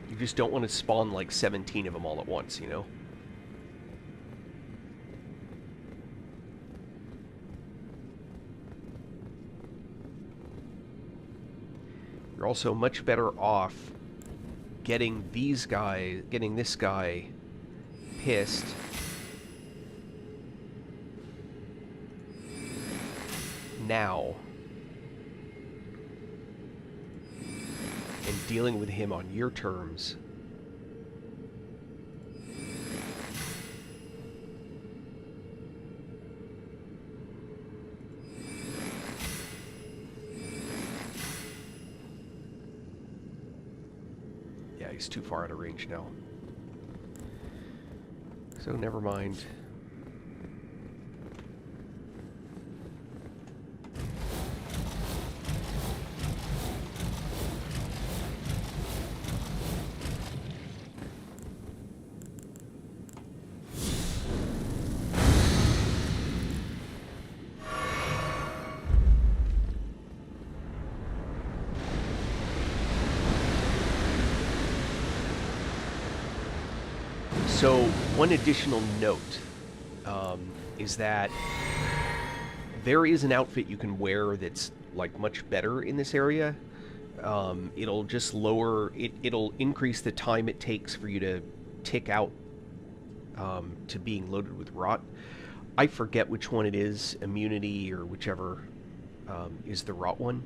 You just don't want to spawn like 17 of them all at once, you know? You're also much better off getting this guy pissed now and dealing with him on your terms. Yeah, he's too far out of range now. So never mind. So, one additional note is that there is an outfit you can wear that's like much better in this area. It'll just lower it'll increase the time it takes for you to tick out to being loaded with rot. I forget which one it is, immunity or whichever is the rot one.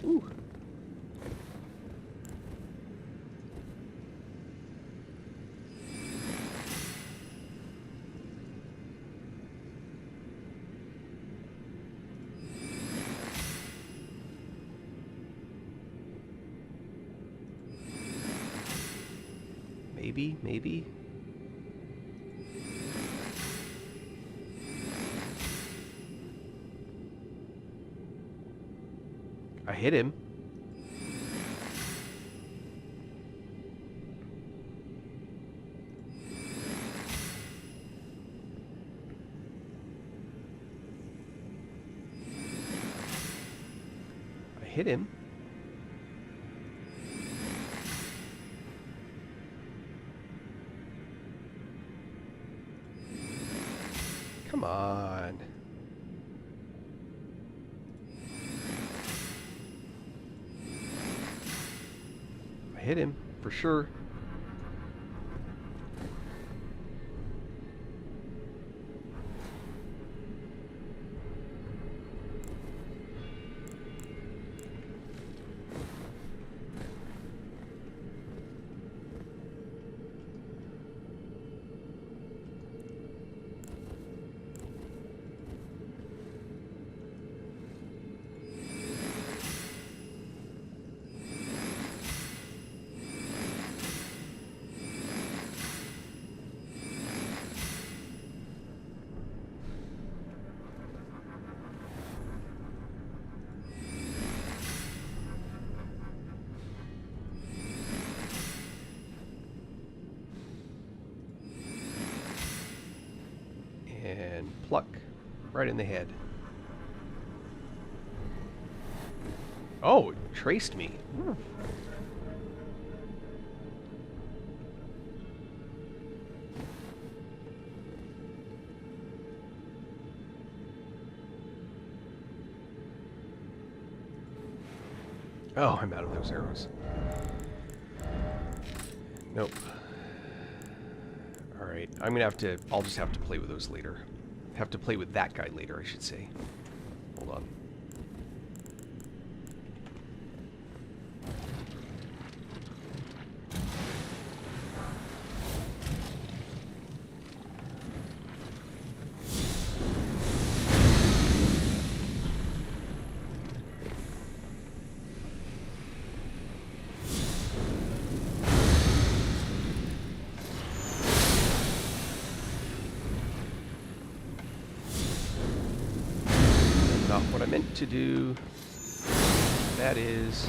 Ooh. Maybe. I hit him. I hit him. Come on. I hit him, for sure. And pluck. Right in the head. Oh, it traced me. Oh, I'm out of those arrows. Nope. Alright, I'll just have to play with those later. Have to play with that guy later, I should say. Hold on. Not what I meant to do. That is...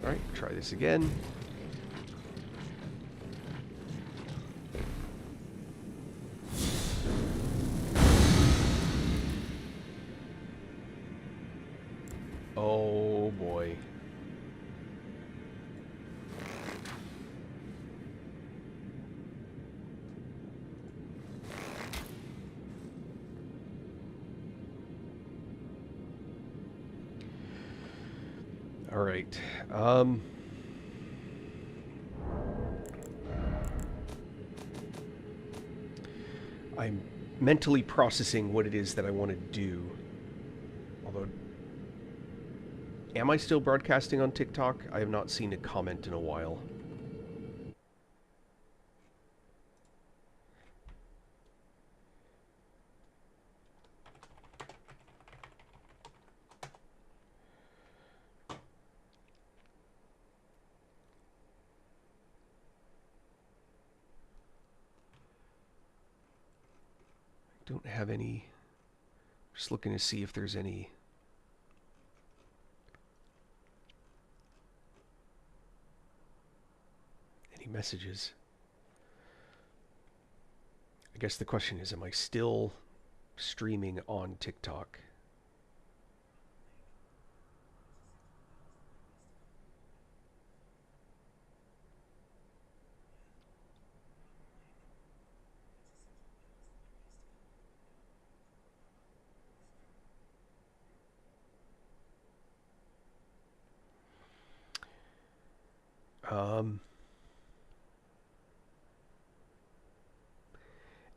Alright, try this again. Oh boy. All right. I'm mentally processing what it is that I want to do. Although, am I still broadcasting on TikTok? I have not seen a comment in a while. Don't have any. Just looking to see if there's any messages. I guess the question is, am I still streaming on TikTok?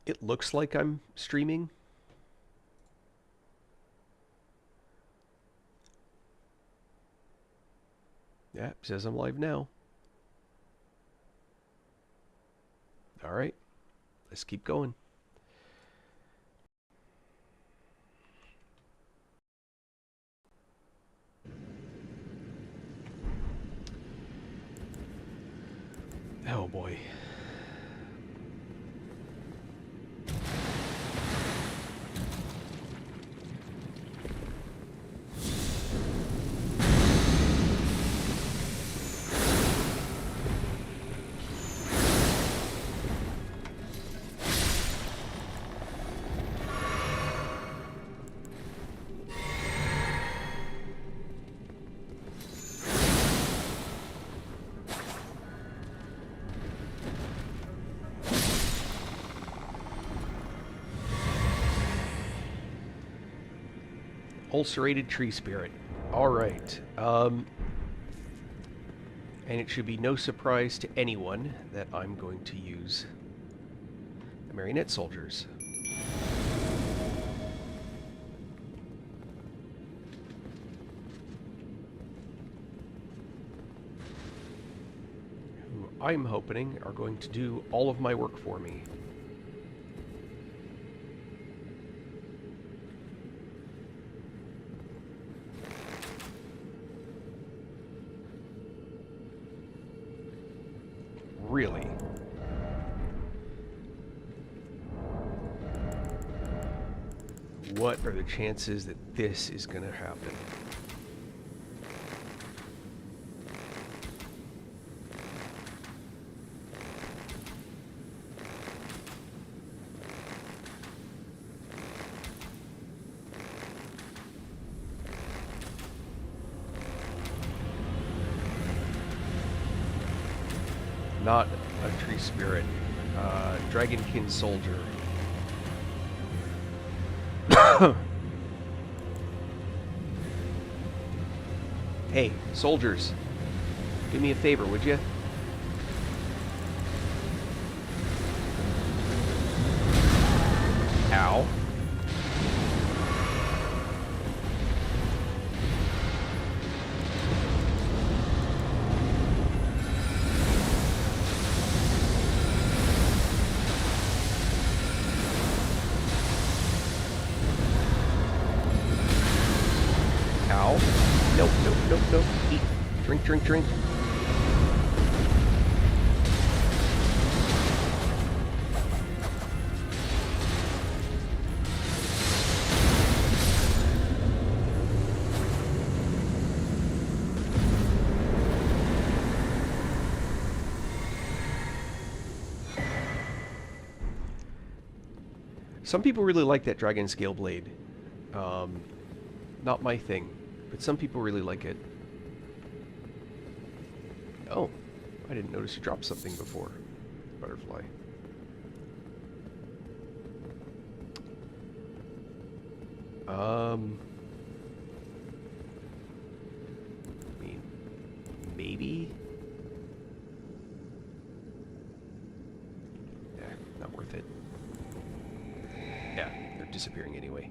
It looks like I'm streaming. Yeah, it says I'm live now. All right, let's keep going. Oh boy. Ulcerated tree spirit. All right. And it should be no surprise to anyone that I'm going to use the marionette soldiers. Who I'm hoping are going to do all of my work for me. Really? what are the chances that this is going to happen? Not a tree spirit. Dragonkin soldier. Hey, soldiers. Do me a favor, would you? Ow. Nope, nope, nope, nope. Eat. Drink, drink, drink. Some people really like that dragon scale blade. Not my thing, but some people really like it. Oh, I didn't notice you dropped something before. Butterfly. I mean, maybe? Yeah, not worth it. Yeah, they're disappearing anyway.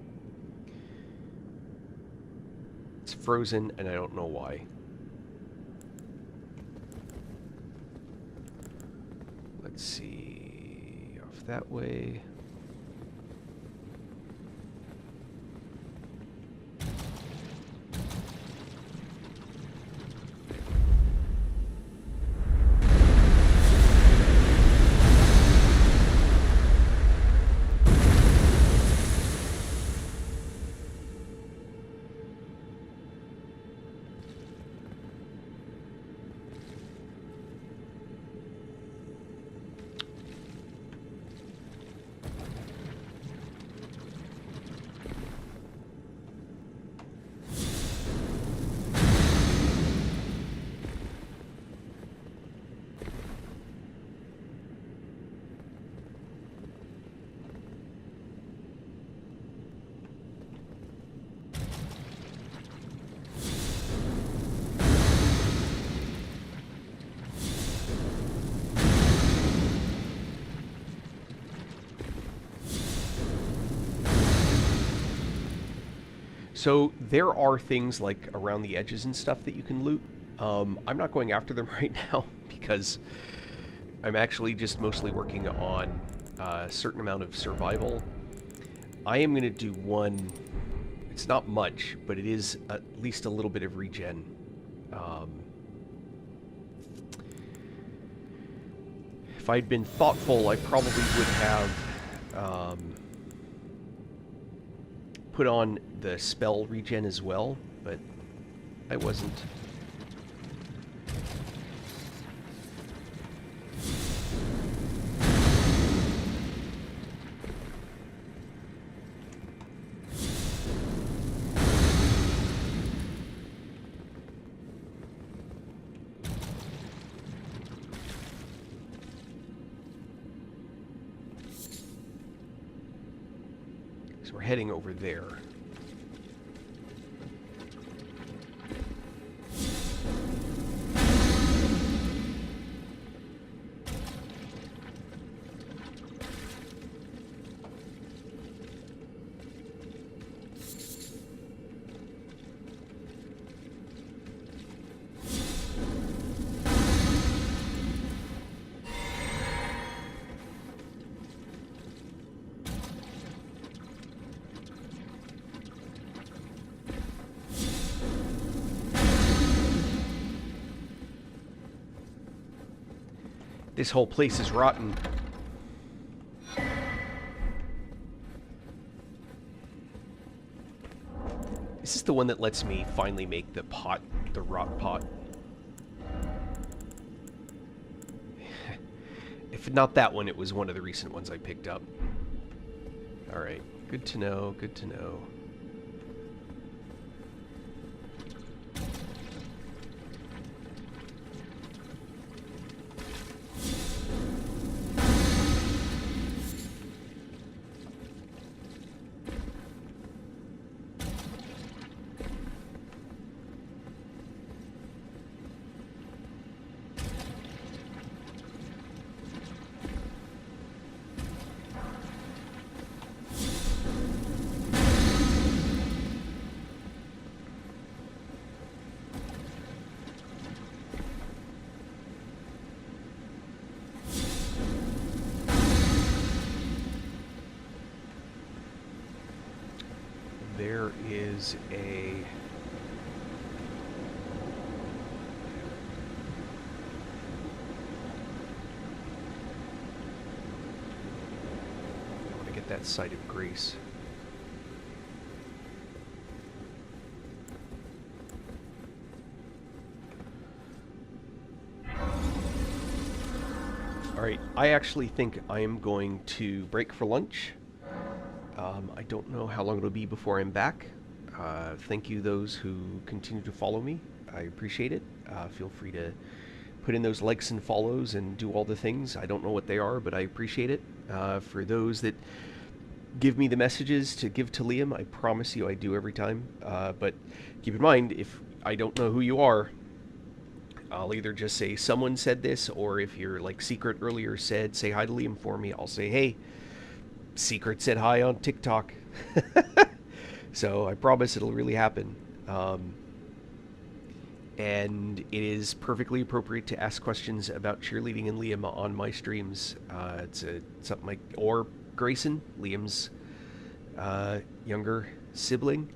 It's frozen, and I don't know why. Let's see. Off that way. So there are things like around the edges and stuff that you can loot. I'm not going after them right now because I'm actually just mostly working on a certain amount of survival. I am going to do one. It's not much, but it is at least a little bit of regen. If I'd been thoughtful, I probably would have put on the spell regen as well, but I wasn't. So we're heading over there. This whole place is rotten. Is this the one that lets me finally make the pot, the rock pot? If not that one, it was one of the recent ones I picked up. Alright, good to know, good to know. There is a... I want to get that site of grace. Alright, I actually think I am going to break for lunch. I don't know how long it'll be before I'm back. Thank you those who continue to follow me. I appreciate it. Feel free to put in those likes and follows and do all the things. I don't know what they are, but I appreciate it. For those that give me the messages to give to Liam, I promise you I do every time. But keep in mind, if I don't know who you are, I'll either just say someone said this, or if your like Secret earlier said, say hi to Liam for me, I'll say, hey, Secret said hi on TikTok. So I promise it'll really happen. And it is perfectly appropriate to ask questions about cheerleading and Liam on my streams. It's something like, or Grayson, Liam's younger sibling.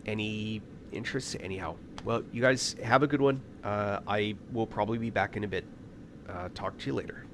Any interests? Anyhow. Well, you guys have a good one. I will probably be back in a bit. Talk to you later.